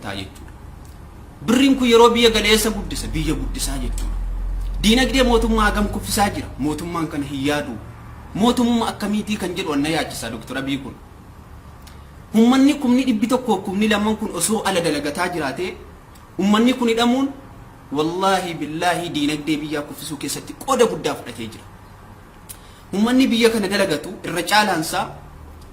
taa jechuudha. Birriin kun yeroo biyya galeessa guddisa biyya guddisaa jechuudha. Diinagdee mootummaa hagam kuffisaa jira. Mootummaan kana hin yaadu. Mootummaa akkamiitii kan jedhu anna yaachisa Dr. Abiy kun. Ummanni kumni dhibbi tokko kumni lamaan kun osoo ala dalagataa jiraate ummanni kun hidhamuun wallahi billahi diinagdee biyyaa kuffisuu keessatti qooda guddaa fudhatee jira. Ummanni biyya kana dalagatu irra caalaansaa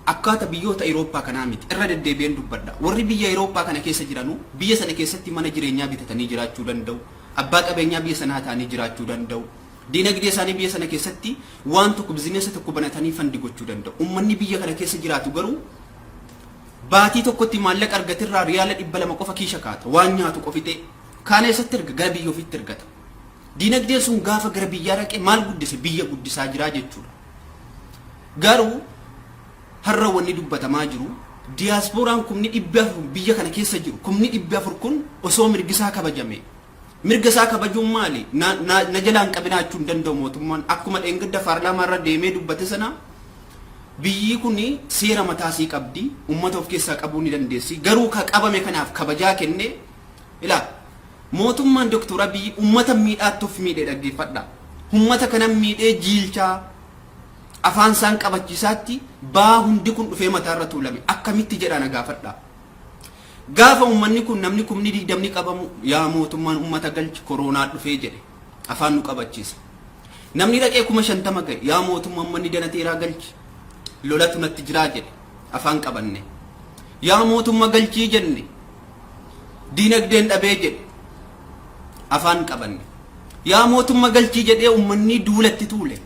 akkata biyyoota Awurooppaa kanaa miti. Irra deddeebi'een dubbadha. Warri biyya Awurooppaa kana keessa jiranu biyya sana keessatti mana jireenyaa bitatanii jiraachuu danda'u. Abbaa qabeenyaa biyya sanaa ta'anii jiraachuu danda'u. Diinagdee isaanii biyya sana keessatti waan tokko bizineesa tokko banatanii fandi gochuu danda'u. Ummanni biyya kana keessa jiraatu garuu baatii tokkotti maallaqa argatirraa riyaala 200 qofa kiisha kaata. Waan nyaatu qofite kaan eessatti erga gara biyya ofiitti ergata. Diinagdeen sun gaafa gara biyyaa dhaqee maal guddise biyya guddisaa jira jechuudha. Garuu har'a wanni dubbatamaa jiru diyaaspooraan kumni 400 biyya kana keessa jiru kumni 400 kun osoo mirgisaa kabajame mirgisaa kabajuun maali na jalaan qabinaachuun danda'u mootummaan akkuma dheengadda paarlaamaa irra deemee dubbate sana biyyi kun seera mataasii qabdi ummata of keessaa qabuu ni dandeessi garuu ka qabame kanaaf kabajaa kenne ila mootummaan Dr. Abiy ummata miidhaatti of miidhee dhaggeeffadha ummata kana miidhee jiilchaa afaan isaan qabachiisaatti baa hundi kun dhufee mataa irra tuulame akkamitti jedha na gaafadha gaafa ummanni kun namni kumni 20 qabamu yaa mootummaan ummata galchi koronaa dhufee jedhe afaan nu qabachiisa namni dhaqee 50 gahe yaa mootummaan manni danateeraa galchi lolatu natti jiraa jedhe afaan qabanne yaa mootummaa galchii jenne diinagdeen dhabee jedhe afaan qabanne yaa mootummaa galchii jedhee ummanni duulatti tuule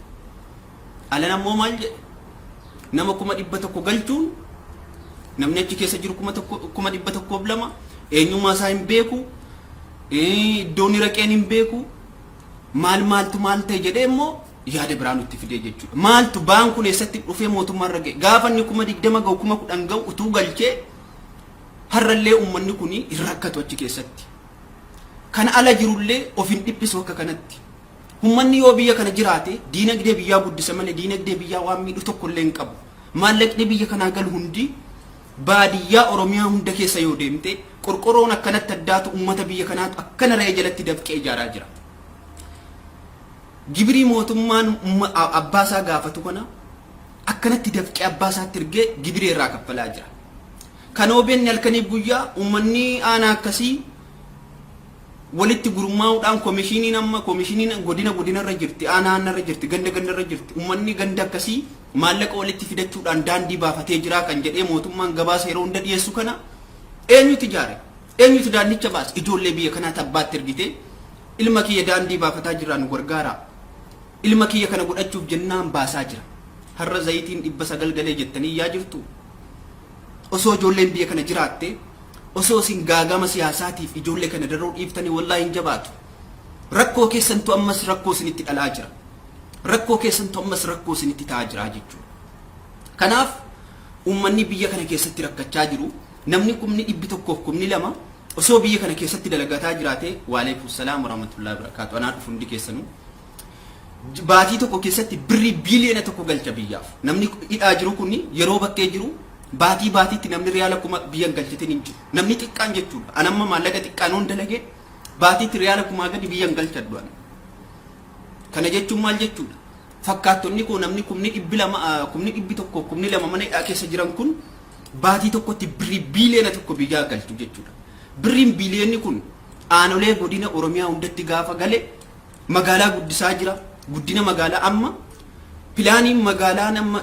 ala namoo maal jedhe nama 100 galchuun namni achi keessa jiru 100 eenyummaa isaa hin beeku iddoon raqeen hin beeku maaltu maal ta'e jedhee immoo yaada biraa nutti fidee jechuudha maaltu baan kun eessatti dhufee mootummaa irra ga'e gaafa inni 20 ga'u 10 ga'u utuu galchee har'allee ummanni kun hin rakkatu achi keessatti kan ala jirullee of hin dhiphisu akka kanatti ummanni yoo biyya kana jiraate diinagdee biyyaa guddisa malee diinagdee biyyaa waan miidhu tokko illee hin qabu maallaqni biyya kanaa galu hundi baadiyyaa Oromiyaa hunda keessa yoo deemte qorqoroon akkanatti addaatu ummata biyya kanaatu akkana ra'ee jalatti dafqee ijaaraa jira gibrii mootummaan abbaasaa gaafatu kana akkanatti dafqee abbaasaatti ergee gibrii irraa kaffalaa jira kanoo beenni halkanii guyyaa ummanni aanaa akkasii walitti gurmaa'uudhaan komishiniin amma komishiniin godina irra jirti aanaa irra jirti ganda irra jirti ummanni ganda akkasii maallaqa walitti fidachuudhaan daandii baafatee jira kan jedhee mootummaan gabaasa yeroo hunda dhiyeessu kana eenyutu ijaare eenyutu daandicha baas ijoollee biyya kanaa tabbaatti ergite ilma kiyya daandii baafataa jiraan gargaara ilma kiyya kana godhachuuf jennaan baasaa jira har'a zayitiin 900 galee jettanii yaa jirtu osoo ijoolleen biyya kana jiraatte osoo sin gaagama siyaasaatiif ijoollee kana daroo dhiiftanii wallahi hin jabaatu rakkoo keessantu ammas rakkoo sinitti dhalaa jira rakkoo keessantu ammas rakkoo sinitti ta'aa jira jechuudha kanaaf ummanni biyya kana keessatti rakkachaa jiru namni kumni 100 osoo biyya kana keessatti dalagataa jiraate wa alaykum salaam wa rahmatullahi wa barakatuh anaa dhufundi keessanu baatii tokko keessatti birrii biiliyoona tokko galcha biyyaaf namni hidhaa jiru kun yeroo bakkee jiru baatiitti namni riyaala kuma biyyan galchatin hin jiru namni xiqqaan jechuudha anamma maallaqa xiqqaan on dalage baatiitti riyaala kuma gadi biyyan galchadhu kana jechuun maal jechuudha fakkaattonni ko namni kumni 200 mana hidhaa keessa jiran kun baatii tokkotti birrii biiliyoona tokko biyyaa galchu jechuudha birriin biiliyoonni kun aanolee godina Oromiyaa hundatti gaafa gale magaalaa guddisaa jira guddina magaalaa amma pilaaniin magaalaa nama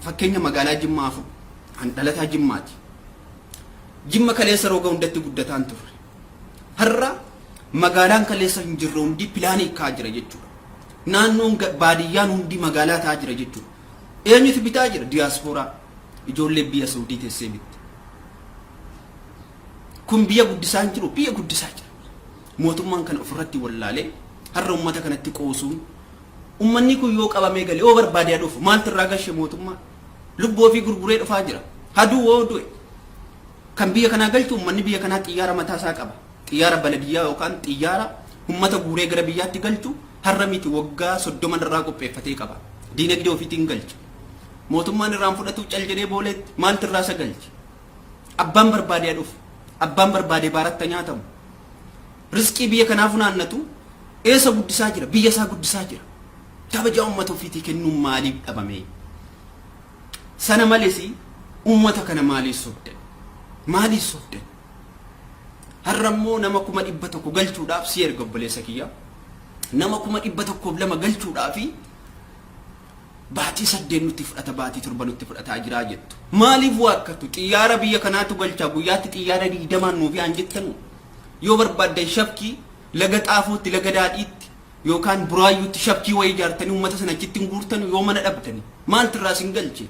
fakkeenya magaalaa Jimmaafu an dhalataa Jimmaati Jimma kaleessa roga hundatti guddataan turre har'a magaalaan kaleessa hin jirre hundi pilaanii kaa jira jechuudha naannoon baadiyyaan hundi magaalaa taa jira jechuudha eenyutu bitaa jira diyaasporaa ijoollee biyya Saawudii teessee bitti kun biyya guddisaa hin jiru biyya guddisaa jira mootummaan kana ofirratti wallaalee har'a ummata kanatti qoosuun ummanni kun yoo qabamee galee oo barbaadee dhufu maaltu irraa gashe mootummaa lubboo fi gurguree dhufaa jira haduu woo du'e kan biyya kanaa galchu ummanni biyya kanaa xiyyaara mataa isaa qaba xiyyaara baladiyyaa yookaan xiyyaara ummata guuree gara biyyaatti galchu har'a miti waggaa 30 irraa qopheeffatee qaba diinagdee ofiitiin galcha mootummaan irraan fudhatu cal jedhee booleetti maaltu irraa isa galche abbaan barbaadee dhufu abbaan barbaade baaratta nyaatamu rizqii biyya kanaaf naannatu eessa guddisaa jira biyya isaa guddisaa jira kabaja ummata ofiitii kennuun maaliif dhabame sana malees ummata kana maaliif sobde harrammoo nama 100 galchuudhaaf si erga obboleessa kiyya nama 100 galchuudhaaf baatii 8 nutti fudhata baatii 7 nutti fudhataa jira jettu maaliif waakkatu xiyyaara biyya kanaatu galchaa guyyaatti xiyyaara 20 nuufi anjettanu yoo barbaaddan shafkii laga xaafootti laga daadhiitti yookaan buraayyuutti shafkii wayii ijaartanii ummata sana achitti guurtanu yoo mana dhabdani maaltu irraa sin galche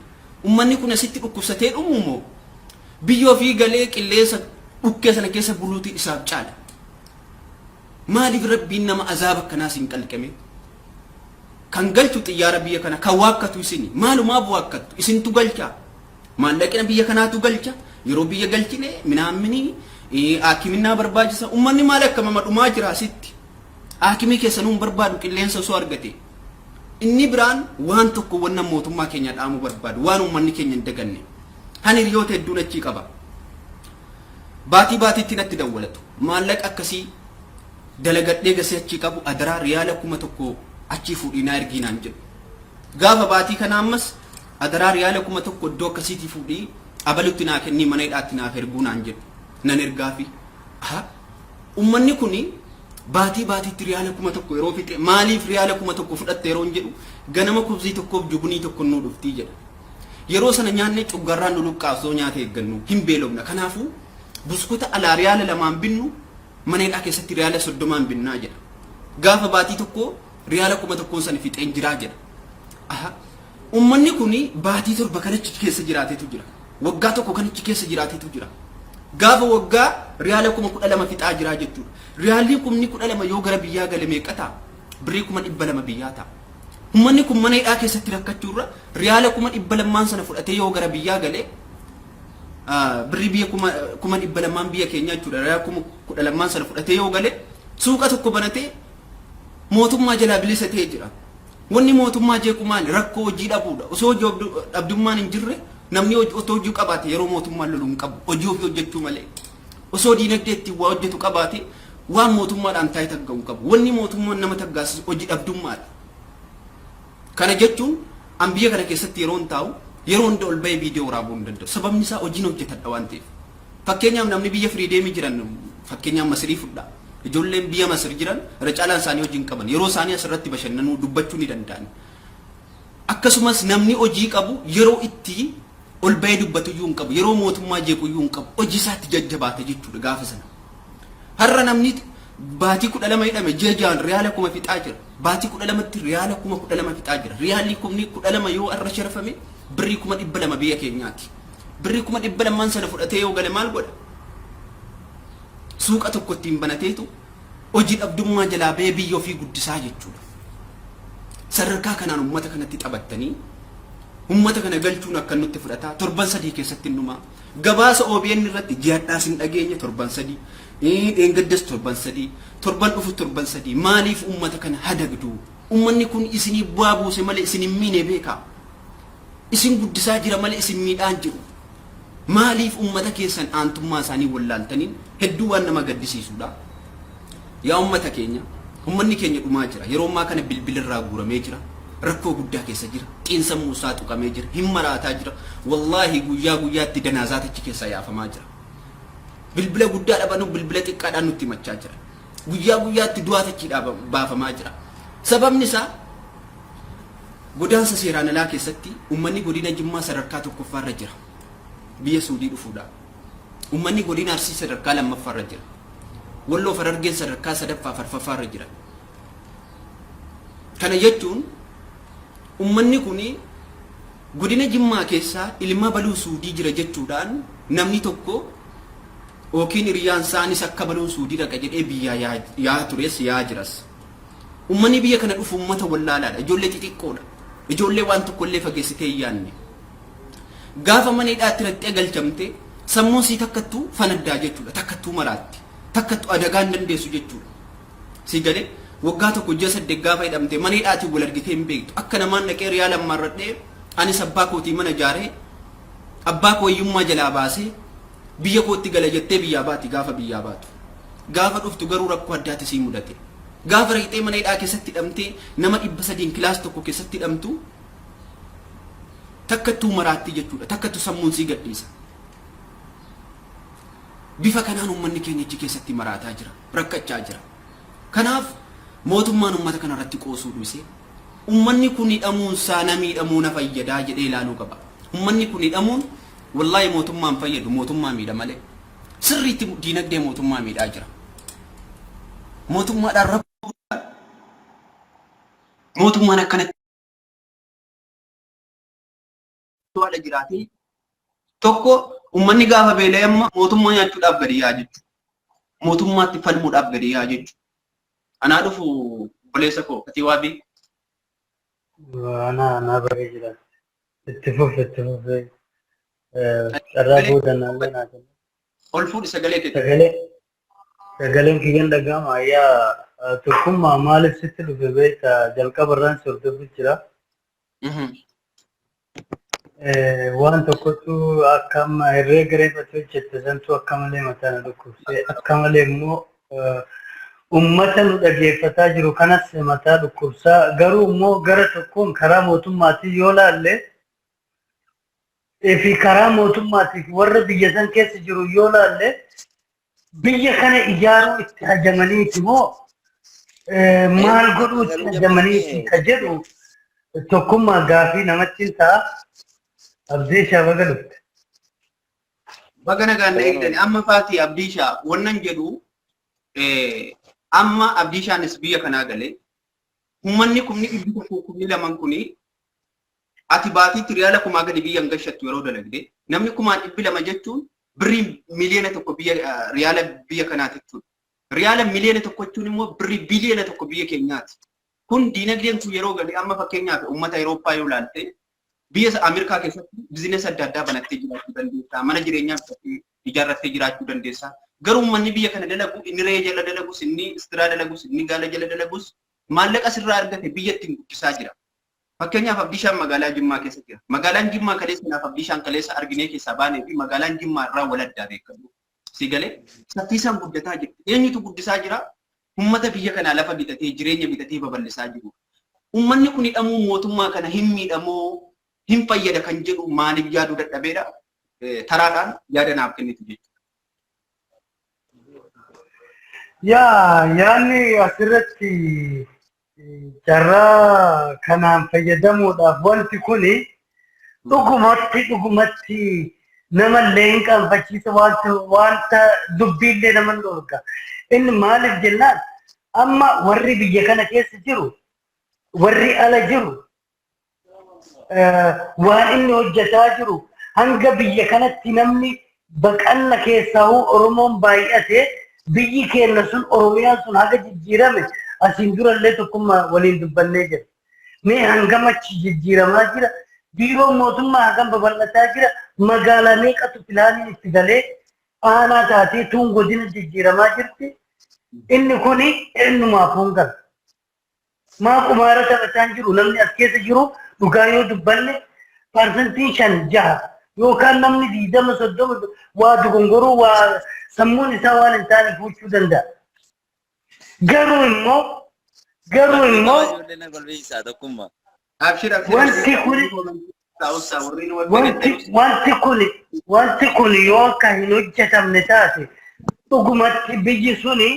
ummanni kun asitti dhukkubsatee dhumumoo biyyoo fi galee qilleessa dhukkee sana keessa buluuti isaaf caala maaliif rabbiin nama azaaba akkanaa sin qalqame kan galchu xiyyaara biyya kana kan waakkatu isini maalumaaf waakkatu isintu galcha maallaqina biyya kanaatu galcha yeroo biyya galchine minaamini aakiminaa barbaachisa ummanni maal akkama dhumaa jira asitti aakimii keessanuun barbaadu qilleensa osoo argate inni biraan waan tokko wanna mootummaa keenya dhaamu barbaadu waan ummanni keenya hin daganne hani riyoota hedduun achii qaba baatiitti natti dawwalatu maallaqa akkasii dalagadhee gasee achii qabu adaraa riyaala 1,000 achii fuudhinaa ergiinaan jedhu gaafa baatii kana ammas adaraa riyaala 1,000 iddoo akkasiitii fuudhii abalutti naa kennii mana hidhaatti naaf erguunaan jedhu nan ergaafi ummanni kuni baatiitti riyaala 1,000 yeroo fixe maaliif riyaala 1,000 fudhatte yeroo jedhu ganama kubzii tokkoof jugunii tokko nuu dhuftii jedha yeroo sana nyaanne cuggarraan nu luqqaasoo nyaata eeggannu hin beelofna kanaafuu buskuta alaa riyaala 2 binnu mana hidhaa keessatti riyaala 30 binnaa jedha gaafa baatii tokko riyaala 1,000 sana fixeen jiraa jedha ummanni kuni baatii 7 kanichi keessa jiraatetu jira waggaa tokko kanichi keessa jiraatetu jira gaafa waggaa riyaala 12,000 fixaa jiraa jechuudha riyaalli 12,000 yoo gara biyyaa gale meeqata birrii 200 biyyaa ta'a ummanni kun mana hidhaa keessatti rakkachuurra riyaala 200 sana fudhatee yoo gara biyyaa gale birrii biyya 200 biyya keenya jechuudha riyaala 12,000 sana fudhatee yoo gale suuqa tokko banatee mootummaa jalaa bilisa ta'ee jira wanni mootummaa jeequ maali rakkoo hojii dhabuudha osoo hojii dhabdummaan hin jirre namni otoo hojii qabaate yeroo mootummaan lolu hin qabu hojii ofii hojjechuu malee osoo diinagdeetti waa hojjetu qabaate waan mootummaadhaan taa'ee tagga'u qabu wanni mootummaan nama taggaasisu hojii dhabdummaadha kana jechuun an biyya kana keessatti yeroo hin taa'u yeroo hunda ol bahee viidiyoo waraabuu hin danda'u sababni isaa hojiin hojjetadha waan ta'eef fakkeenyaaf namni biyya firiideemii jiran fakkeenyaaf Masirii fudhaa ijoolleen biyya Masir jiran irra caalaan isaanii hojii hin qaban yeroo isaanii asirratti bashannanuu dubbachuu ni danda'an akkasumas namni hojii qabu yeroo itti ol bahee dubbatu iyyuu hin qabu yeroo mootummaa jeequ iyyuu hin qabu hojii isaatti jajjabaate jechuudha gaafa sana har'a namni baatii 12 hidhame jejaan riyaala 1,000 fixaa jira baatii 12tti riyaala 12,000 fixaa jira riyaalli 12,000 yoo arra sharafame birrii 200 biyya keenyaati birrii 200 sana fudhatee yoo gale maal godha suuqa tokko ittiin banateetu hojii dhabdummaa jalaa bahee biyya ofii guddisaa jechuudha sadarkaa kanaan ummata kanatti taphattanii ummata kana galchuun akka nutti fudhataa 7 keessatti numaa gabaasa OBN irratti ji'adhaas hin dhageenye 7 dheengaddas 7 dhufu 7 maaliif ummata kana hadagdu ummanni kun isinii bu'aa buuse malee isin hin miine beekaa isin guddisaa jira malee isin miidhaan jiru maaliif ummata keessan aantummaa isaanii wallaaltaniin hedduu waan nama gaddisiisuudha yaa ummata keenya ummanni keenya dhumaa jira yeroo ammaa kana bilbilarraa guuramee jira rakkoo guddaa keessa jira xiinsa muusaa tuqamee jira hin maraataa jira wallaahi guyyaa guyyaatti danaazaatichi keessa yaafamaa jira bilbila guddaa dhabanu bilbila xiqqaadhaan nutti machaa jira guyyaa guyyaatti du'aatichi baafamaa jira sababni isaa godaansa seeraan alaa keessatti ummanni godina Jimmaa sadarkaa tokkoffaarra jira biyya Suudii dhufuudha ummanni godina Arsii sadarkaa lammaffaarra jira Walloo Harargeen sadarkaa sadaffaa farfaffaarra jira kana jechuun ummanni kuni godina Jimmaa keessaa ilma baluu Suudii jira jechuudhaan namni tokko yookiin hiriyaan isaanis akka baluun Suudii dhaqa jedhee biyya yaa tures yaa jiras ummanni biyya kana dhufu ummata wallaalaadha ijoollee xixiqqoodha ijoollee waan tokko illee fageessitee yaanne gaafa mana hidhaatti rattee galchamte sammuun sii takkattuu fanaddaa jechuudha takkattuu maraatti takkattuu adagaan dandeessu jechuudha si galee waggaa tokko ji'a 8 gaafa hidhamte mana hidhaatti wal argitee hin beektu akka namaan dhaqee riyaala marradhee anis abbaa kootii mana ijaaree abbaa koo hiyyummaa jalaa baasee biyya kootti gala jettee biyyaa baati gaafa biyyaa baatu. Gaafa dhuftu garuu rakkoo addaati sii mudate. Gaafa riixee mana hidhaa keessatti hidhamtee nama 300 kilaas tokko keessatti hidhamtu takkattuu maraatti jechuudha. Takkattuu sammuun sii gadhiisa. Bifa kanaan uummanni keenya achi keessatti maraataa jira, rakkachaa jira. Kanaaf mootummaan uummata kana irratti qoosuu dhiisee uummanni kun hidhamuun saana miidhamuu na fayyadaa jedhee ilaaluu qaba. Uummanni kun hidhamuun wallahi mootummaan fayyadu, mootummaa miidha malee. Sirriitti diinagdee mootummaa miidhaa jira. Mootummaadhaan rakkoo mootummaan akkanatti to'ata jiraatee tokko uummanni gaafa beela'e amma mootummaa nyaachuudhaaf gadi yaa jechuudha. Mootummaatti falmuudhaaf gadi yaa jechuudha. Anaa dhufu obboleessa koo ati waa beeku. Ana baree jira. Itti fufe. Carraa boodannaallee naa kenna. Ol fuudhi sagalee kee. Sagaleen kiyyan dhaga'ama. Ayyaa tokkummaa maaliif sitti dhufe beektaa jalqaba irraan si hordofaa jira. Waan tokkotu akka amma herreega reeffatu hojjette santu akka malee mataa na dhukkubse akka malee immoo ummata nu dhaggeeffataa jiru kanas mataa dhukkubsaa garuu immoo gara tokkoon karaa mootummaatiin yoo laalle fi karaa mootummaatiif warra biyya san keessa jiru yoo laalle biyya kana ijaaruu itti hajamaniiti moo maal godhuu itti hajamaniiti ka jedhu tokkummaa gaafii namatti ta'a. Abdiishaa baga dhufte. Baga nagaan eegdani amma faati Abdiishaa wannan jedhu amma Abdiishaanis biyya kanaa galee uummanni kumni dhibbi tokko kumni laman kuni ati baatiitti riyaala kumaa gadi biyya hin gashattu yeroo dalagde namni kumaan 200 jechuun birrii miliyoona tokko biyya riyaala biyya kanaati jechuudha. Riyaala miliyoona tokko jechuun immoo birrii biliyoona tokko biyya keenyaati. Kun diinagdeen kun yeroo galee amma fakkeenyaaf uummata Awurooppaa yoo ilaalte biyya Ameerikaa keessatti biizinesi adda addaa banattee jiraachuu dandeessa. Mana jireenyaa ijaarrattee jiraachuu dandeessa. Garuu uummanni biyya kana dalagu inni re'ee jala dalagus inni istiraa dalagus inni gaala jala dalagus maallaqa sirraa argate biyya ittiin guddisaa jira. Fakkeenyaaf Abdiishaan magaalaa Jimmaa keessa jira. Magaalaan Jimmaa kaleessa Abdiishaan kaleessa arginee keessaa baanee fi magaalaan Jimmaa irraa wal addaa beekamu. Si galee saffisaan guddataa jirti. Eenyutu guddisaa jira? Uummata biyya kanaa lafa bitatee jireenya bitatee babal'isaa jiru. Uummanni kun hidhamuu mootummaa kana hin miidhamoo hin fayyada kan jedhu maaliif yaaduu dadhabeedha? Taraadhaan yaada naaf kennitu jechuudha. Yaanni asirratti carraa kanaan fayyadamuudhaaf wanti kuni dhugumatti namallee hin qaanfachiisa wanta dubbiillee nama dhorka. Inni maaliif jennaan amma warri biyya kana keessa jiru warri ala jiru waan inni hojjetaa jiru hanga biyya kanatti namni baqanna keessaa Oromoon baay'ate biyyi keenya sun Oromiyaan sun haga jijjiirame asiin durallee tokkummaa waliin dubbannee jira. Mee hangamachi jijjiiramaa jira biiroon mootummaa hagam babal'ataa jira magaalaa meeqatu filaaniin itti galee aanaa taatee tuun godina jijjiiramaa jirti. Inni kuni eenyumaaf hongan. Maa qumaara taphataan jiru namni as keessa jiru dhugaa yoo dubbanne parsantiin 5-6 yookaan namni 20-30 waa dogongoruu waa sammuun isaa waan hin taane fuuchuu danda'a. Garuu immoo wanti kun yoo akka hin hojjetamne taate dhugumatti biyyi suni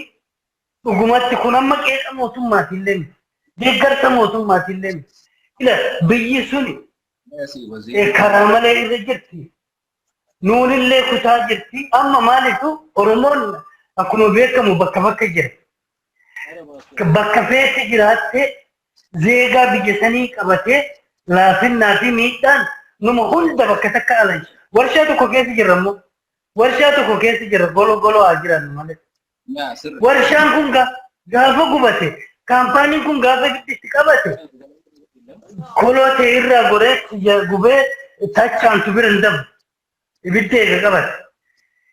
dhugumatti kun amma qeeqa mootummaatillee miti. Deeggarsa mootummaatillee miti. Ila biyyi suni karaa malee irra jirti. Nuunillee kutaa jirti. Amma maalitu Oromoon akkuma beekamu bakka bakka jira. Bakka feete jiraattee zeegaa biyya sanii qabatee laafinnaa fi miidhaan numa hunda bakka takka alan. Warshaa tokko keessa jirra immoo. Warshaa tokko keessa jirra goloo haa jiran malee. Warshaan kun gaafa gubate kaampaaniin kun gaafa itti qabate koloote irraa goree gubee tachaantu bira hin dabu. Ibidda eega qabate.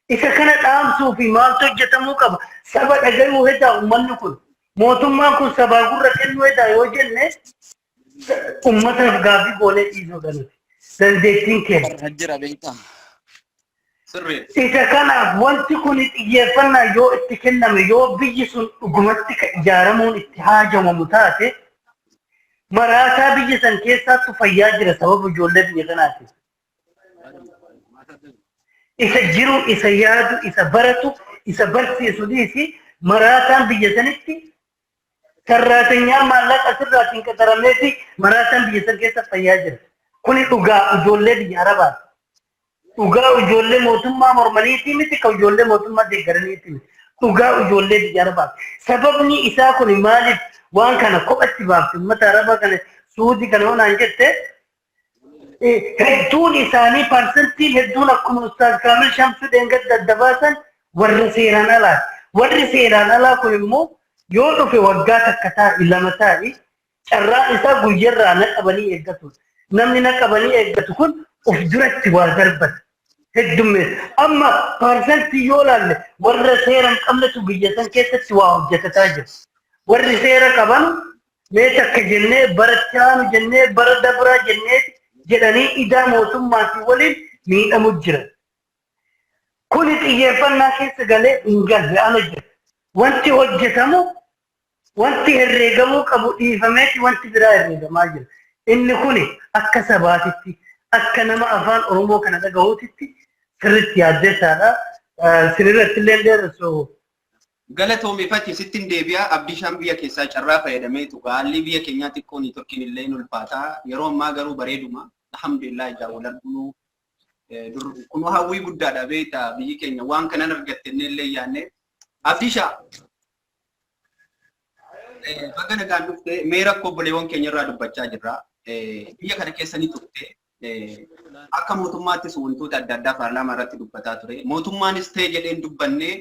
Isa kana dhaamsuu fi maaltu hojjetamuu qaba? Saba dhagayuu hedaa uummanni kun. Mootummaan kun sabaa gurra kennuu hedaa yoo jenne ummataaf gaafii goonee dhiisuu dhanuti. Dandeettiin keenya. sirrii Isa kanaaf wanti kun xiyyeeffannaa yoo itti kenname yoo biyyi sun dhugumatti ijaaramuun itti haajamamu taate maraataa biyya san keessaattu fayyaa jira sababa ijoollee biyya kanaati. Isa jiru, isa yaadu, isa baratu, isa barsiisu dhiisi maraataan biyya sanitti sarraatenyaa maallaqa sirraatiin qaxarameeti maraataan biyya san keessa fayyaa jira. Kuni dhugaa ijoollee biyya Arabaati. Dhugaa ijoollee mootummaa mormaniitii miti kan ijoollee mootummaa deeggaraniitii miti. Dhugaa ijoollee biyya Arabaati. Sababni isaa kun maaliif waan kana kophatti baafte uummata Arabaa kana Suudii kana honaan jette hedduun isaanii parsantiin hedduun akkuma Ustaaz Kaamil Shamsuu dheengadda adda baasan warra seeraan alaati. Warri seeraan alaa kun immoo yoo dhufe waggaa takka taa'e lama taa'e carraan isaa guyyarraa naqabanii eeggatu. Namni naqabanii eeggatu kun of duratti waa darbata. Heddummeessa. Amma parsantii yoo laalle warra seera hin qabnetu biyya san keessatti waa hojjetataa jira. Warri seera qaban mee takka jennee barachaanu jennee bara dabraa jennee jedhanii idaa mootummaatii waliin miidhamu jira. Kuni xiyyeeffannaa keessa galee hin galle ana jira. Wanti hojjetamu wanti herreegamuu qabu dhiifameeti wanti biraa herreegamaa jira. Inni kuni akka sabaatitti akka nama afaan Oromoo kana dhagahuutitti sirriitti yaaddeessaadha. Sirriitti illee dheeressu. Galatoomifatti sittin deebi'a Abdiishaan biyya keessaa carraa fayyadameetu haalli biyya keenyaa xiqqoon Turkiin illee ulfaataa yeroo ammaa garuu bareeduma alhamdulillah ijaa wal arguu kun hawwii guddaadha beektaa biyyi keenya waan kanan argattenne illee yaanne Abdiishaa baga nagaan dhufte mee rakkoo obboleewwan keenya irraa dubbachaa jirra biyya kana keessa ni turte akka mootummaattis wantoota adda addaa paarlaamaa irratti dubbataa ture mootummaanis ta'e jedheen dubbannee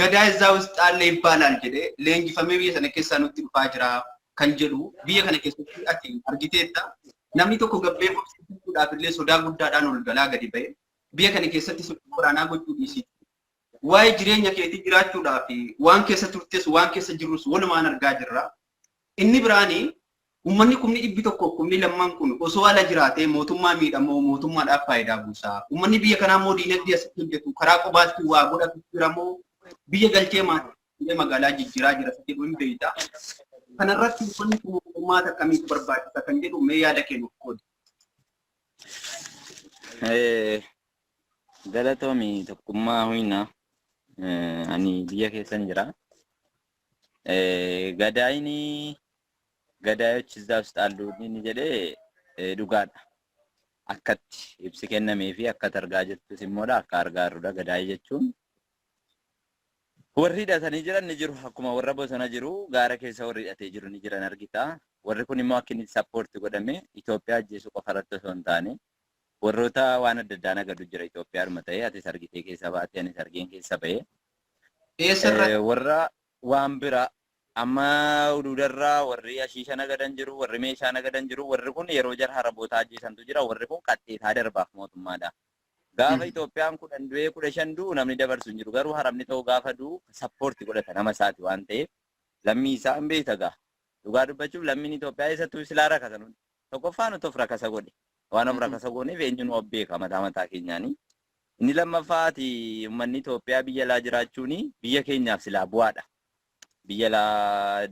gadaa isaa ውስጥ አለ ይባላል jedhe leenjifamee biyya sana keessaa nutti dhufaa jira kan jedhu biyya kana keessatti ati argiteetta namni tokko gabbee fufsiisuudhaaf illee sodaa guddaadhaan ol galaa gadi ba'e biyya kana keessatti sochii waraanaa gochuu dhiisii waa'ee jireenya keetii jiraachuudhaaf waan keessa turtes waan keessa jirrus walumaan argaa jirra inni biraanii ummanni kumni dhibbi tokko kumni lammaan kun osoo ala jiraatee mootummaa miidhamoo mootummaadhaaf faayidaa buusaa ummanni biyya kanaa immoo diinagdee asitti hojjetu karaa qobaatti waa godhatu jiramoo biyya galchee maatii magaalaa jijjiiraa jira jedhu hin beekta. Kanarratti wanti uummata akkamitti barbaachisa kan jedhu mee yaada kennuuf qoodi. Galatoomi tokkummaa huyna ani biyya keessan jira. Gadaayochi እዛ ውስጥ አሉ inni jedhee dhugaadha. Akkatti ibsi kennamee fi akka argaa jirtus immoodha akka argaa jirrudha gadaayii jechuun. Warri hidhatanii jiran ni jiru akkuma warra bosona jiru gaara keessa warri hidhatee jiru ni jiran argita. Warri kun immoo akka inni sappoorti godhame Itoophiyaa ajjeesuu qofa irratti osoo hin taane warroota waan adda addaa nagadu jira Itoophiyaadhuma ta'ee atis argitee keessa baatee anis argeen keessa ba'ee. Warra waan bira amma uduudarraa warri ashiisha nagadan jiru warri meeshaa nagadan jiru warri kun yeroo jara harabootaa ajjeesantu jira warri kun qaxxeetaa darbaaf mootummaadha. Gaafa Itoophiyaan kudhan du'ee 15 du'u namni dabarsu hin jiru garuu haramni ta'uu gaafa du'u sappoorti godhata nama isaati waan ta'eef lammii isaa hin beekta gaa dhugaa dubbachuuf lammiin Itoophiyaa eessattuu silaa rakasa nuti tokkoffaan utuuf rakasa godhe waan of rakasa godheef eenyuun of beeka mataa mataa keenyaanii inni lammaffaati uummanni Itoophiyaa biyya alaa jiraachuun biyya keenyaaf silaa bu'aadha biyya alaa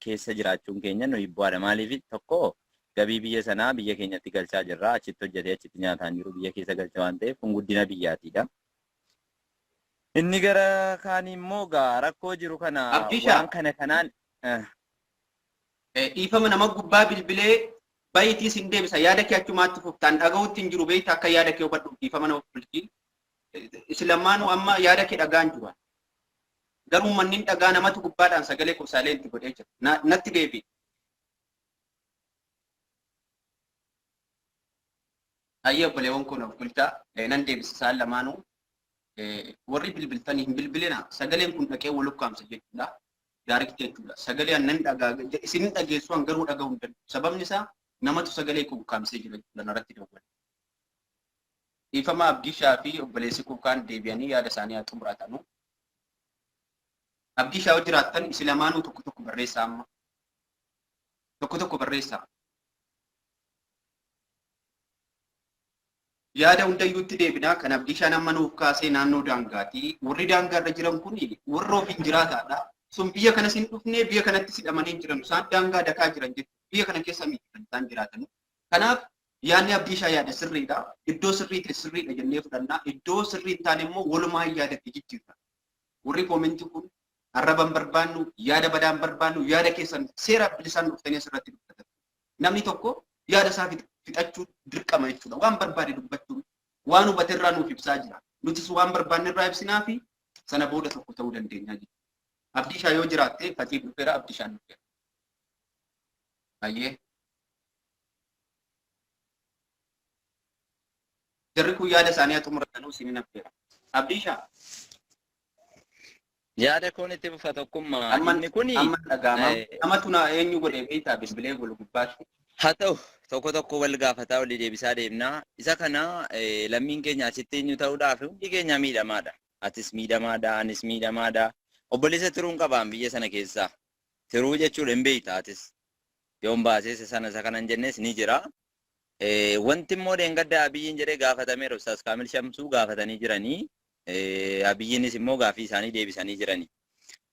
keessa jiraachuun keenya nuyi bu'aadha maaliif tokko gabii biyya sanaa biyya keenyatti galchaa jirra achitti hojjetee achitti nyaataan jiru biyya keessa galcha waan ta'eef kun guddina biyyaatiidha. Inni gara kaan immoo rakkoo jiru kana waan kana kanaan dhiifama nama gubbaa bilbilee baay'itiis hin deebisa yaada kee achumaatti fuftaan dhaga'uutti hin jiru beekta akka yaada kee hubadhu dhiifama nama bilbilee islamaanuu amma yaada kee dhagaan jiru garuu manneen dhagaa namatu gubbaadhaan sagalee kursaalee itti godhee jira natti deebi. Ayya obboleewwan kun of bulchaa nan deebisa isaan lamaanuu warri bilbiltanii hin bilbilina sagaleen kun dhaqee wal ukkaamsa jechuudha daariktee jechuudha sagalee nan dhagaa isin dhageessu garuu dhaga'uu hin danda'u sababni isaa namatu sagalee kun ukkaamsee jira jechuudha narratti dawwal dhiifama Abdiishaa fi obboleessi kuukaan deebi'anii yaada isaanii haa xumuratanu Abdiishaa jiraattan isin lamaanuu tokko tokko barreessaa amma tokko tokko barreessaa yaada hundayyuutti deebinaa kan Abdiishaan amma nuuf kaasee naannoo daangaati. Warri daangaarra jiran kuni warra ofiin jiraataadha. Sun biyya kana sin dhufnee biyya kanatti sidhamanii jiran isaan daangaa dakaa jiran jechuudha. Biyya kana keessa miti kan isaan jiraatan. Kanaaf yaadni Abdiishaa yaada sirriidha. Iddoo sirriitti sirriidha jennee fudhannaa. Iddoo sirrii hin taane immoo walumaa yaadatti jijjiirra. Warri koomentii kun arraban barbaannu, yaada badaan barbaannu, yaada keessan seera bilisaan dhuftanii asirratti dubbatan. Namni tokko yaada isaa fixachuu dirqama jechuudha. Waan barbaade dubbachuun waan hubate irraa nuuf ibsaa jira. Nutis waan barbaanne irraa ibsinaa fi sana booda tokko ta'uu dandeenya jechuudha. Abdiishaa yoo jiraatte fatii dhufeera Abdiishaan dhufeera. Baay'ee. Jarri kun yaada isaanii xumuratanuu isin affeera. Abdiishaa. Yaada kun itti fufa tokkummaa. Inni kuni amma dhaga'ama. Namatu na eenyu godhee beektaa bilbilee golu gubbaatti. haa ta'u tokko tokko wal gaafataa walii deebisaa deemnaa. Isa kana lammiin keenya asitti eenyu ta'uudhaaf hundi keenya miidhamaadha. Atis miidhamaadha, anis miidhamaadha. Obboleessa tiruun qabaan biyya sana keessaa. Tiruu jechuun hin beektaa atis. Yoon baasee sana isa kanan jennes ni jira. Wanti immoo deengadda Abiyyiin jedhee gaafatameera Ustaas Kaamil Shamsuu gaafatanii jiranii. Abiyyiinis immoo gaafii isaanii deebisanii jiranii.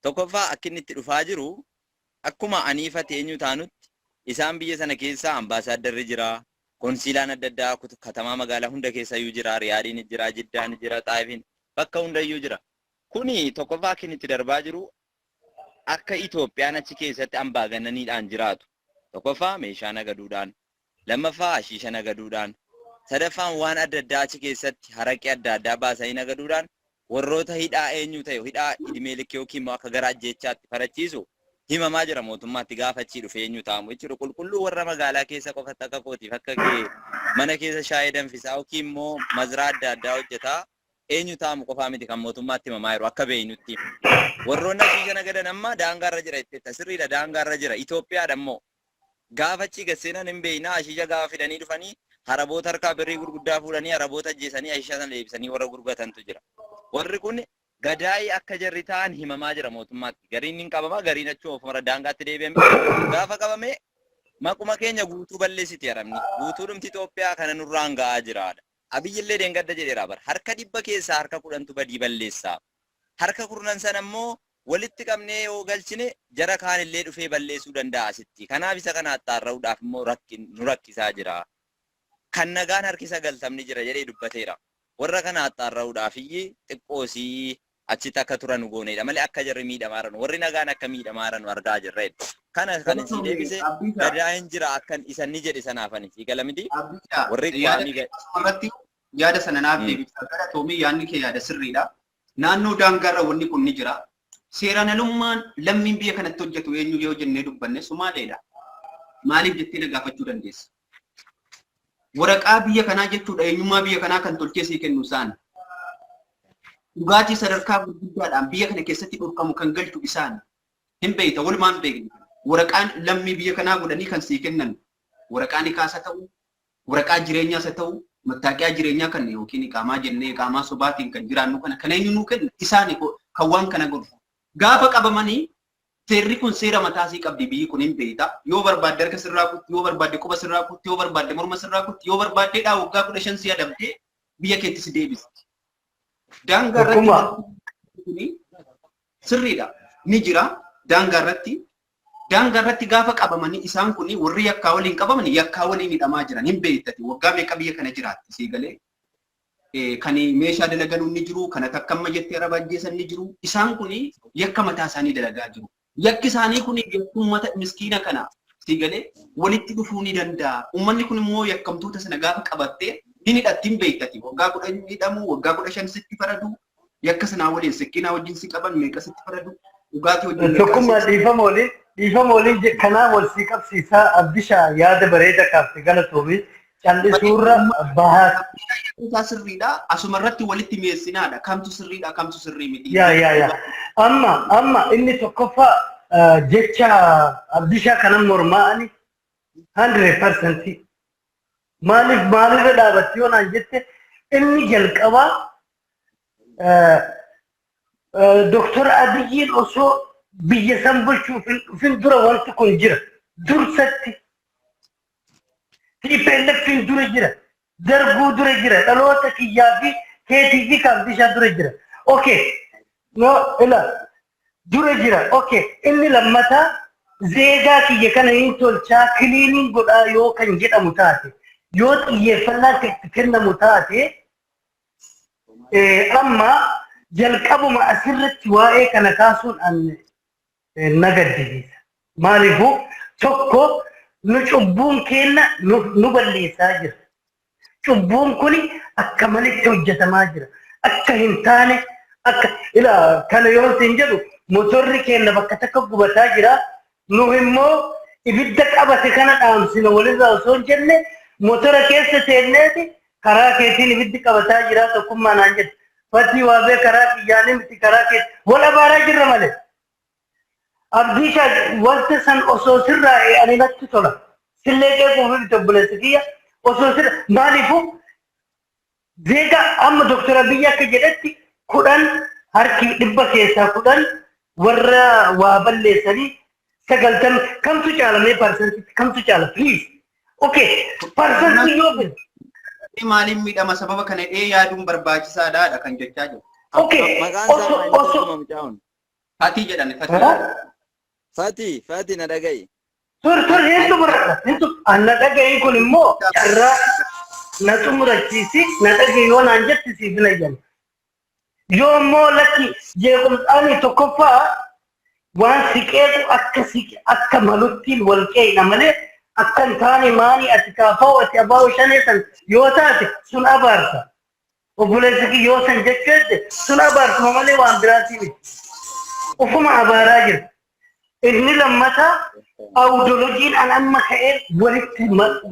Tokkoffaa akka inni itti dhufaa jiru akkuma aniifate eenyu taanutti isaan biyya sana keessa ambaasaaddarri jira, konsiilaan adda addaa katamaa magaalaa hunda keessayyuu jira, Riyaadiin jira, Jiddaan jira, Xaayifiin bakka hundayyuu jira. Kuni tokkoffaa akka inni itti darbaa jiru akka Itoophiyaan achi keessatti ambaagannaniidhaan jiraatu. Tokkoffaa meeshaa nagaduudhaan, lammaffaa ashiisha nagaduudhaan, sadaffaan waan adda addaa achi keessatti haraqee adda addaa baasanii nagaduudhaan warroota hidhaa eenyu ta'e hidhaa idmeelik yookiin akka garaa jechaatti farachiisu himamaa jira mootummaatti gaafachii dhufe eenyu ta'amu jechuudha. Qulqulluu warra magaalaa keessa qofatti akka kootiif akka kee mana keessa shaayii danfisaa yookiin immoo mazraa adda addaa hojjetaa eenyu ta'amu qofaa miti kan mootummaatti himamaa jiru akka beeynutti. Warroonni ashiisha nagadan amma daangaarra jira itti sirriidha daangaarra jira. Itoophiyaadha immoo gaafachii gasseenan hin beeynaa ashiisha gaafa fidanii dhufanii haraboota harkaa birrii gurguddaa fuudhanii haraboota ajjeesanii ashiisha sana deebisanii warra gurguratantu jira. Warri kun gadaa'ii akka jarri ta'an himamaa jira mootummaatti. Gariin hin qabamaa gariin achuma ofuma daangaatti deebi'ame gaafa qabame maquma keenya guutuu balleessiti haramni. Guutuudhumti Itoophiyaa kana nurraan ga'aa jiraadha. Abiyyillee deengadda jedheera bara. Harka 100 keessaa harka 10tu badii balleessaa. Harka 10 sana immoo walitti qabnee yoo galchine jara kaanillee dhufee balleessuu danda'a asitti. Kanaaf isa kana axxaarra'uudhaaf immoo nu rakkisaa jira. Kan nagaan harkisa galtamni jira jedhee dubbateera. Warra kana axxaarra'uudhaaf xiqqoosii achitti akka turan gooneedha malee akka jarri miidhamaaran warri nagaan akka miidhamaaran argaa jirreedha. Kana kan isin deebise gadaa'in jira akkan isan ni jedhe sanaafani si galamiti warri irratti yaada sana naaf deebisa gara toomii yaadni kee yaada sirriidha. Naannoo daangaarra wanni kun ni jira. Seeraan alummaan lammiin biyya kanatti hojjetu eenyu yoo jennee dubbanne Sumaaleedha. Maaliif jettee na gaafachuu dandeessa? Waraqaa biyya kanaa jechuudha eenyummaa biyya kanaa kan tolchee sii kennu isaan. Dhugaatii sadarkaa gurguddaadhaan biyya kana keessatti dhorkamu kan galchu isaan. Hin beekta walumaan beekna. Waraqaan lammii biyya kanaa godhanii kan sii kennan. Waraqaan ikaasa ta'u, waraqaa jireenyaas ta'u, mattaaqiyaa jireenyaa kan yookiin iqaamaa jennee iqaamaa sobaatiin kan jiraannu kana kan eenyu nuu kenna isaan kan waan kana godhu. Gaafa qabamanii seerri kun seera mataasii qabdi biyyi kun hin beekta. Yoo barbaadde harka sirraa kutti, yoo barbaadde quba sirraa kutti, yoo barbaadde morma sirraa kutti, yoo barbaadde waggaa 15 si adabdee biyya keetti si deebisti. Daangaarratti sirriidha ni jira daangaarratti gaafa qabamanii isaan kun warri yakkaa waliin qabaman yakkaa waliin hidhamaa jiran hin beektati. Waggaa meeqa biyya kana jiraatti sii galee kan meeshaa dalaganuu ni jiru kan takkamma jettee araba ajjeesan ni jiru. Isaan kun yakka mataa isaanii dalagaa jiru. Yakki isaanii kun uummata miskiina kana sii galee walitti dhufuu ni danda'a. Uummanni kun immoo yakkamtoota sana gaafa qabattee hin hidhatti hin beektati. Waggaa 10 hidhamu, waggaa 15 sitti faradu. Yakka sanaa waliin sekkiinaa wajjin si qaban meeqa sitti faradu. Dhugaatii wajjin tokkummaa dhiifama waliin kanaa wal si qabsiisaa Abdiishaa yaada bareeda kaafte galatoomii callisuurra bahaa. Isaa sirriidha. Asuma irratti walitti mi'eessinaadha. Kamtu sirriidha kamtu sirrii miti. Yaa. Amma inni tokkoffaa jecha Abdiishaa kanan mormaa'ani 100%. Maaliif dhaabatti yoo naan jette inni jalqabaa Doktor Abiyyiin osoo biyya san bulchuuf hin dhufin dura wanti kun jira. Dursatti TPLFin dura jira. darbuu dura jira dhaloota kiyyaa fi keetii fi kaabdishaa dura jira. Okay, no ila dura jira. Okay, inni lammataa zeegaa kiyya kana hin tolchaa kiliiniin godhaa yoo kan jedhamu taate yoo xiyyeeffannaa itti kennamu taate amma jalqabuma asirratti waa'ee kana kaasuun an nagaddisiisa. Maaliifuu tokko nu cubbuun keenya nu balleessaa jira. Cubbuun kuni akka malitti hojjetamaa jira. Akka hin taane akka ila kana yoo isin jedhu motorri keenya bakka takka gubataa jira. Nu immoo ibidda qabate kana dhaamsina walirraa osoo hin jenne motora keessa seenneeti karaa keetiin ibiddi qabataa jira tokkummaa naan jedhe. Fatii waabee karaa kiyyaanii miti karaa keessa wal abaaraa jirra malee. Abdiishaa wanta san osoo sirraa ani natti tola. Sillee qeequuf ibidda obboleessa kiyya osoo sirra maaliifuu zeegaa amma Dr. Abiyyi akka jedhetti 10 harki 100 keessaa 10 warra waa balleessanii 90 kamtu caalamee parsantii kamtu caala please. Okay, parsantii yoo bin. Maaliin miidhama sababa kana yaaduun barbaachisaadha kan jechaa jiru. Okay, osoo Fatii jedhani Fatii. Fatii na dhaga'i. Tur hintu murata hintu anna dhaga'i kun immoo carraa na xumurachiisi na dhaga'i yoo naan jettisiif na jenna. Yoo immoo lakki jeequmsaanii tokkoffaa waan siqeetu akka maluttiin wal qeeyna malee akka hin taane maanii ati kaafa'u ati abaa'u shaneessan yoo taate sun abaarsa. Obboleessi yoo san jechuudha sun abaarsuma malee waan biraatii miti. Ufuma abaaraa jira. Inni lammataa awudoolojiin an amma ka'ee walitti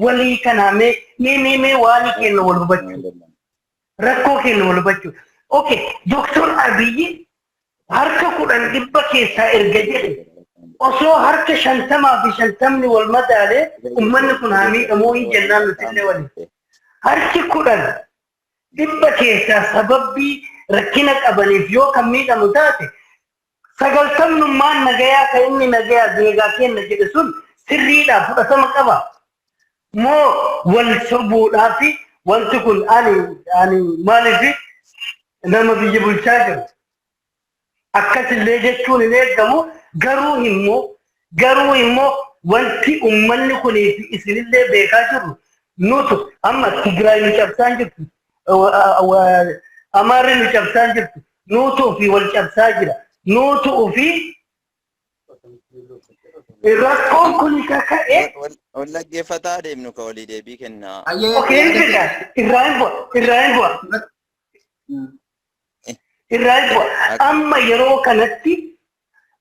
walii kanaa mee waanii kenna wal hubachuu. Rakkoo kenna wal hubachuu. Okay, Dr. Abiyyi harka 10 keessaa erga jedhe osoo harka 50 wal madaale ummanni kun haa miidhamoo hin jennaan nuti illee waliin. Harki 10 keessaa sababbii rakkina qabaniif yoo kan miidhamu taate 90 nagayaa kan inni nagayaa zeegaa kenna jedhe sun sirriidhaaf fudhatama qaba. Moo wal sobuudhaa fi wanti kun ani maaliif nama biyya bulchaa jiru. Akkasillee jechuun hin eegamu garuu immoo wanti ummanni kunii fi isinillee beekaa jirru nutu amma Tigraay nu cabsaan jirtu Amaarri nu cabsaan jirtu nuutuu fi wal cabsaa jira. Nuutuu fi rakkoon kun kaka'e wallaggeeffataa deemnu ka walii deebii kennaa. Okay, irraa hin bu'a. Amma yeroo kanatti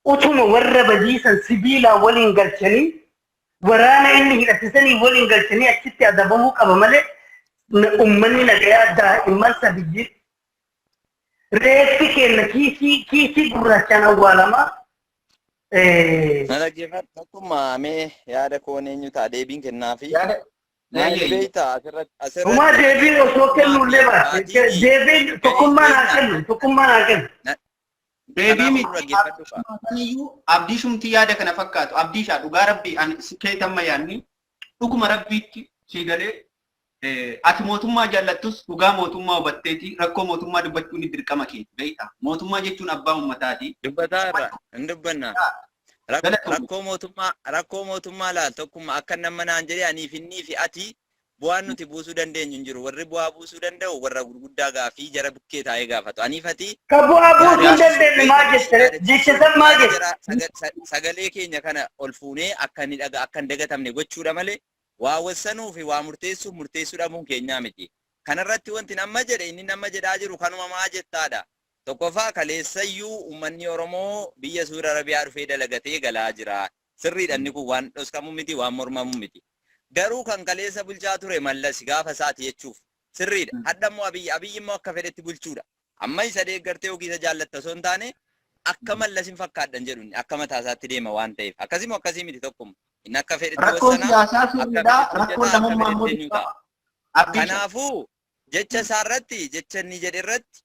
utuma warra badiisan sibiilaa waliin galchanii waraana inni hidhatisanii waliin galchanii achitti adabamuu qaba malee ummanni nagayaa daa'imman sadii reeffi kenna kiisii gurraachaan awwaalamaa. Dhaggeeffatu akkuma mee yaada koon eenyu ta'a deebiin kennaafi. Maali beektaa asirratti. Uma deebiin osoo kennullee baate deebiin tokkummaan haa kennu. Deebii miti abdii shumtii yaada kana fakkaatu abdii shaa dhugaa rabbii ani keetamma yaanni dhuguma rabbiitti si galee ati mootummaa jaallattus dhugaa mootummaa hubatteeti rakkoo mootummaa dubbachuun dirqama kee beektaa mootummaa jechuun abbaa uummataati. Dubbataa irra hin dubbanna. Rakkoo mootummaa laal tokkummaa akka nama naan jedhee aniif innii fi ati bu'aan nuti buusuu dandeenyu hin jiru. Warri bu'aa buusuu danda'u warra gurguddaa gaafii jara bukkee taa'ee gaafatu. Aniif ati ka bu'aa buusuu dandeenyu maal jettee jechisan maal jettee sagalee keenya kana ol fuunee akka hin dagatamne gochuudha malee waa wassanuu fi waa murteessuu dhabuun keenyaa miti. Kanarratti wanti nama jedhe inni nama jedhaa jiru kanuma maa jettaadha. Tokkoffaa kaleessayyuu uummanni Oromoo biyya Suudi Arabiyaa dhufee dalagatee galaa jira. Sirriidhaan inni kun waan dhoskamu miti waan mormamu miti. Garuu kan kaleessa bulchaa ture Mallas gaafa isaati jechuuf sirriidha. Haddammoo Abiyyi immoo akka fedhetti bulchuudha. Amma isa deeggartee yookiin isa jaallatta osoo hin taane akka Mallas hin fakkaadhan jedhu akka mataa isaatti deema waan ta'eef. Akkasimoo akkasii miti tokkuma. Inni akka fedhetti kanaafuu jecha isaarratti jecha inni jedhe irratti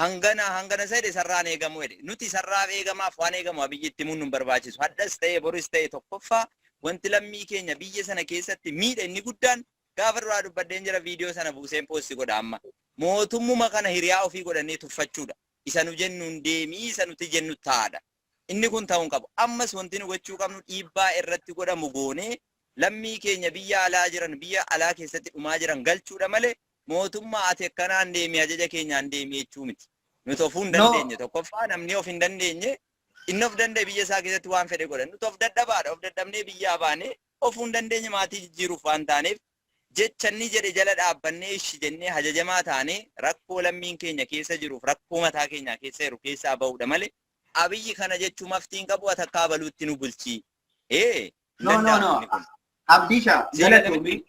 hangana sadii sarraan eegamu jedhe. Nuti sarraaf eegamaaf waan eegamu Abiyyitti mun nu barbaachisu. Haddas ta'e boris ta'e tokkoffaa wanti lammii keenya biyya sana keessatti miidha inni guddaan Gaafa duraa dubbadheen jira viidiyoo sana buuseen poosti godha amma. Mootummuma kana hiriyaa ofii godhannee tuffachuudha. Isa nu jennuun deemii isa nuti jennu taa'aadha. Inni kun ta'uu hin qabu. Ammas wanti nu gochuu qabnu dhiibbaa irratti godhamu goonee lammii keenya biyya alaa jiran biyya alaa keessatti dhumaa jiran galchuudha malee mootummaa ati akkanaan deemee ajaja keenyaan deemee jechuu miti. Nuti ofuu hin dandeenye tokkoffaa namni of hin dandeenye inni of danda'e biyya isaa keessatti waan fedhe godhan nuti of dadhabaadha of dadhabnee biyyaa baanee ofuu hin dandeenye maatii jijjiiruuf waan taaneef jechanni jedhe jala dhaabbannee ishi jennee hajajamaa taanee rakkoo lammiin keenya keessa jiruuf rakkoo mataa keenyaa keessa jiru keessaa ba'uudha malee abiyyi kana jechuu maftiin qabu atakkaa baluutti nu bulchii. No. Abdisha galatoomii.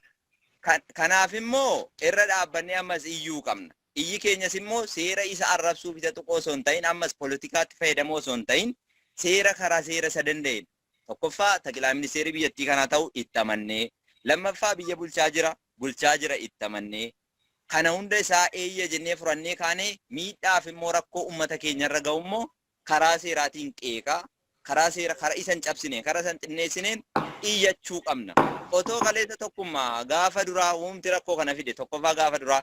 Kanaaf immoo irra dhaabbannee ammas iyyuu qabna. Iyyi keenyas immoo seera isa arrabsuu bita tuqoo osoo hin ta'in ammas poolitikaatti fayyadamoo osoo hin ta'in seera karaa seera isa danda'een tokkoffaa tajaajila ministeerii biyyattii kanaa ta'u itti amannee lammaffaa biyya bulchaa jira itti amannee kana hunda isaa eeyya jennee furannee kaanee miidhaaf immoo rakkoo uummata keenyarra ga'u immoo karaa seeraatiin qeeqaa karaa seera karaa isan cabsine karaa isan xinneessineen iyyachuu qabna. Otoo kaleessa tokkummaa gaafa duraa uumti rakkoo kana fide tokkoffaa gaafa duraa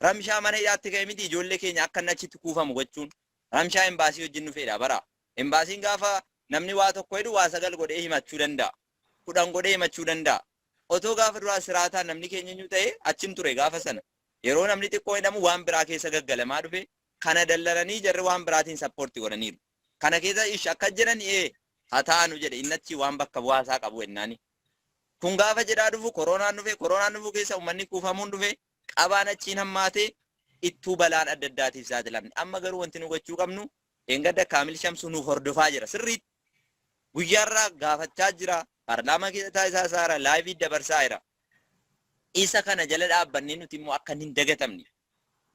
ramshaa mana hidhaatti ka'e miti ijoollee keenya akka achitti kuufamu gochuun ramshaa embaasii wajjin nu fedha bara. Embaasiin gaafa namni waa tokko jedhu waa 9 godhee himachuu danda'a. 10 godhee himachuu danda'a. Otoo gaafa duraa siraataan namni keenya eenyu ta'e achin ture gaafa sana. Yeroo namni xiqqoo jedhamu waan biraa keessa gaggalamaa dhufe kana dallalanii jarri waan biraatiin sappoortii godhaniiru. Kana keessa ish akka jedhan haa taanu jedhe innachi waan bakka bu'aasaa qabu ennaani. Kun gaafa jedhaa dhufu koronaan dhufu keessa uummanni kuufamuun dhufe qabaan achiin hammaatee ittuu balaan adda addaatiif saaxilamne. Amma garuu wanti nu gochuu qabnu engadda Kaamil Shamsuu nu hordofaa jira. Sirriitti guyyaarraa gaafachaa jira. Paarlaamaa keessatti isaa saara laayivii dabarsaa jira. Isa kana jala dhaabbannee nuti immoo akka hin dagatamne.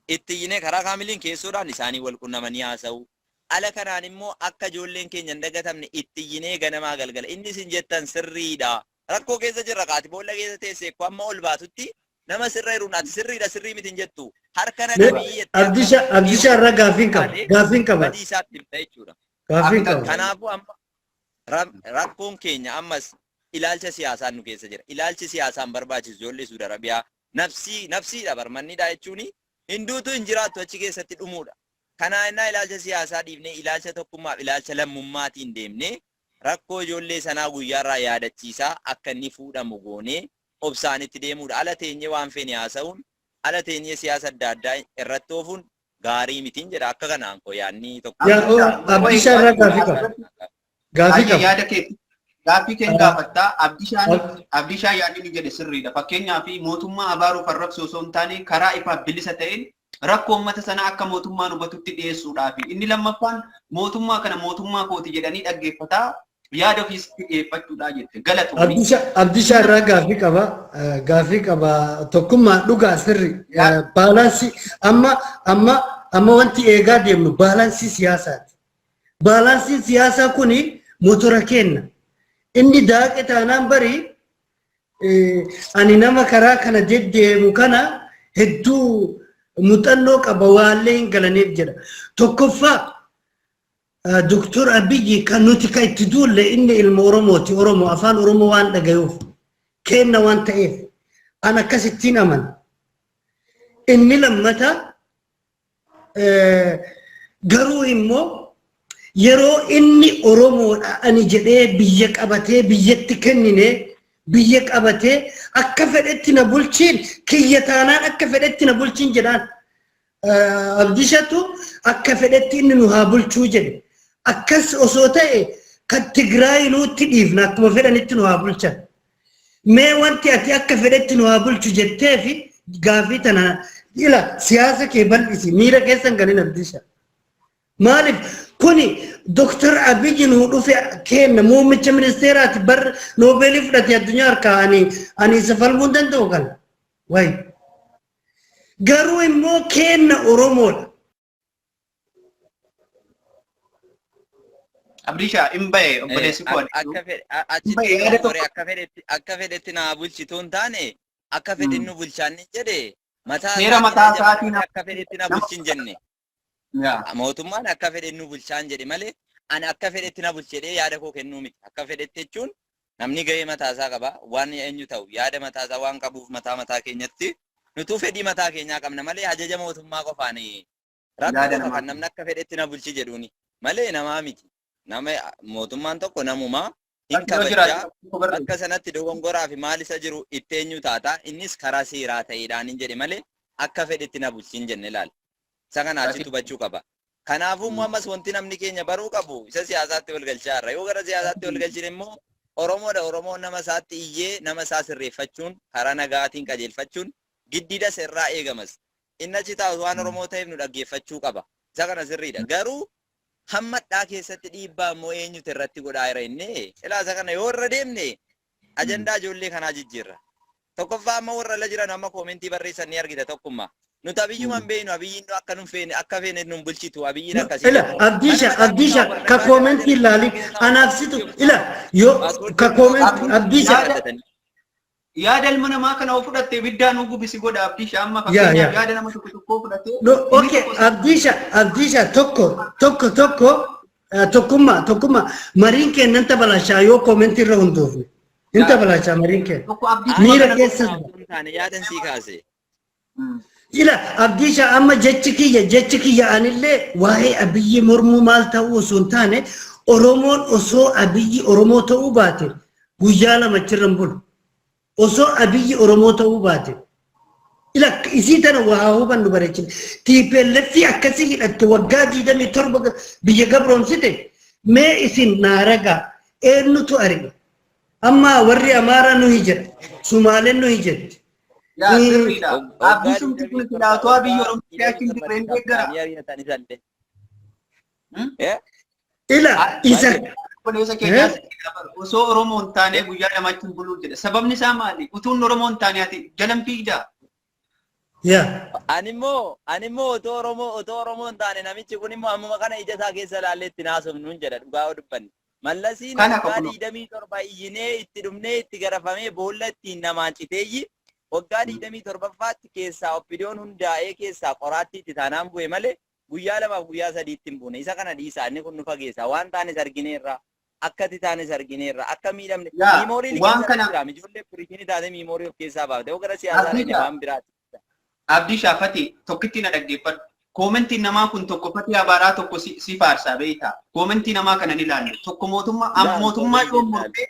Itti iyyinee karaa Kaamiliin keessoodhaan isaanii wal qunnamanii haasa'u. Ala kanaan immoo akka ijoolleen keenya hin dagatamne itti iyyinee ganamaa galgala. Inni isin jettan sirriidha. Rakkoo keessa jirra kaati boolla keessa teessee ko amma ol baatutti nama sirra jiruun ati sirriidha sirrii miti hin jettu. Harkana nabii Abdisha irra gaafiin qaba. Gaafiin qaba. Kanaafuu amma rakkoon keenya ammas ilaalcha siyaasaan nu keessa jira. Ilaalchi siyaasaan barbaachisu ijoollee Suudi Arabiyaa nafsiidha barmannidha jechuun hinduutu hin jiraattu achi keessatti dhumuudha. Kanaa innaa ilaalcha siyaasaa dhiifnee ilaalcha tokkummaaf ilaalcha lammummaatiin deemnee rakkoo ijoollee sanaa guyyaarraa yaadachiisaa akka inni fuudhamu goonee obsaanitti deemuudha. Ala teenyee waan feene haasa'uun ala teenyee siyaasa adda addaa irratti oofuun gaarii mitiin jedha akka kanaan koo yaadni tokko. Abdishaa irraa gaafii qaba. Gaaffii keenya gaafattaa Abdishaa yaadni ni jedhe sirriidha. Fakkeenyaaf mootummaa abaaruuf arrabsoo osoo hin taane karaa ifaaf bilisa ta'een rakkoo uummata sanaa akka mootummaan hubatutti dhiyeessuudhaaf. Inni lammaffaan mootummaa kana mootummaa kooti jedhanii dhaggeeffataa yaada ofiis dhiyeeffachuudhaa jette. Galatoomii. Abdishaa irraa gaafii qaba. Tokkummaa dhugaa sirri. Baalaansii amma wanti eegaa deemnu baalaansii siyaasaati. Baalaansiin siyaasaa kuni motora kenna. Inni daaqe taanaan bari ani nama karaa kana deddeemu kana hedduu muuxannoo qaba waallee hin galaneef jedha. Tokkoffaa Dr. Abiyyi kan nuti kan itti duulle inni ilma Oromooti. Oromoo afaan Oromoo waan dhagayuuf kenna waan ta'eef an akkasittiin amana. Inni lammata garuu immoo yeroo inni Oromoodha ani jedhee biyya qabatee biyyatti kennine biyya qabatee akka fedhetti na bulchiin kiyya taanaan akka fedhetti na bulchiin jedhaan Abdishatu akka fedhetti inni nu haa bulchuu jedhe. Akkas osoo ta'e kan Tigraay nutti dhiifna akkuma fedhanitti nu haa bulchan. Mee wanti ati akka fedhetti nu haa bulchu jetteefi gaafii tana ila siyaasa kee bal'isi miira keessan galin Abdisha. Maaliif kuni Dr. Abiyyi nu dhufe kenna muummicha ministeeraati bar Noobeelii fudhate addunyaa harkaa ani isa falmuu hin danda'u kana. Wayi. Garuu immoo kenna Oromoodha. Abdishaa hin bahe obboleessi koo akka fedhetti naa bulchituu hin taane akka fedhin nu bulchaan jedhe seera mataa isaatiin akka fedhetti na bulchin jenne. Mootummaan akka fedhin nu bulchaan jedhe malee ani akka fedhetti na bulchedhee yaada koo kennuu miti. Akka fedhetti jechuun namni gahee mataasaa qaba waan eenyu ta'u yaada mataasaa waan qabuuf mataa keenyatti nutuu fedhii mataa keenyaa qabna malee ajaja mootummaa qofaan rakkoo qofa kan namni akka fedhetti na bulchi jedhuuni malee namaa miti nama mootummaan tokko namumaa hin kabajaa akka sanatti dogongoraa fi maal isa jiru itti eenyu taata innis karaa seeraa ta'eedhaan hin jedhe malee akka fedhetti na bulchi hin jenne ilaali isa kana achitti hubachuu qaba. Kanaafuu ammas wanti namni keenya baruu qabu isa siyaasaatti wal galchaa irra yoo gara siyaasaatti wal galchine immoo Oromoon nama isaatti iyyee nama isaa sirreeffachuun karaa nagaatiin qajeelfachuun giddiidha sirraa eegamas inni achi taa'u waan Oromoo ta'eef nu dhaggeeffachuu qaba isa kana sirriidha garuu hammadhaa keessatti dhiibbaa immoo eenyutu irratti godhaa jira inni ilaasa kana yoo irra deemne ajandaa ijoollee kanaa jijjiirra tokkoffaa amma warra la jiran amma koomentii barreessan ni argita tokkummaa nuti abiyyumaan beeynu abiyyiin akka nun feene akka feene nun bulchitu abiyyiin akkasii ila abdisha ka koomentii ilaali anaafsitu ila yoo ka koomentii abdisha yaada ilma namaa kana of fudhattee biddaan nu gubisi godha abdisha amma fakkeenyaaf yaada nama tokko fudhattee no okay abdisha tokkummaa mariin kennan tabalashaa yoo koomentii irra hundoofne inta balashaa mariin kennan miira keessa yaadan sii kaase ila abdisha amma jechi kiyya anillee waa'ee abiyyi mormuu maal ta'uu osoo hin taane Oromoon osoo abiyyi Oromoo ta'uu baate guyyaa lama achirran bulu osoo abiyyi Oromoo ta'uu baate ila isii tana waa hubannu bareechine TPLF akkasii hidhatte waggaa 27 biyya gabroomsite mee isin naaragaa eenyutu ari'a amma warri Amaaraa nu hijira Sumaaleen nu hijirti ya sirriidha abdishum kun filaatoo biyya Oromoo yaakin dirreen deeggara ila isa Poleesa keenyaas osoo Oromoo hin taane guyyaa lamatti hin buluu jedha. Sababni isaa maali? Utuun Oromoo hin taane ati jalam fiigdaa? Animmoo otoo Oromoo hin taane namichi kun immoo ammuma kana ija isaa keessa ilaallee itti naasofnuun jedha dhugaa dubbanne. Mallasiin waggaa 27 iyyinee itti dhumnee itti garafamee boolla ittiin namaan citeeyyi waggaa 27ffaatti keessaa oppidiyoon hundaa'ee keessaa qoraattii itti taanaan bu'e malee guyyaa lamaaf guyyaa sadiitti hin buune. Isa kana dhiisaa inni kun nu fageessa waan taanes argineerra. Akka titaanis argineerra akka miidhamne miimoorii waan kana ijoollee puritiin taate miimoorii of keessaa baafte yoo gara siyaasaa dhaqne waan biraati. Abdii Shaafati tokkitti na dhaggeeffadhu. Koomentiin namaa kun tokko Fatii Abaaraa tokko si faarsaa beektaa. Koomentii namaa kana ni ilaalle. Tokko mootummaa yoo mormee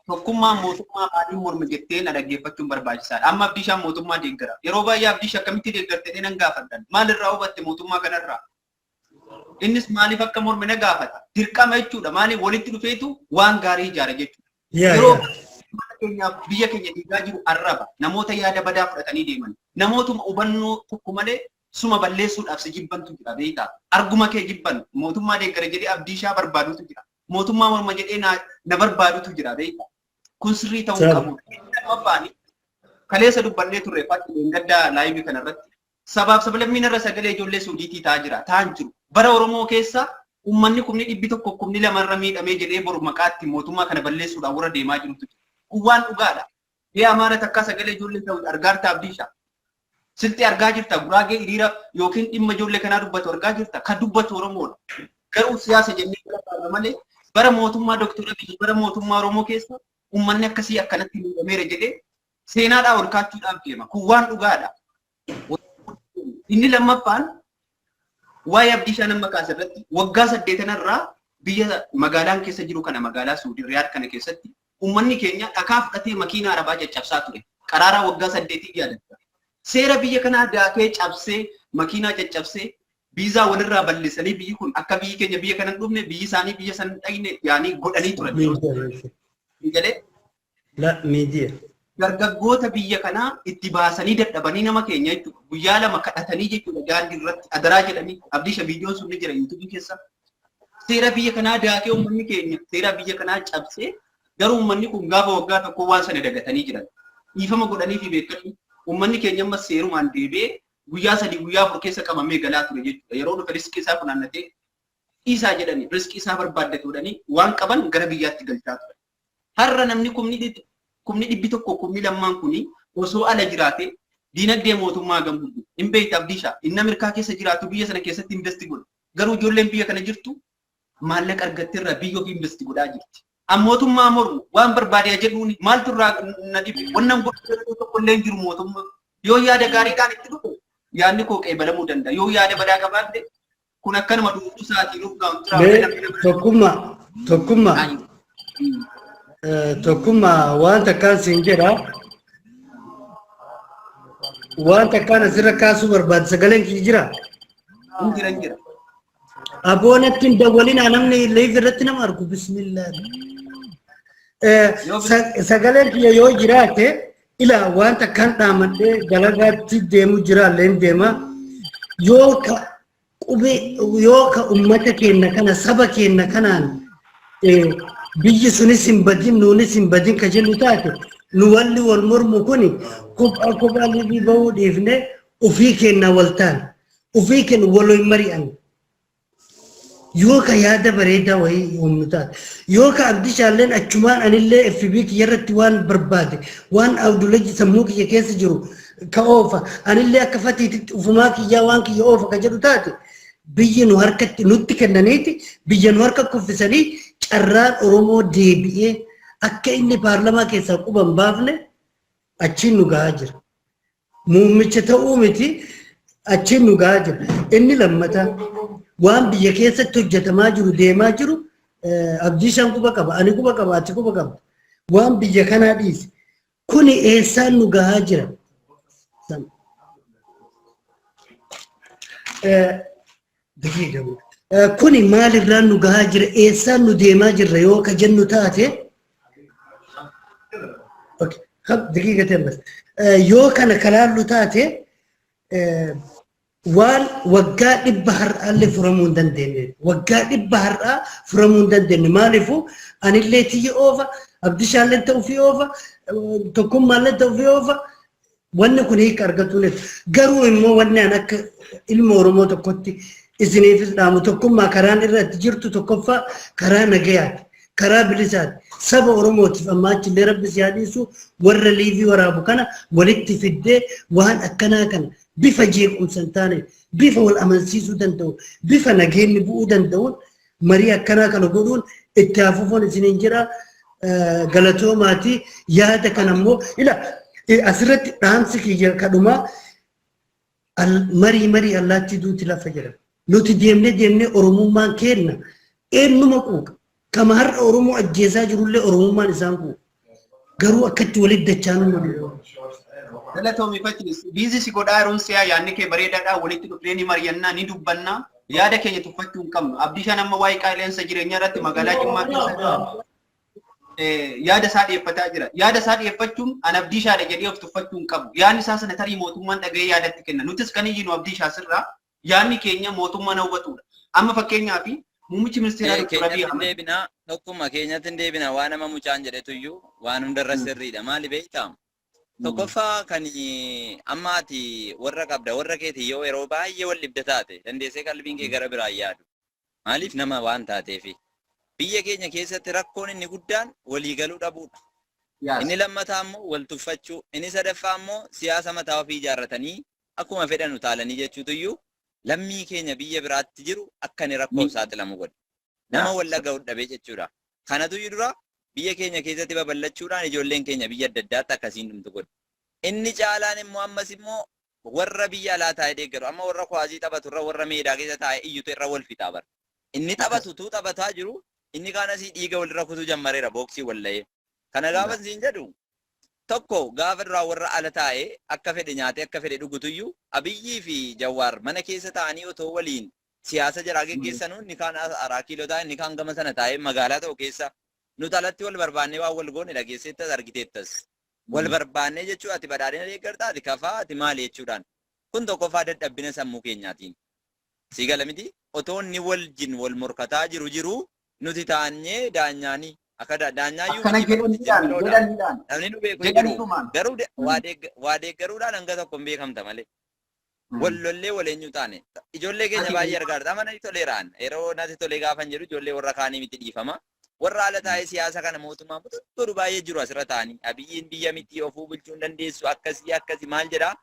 tokkummaa mootummaa maaliin morme jettee na dhaggeeffachuun barbaachisaadha. Amma Abdii Shaan mootummaa deeggara. Yeroo baay'ee Abdii Shaan akkamitti deeggartee nan gaafadhan. Maalirraa hubatte mootummaa kanarraa? Innis maaliif akka morme na gaafata. Dirqama jechuudha. Maaliif walitti dhufeetu waan gaarii ijaara jechuudha. Yeroo biyya keenya diigaa jiru arraba. Namoota yaada badaa fudhatanii deeman. Namootuma hubannoo tokko malee suma balleessuudhaaf si jibbantu jira beektaa. Arguma kee jibban mootummaa deeggara jedhee Abdii Shaa barbaadutu jira. Mootummaa morma jedhee na barbaadutu jira beektaa. Kun sirrii ta'uu qabu. Kaleessa dubbannee turre fakkiin gaddaa laayivii kanarratti. Sabaaf sablammiin irra sagalee ijoollee suudiitii ta'aa jira. Ta'an jiru. Bara Oromoo keessa ummanni kumni 100 kumni 2 irra miidhamee jedhee boru maqaatti mootummaa kana balleessuudhaan warra deemaa jirutu jira. Kun waan dhugaadha. Biyya Amaara takka sagalee ijoollee ta'u argaarta Abdii Shaa. Silti argaa jirta Guraagee hiriira yookiin dhimma ijoollee kanaa dubbatu argaa jirta. Kan dubbatu Oromoodha. Garuu siyaasa jennee kalaaqaa malee bara mootummaa Dr. Abiy bara mootummaa Oromoo keessa ummanni akkasii akkanatti miidhameera jedhee seenaadhaa ol kaachuudhaaf deema. Kun waan dhugaadha. Inni lammaffaan waa'ee Abdii Shaa nama kaasirratti waggaa 8 irraa biyya magaalaan keessa jiru kana magaalaa Suudii Riyaad kana keessatti ummanni keenya dhakaa fudhatee makiinaa arabaa caccabsaa ture. Qaraaraa waggaa 8 yaadatta. Seera biyya kanaa daakee cabsee makiinaa caccabsee biizaa walirraa balleessanii biyyi kun akka biyyi keenya biyya kana hin dhufne biyyi isaanii biyya sana dhaqne yaanii godhanii turan. Miidiyaa. Dargaggoota biyya kanaa itti baasanii dadhabanii nama keenya jechuudha. Guyyaa lama kadhatanii jechuudha daandii irratti adaraa jedhanii Abdii Shaa viidiyoon sun ni jira yuutuubii keessa. Seera biyya kanaa daakee uummanni keenya seera biyya kanaa cabsee garuu uummanni kun gaafa waggaa tokko waan sana dagatanii jiran. Dhiifama godhanii fi beekanii uummanni keenya amma seerumaan deebi'ee guyyaa 3 guyyaa 4 keessa qabamee galaa ture jechuudha. Yeroo dhufe riskii isaa funaannatee dhiisaa jedhanii riskii isaa barbaaddatanii waan qaban gara biyyaatti galchaa ture. Har'a namni kumni 100 kumni 2 kuni osoo ala jiraate diinagdee mootummaa gambuudhu. Hin beektu Abdii Shaa inni Ameerikaa keessa jiraatu biyya sana keessatti investi godha. Garuu ijoolleen biyya kana jirtu maallaqa argattee irraa biyya ofii investi godhaa jirti. Mootummaa mormu waan barbaadee jedhuun maaltu irraa na dhibe wannan godhatu tokko illee jiru mootummaa yoo yaada gaariidhaan itti dhufu yaadni koo qeebalamuu danda'a yoo yaada badaa qabaate kun akkanuma dhuunfuu isaatiin tokkummaa waan takkaan siin jedha waan takkaan asirra kaasuu barbaade sagaleen kiyya jira. Jira. Aboonatti hin dawwalinaa namni leef irratti nama argu bismillah. Sagaleen kiyya yoo jiraate ila waan takkaan dhaamadhee dalagaatti deemu jiraalleen deema yoo ka ummata keenya kana saba keenya kanaan biyyi sunis hin badin nuunis hin badin ka jennu taate nu walli wal mormu kuni kophaa libii bahuu dhiifne ofii keenya waltaan ofii keenya waloo mari'an yoo ka yaada bareedaa wayii uumnu taate yoo ka abdishaalleen achumaan anillee FB kiyyarratti waan barbaade waan abdullaji sammuu kiyya keessa jiru ka oofa anillee akka fatiititti ufumaa kiyyaa waan kiyya oofa ka jedhu taate biyyi nu harkatti nutti kennaniiti biyya nu harka kuffisanii carraan Oromoo deebi'ee akka inni paarlamaa keessaa quban baafne achiin nu gahaa jira. Muummicha ta'uu miti achiin nu gahaa jira. Inni lammataa waan biyya keessatti hojjetamaa jiru deemaa jiru abdiishaan quba qaba ani quba qaba ati quba qaba waan biyya kanaa dhiise kuni eessaan nu gahaa jira. Kuni maalirraan nu gahaa jira eessaan nu deemaa jirra yoo ka jennu taate yoo kana kalaallu taate waan waggaa 100 har'aallee furamuu hin dandeenye waggaa 100 har'aa furamuu hin dandeenye maaliifuu anillee tiyya oofa abdishaallee ta'uu fi oofa tokkummaallee ta'uu fi oofa wanni kun hiika argatu garuu immoo wanni an akka ilma Oromoo tokkotti isiniifis dhaamu tokkummaa karaan irratti jirtu tokkoffaa karaa nagayaati karaa bilisaati saba Oromootiif amma achillee rabbi si haadhiisu warra liivii waraabu kana walitti fiddee waan akkanaa kana bifa jeequmsan taane bifa wal amansiisuu danda'u bifa nageenni bu'uu danda'uun marii akkanaa kana godhuun itti hafuufoon isiniin jira galatoomaati yaada kana immoo ila asirratti dhaamsi kiyya kadhumaa marii allaattii duuti lafa jedhama. Nuti deemnee Oromummaan kenna eenyuma quuqa kama har'a Oromoo ajjeesaa jirullee Oromummaan isaan quuqa garuu akkatti walitti dachaanuu malu. Galatoomi fakkii biizisi godhaa yeroon siyaa yaadni kee bareedaadhaa walitti dhufnee ni mari'annaa ni dubbannaa yaada keenya tuffachuu hin qabnu abdiishaan amma waa'ee qaala'insa jireenyaa irratti magaalaa Jimmaa yaada isaa dhiyeeffataa jira yaada isaa dhiyeeffachuun an abdiishaadha jedhee of tuffachuu hin qabu yaadni isaa sana tarii mootummaan dhaga'ee yaadatti kenna nutis kan iyyinu abdiishaa sirraa yaadni keenya mootummaan hawwatudha amma fakkeenyaaf muummichi ministeeraa Dr. Abiy Ahmed deebina tokkummaa keenyatti hin deebina waan nama mucaan jedhetu iyyuu waan hundarra sirriidha maali beektaa tokkoffaa kan amma ati warra qabda warra keetii yoo yeroo baay'ee wal dhibda taate dandeessee qalbiin kee gara biraan yaadu maaliif nama waan taateefi biyya keenya keessatti rakkoon inni guddaan walii galuu dhabuudha. Inni lammataa immoo wal tuffachuu inni sadaffaa immoo siyaasa mataa ofii ijaarratanii akkuma fedhan utaalanii jechuutu iyyuu lammii keenya biyya biraatti jiru akka inni rakkoo saaxilamu godhe nama wal dhaga'uu dhabee jechuudha. Kanatu iyyuu dura biyya keenya keessatti babal'achuudhaan ijoolleen keenya biyya adda addaatti akkasiin dhumtu godhe. Inni caalaan immoo ammas immoo warra biyya alaa taa'ee deeggaru amma warra kuwaasii taphatu irra warra meedaa keessa taa'ee iyyutu irra wal fixaa bara. Inni taphatutu taphataa jiru inni kaan asii dhiiga walirra kutuu jammareera booksii walla'ee. Kana gaafa siin jedhu tokko gaafa duraa warra ala taa'ee akka fedhe nyaatee akka fedhe dhugutuyyuu Abiyyii fi Jawaar mana keessa taa'anii otoo waliin siyaasa jaraa geggeessanuu inni kaan araa kiiloo taa'e inni kaan gama sana taa'ee magaalaa ta'u keessa nuti alatti wal barbaannee waan wal goone dhageesseettas argiteettas. Wal barbaannee jechuun ati badhaadhina deeggartaa ati kafaa ati maali jechuudhaan kun tokkoffaa dadhabbina sammuu keenyaatiin. Si gala miti otoo inni waljin wal morkataa jiru nuti taa'anii daanyaanii akka daanyaayyuu namni nu beeku jiru garuu waa deeggaruudhaan hanga tokko hin beekamta malee. Wallollee waleenyu taane ijoollee keenya baay'ee argaadha amana toleeraan yeroo natti tolee gaafan jedhu ijoollee warra kaanii miti dhiifama. Warra ala taa'ee siyaasa kana mootummaa mututturu baay'ee jiru asirra taa'anii Abiyyiin biyya miti ofuu bulchuu hin dandeessu akkasii maal jedhaa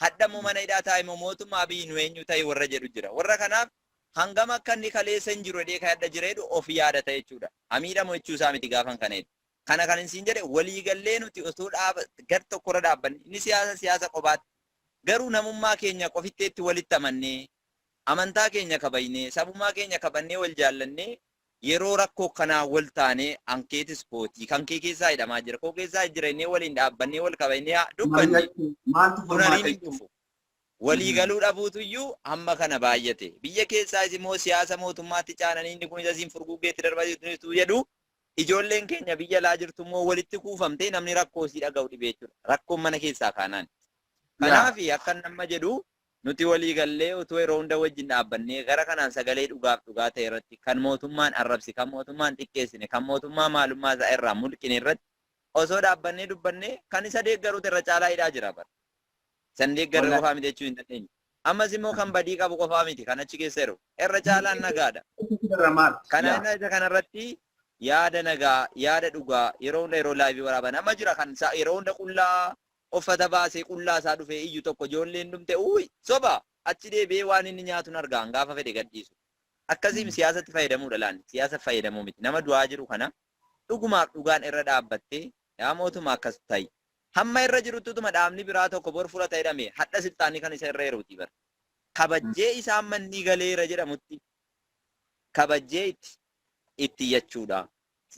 hadhamuu mana hidhaa taa'ee mootummaa Abiyyi nu eenyu ta'e warra jedhu jira warra kanaaf hangam akka inni kaleessa hin jiru jedhee kan adda jireedu of yaadata jechuudha. Hamiidhamu jechuu isaa miti gaafan kaneedha. Kana kan isin jedhe waliigallee nuti osoo gar tokkorra dhaabbanne inni siyaasa qofaatti garuu namummaa keenya qofitteetti walitti amannee amantaa keenya kabajnee sabummaa keenya kabannee wal jaallannee yeroo rakkoo kanaa wal taanee ankeetis kootii kan kee keessaa hidhamaa jira koo keessaa jireenyee waliin dhaabbannee wal kabajnee dubbanne kunaniin hin dhufu. Waliigaluu dhabuutu iyyuu hamma kana baay'ate. Biyya keessaas immoo siyaasa mootummaatti caananii inni kun isiin furgugeetti darbatu jedhu ijoolleen keenya biyya laa jirtu immoo walitti kuufamtee namni rakkoo isii dhaga'u dhibee jechuudha. Rakkoon mana keessaa kaanaan. Kanaaf akka nama jedhu nuti waliigallee utuu yeroo hunda wajjin dhaabbannee gara kanaan sagalee dhugaa ta'e irratti kan mootummaan arrabsi kan mootummaan xiqqeessine kan mootummaa maalummaa isaa irraa mulqine irratti osoo dhaabbannee dubbannee kan isa deeggaruutu irra caalaa hidhaa jira bara. San deeggaruu qofaa miti jechuu hin dandeenye. Ammas immoo kan badii qabu qofaa miti kan achi keessa jiru irra caalaan nagaadha. Kana isa kanarratti yaada nagaa yaada dhugaa yeroo hunda yeroo laayivii waraaban amma jira kan yeroo hunda qullaa uffata baasee qullaa isaa dhufee iyyu tokko ijoolleen dhumte uyi soba achi deebi'ee waan inni nyaatuun argaan gaafa fedhe gadhiisu. Akkasiin siyaasatti fayyadamuudha laanni siyaasa fayyadamuu miti nama du'aa jiru kana dhugumaaf dhugaan irra dhaabbattee yaa mootummaa akkas ta'i. Hamma irra jiruttuma dhaabni biraa tokko bor fudhata jedhame hadha silxaanii kan isa irra yeruuti bara. Kabajjee isaan manni galeera jedhamutti kabajjee itti jechuudha.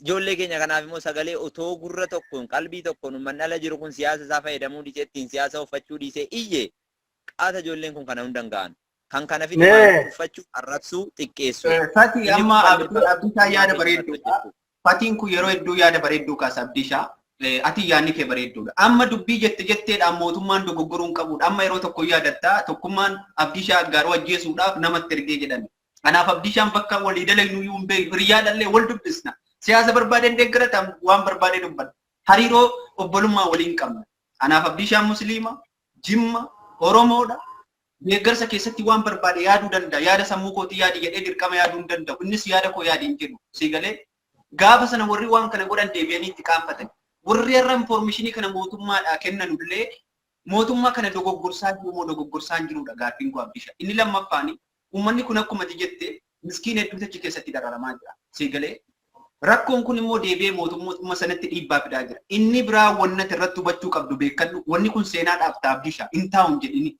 Ijoollee keenya kanaaf immoo sagalee otoo gurra tokkoon qalbii tokkoon uummanni ala jiru kun siyaasa isaa fayyadamuu dhiisee ittiin siyaasa uffachuu dhiisee iyyee qaata ijoolleen kun kana hundan ga'an. Kan kana fide uffachuu arrabsuu xiqqeessuu. Fatii amma Abdiishaa yaada bareedduudha. Fatiin kun yeroo hedduu yaada bareedduu kaasa Abdiishaa. Ati yaadni kee bareedduudha. Amma dubbii jetteedhaan mootummaan dogoggoruu hin qabuudha. Amma yeroo tokko yaadatta tokkummaan Abdiishaa Aggaaroo ajjeesuudhaaf namatti ergee jedhame. Kanaaf Abdiishaan bakka walii dalagnu iyyuu hin beeku. Hiriyaadhallee wal dubbisna. Siyaasa barbaadeen deeggaratan waan barbaadee dubbanna. Hariiroo obbolummaa waliin qabna. Kanaaf Abdiishaan Musliima, Jimma, Oromoodha. Deeggarsa keessatti waan barbaade yaaduu danda'a. Yaada sammuu kootii yaadi jedhee dirqama yaaduu hin danda'u. Innis yaada koo yaadi hin jedhu. Siigalee gaafa sana warri waan kana godhan deebi'anii itti qaanfatan. Warri irra informationii kana mootummaadhaa kennanullee mootummaa kana dogoggorsaa jiru moo dogoggorsaa hin jirudha gaaffiin kun Abdiishaa. Inni lammaffaani uummanni kun akkuma jette miskiin hedduutu achi keessatti dararamaa jira. Siigalee rakkoon kun immoo deebi'ee mootummaa sanatti dhiibbaa fidaa jira. Inni biraa wannati irratti hubachuu qabdu beekadhu wanni kun seenaadhaaf ta'a Abdiishaa hin taa'uun jedhini.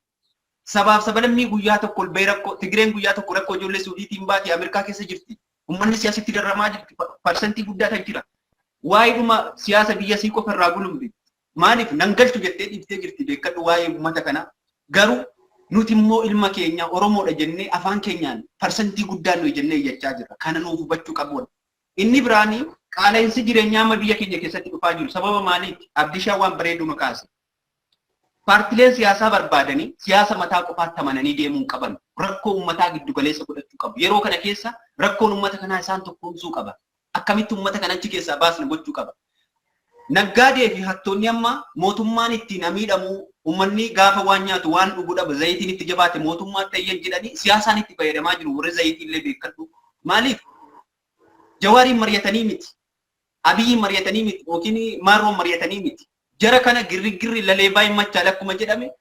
Sabaaf sabalammii guyyaa tokko olbee rakkoo Tigireen guyyaa tokko rakkoo ijoollee Suudiitiin baatee Ameerikaa keessa jirti. Uummanni siyaasatti dararamaa jirti. Parsantii guddaa kan jira. Waa'ee dhuma siyaasa biyya sii qofa irraa gulumbi. Maaliif nan galchu jettee dhiibtee jirti beekadhu waa'ee uummata kana. Garuu nuti immoo ilma keenya Oromoodha jennee afaan keenyaan parsantii guddaan nuyi jennee iyyachaa jirra. Kana nuuf hubachuu qabu. Inni biraanii qaala'insi jireenyaa amma biyya keenya keessatti dhufaa jiru. Sababa maaliiti? Abdiishaa waan bareeduma kaase. Paartileen siyaasaa barbaadanii siyaasa mataa qofaatti amananii deemuu qaban. Rakkoo uummataa giddu galeessa godhachuu qabu. Yeroo kana keessa rakkoon uummata kanaa isaan tokkoomsuu qaba. Akkamitti uummata kana achi keessaa baasne gochuu qaba. Naggaadee fi hattoonni amma mootummaan ittiin miidhamu uummanni gaafa waan nyaatu waan dhugu dhaba zayitiin itti jabaate mootummaan tayyan jedhanii siyaasaan itti fayyadamaa jiru. Warri zayitiin illee beekadhu. Maaliif? Jawaariin mari'atanii miti. Abiyyiin mari'atanii miti. Yookiin Maarroon mari'atanii miti. Jara kana girri lalee baay'ee machaa akkuma jedhame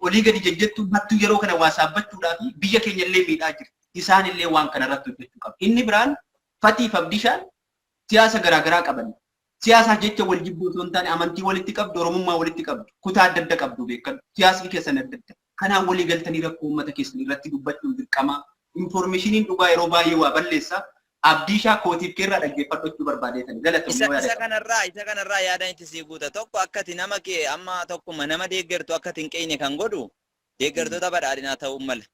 olii gadi jejjettuun hattuu yeroo kana waa saabbachuudhaaf biyya keenya illee miidhaa jirti. Isaan illee waan kana irratti hojjechuu qabu. Inni biraan Fatiif Abdiishaan siyaasa garaagaraa qaban. Siyaasa jecha wal jibbuu osoo hin taane amantii walitti qabdu, Oromummaa walitti qabdu, kutaa adda adda qabdu beekadhu. Siyaasni keessan adda adda. Kanaan walii galtanii rakkoo uummata keessan irratti dubbachuun dirqama. Informeeshiniin dhugaa yeroo baay'ee waa balleessa. Abdiishaa kootiif keerraa dhaggeeffachuu barbaadeetan galatoomuu isa kanarraa yaadaan itti sii guuta tokko akkati nama kee amma tokkuma nama deeggartu akkati hin qeine kan godhu deeggartoota badhaadhinaa ta'uu mala.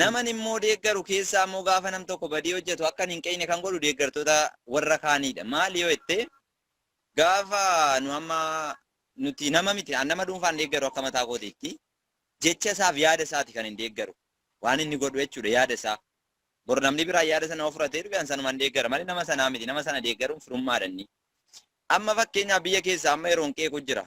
Naman immoo deeggaru keessaa immoo gaafa nam tokko badii hojjetu akka hin qeine kan godhu deeggartoota warra kaaniidha. Maali yoo jette gaafa nu amma nuti nama miti nama dhuunfaan deeggaru akka mataa kootiitti jecha isaaf yaada isaati kan hin deeggaru waan inni godhu jechuudha yaada isaa. Bor namni biraa yaada sana ofirratee dhugaan sanumaan deeggara malee nama sanaa miti nama sana deeggaruun firummaadhanni. Amma fakkeenyaaf biyya keessa amma yeroon qeequ jira.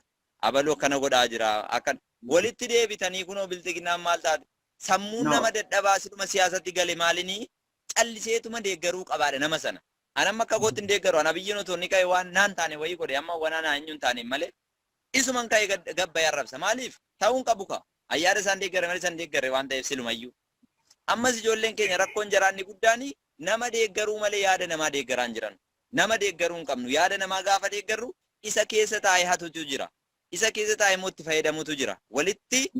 Abaluu akkana godhaa jira. Akkan walitti deebitanii kunoo biltiginaan maal taate sammuun nama dadhabaa sidhuma siyaasatti gale maalinii calliseetuma deeggaruu qabaadha nama sana. Anamma akka gootti hin deeggaru ana biyyi nuti ka'e waan naan taane wayii godhe amma waan naa hin taane malee isuman ka'e gabba arrabsa maaliif ta'uun qabu ka ayyaada isaan deeggare malee isaan deeggare waan ta'eef silumayyuu. Ammas ijoolleen keenya rakkoon jiraanni guddaani nama deeggaruu malee yaada namaa deeggaraan jiran. Nama deeggaruu hin qabnu yaada namaa gaafa deeggarru isa keessa taa'ee hatutu jira. Isa keessa taa'ee immoo itti fayyadamutu jira. Walitti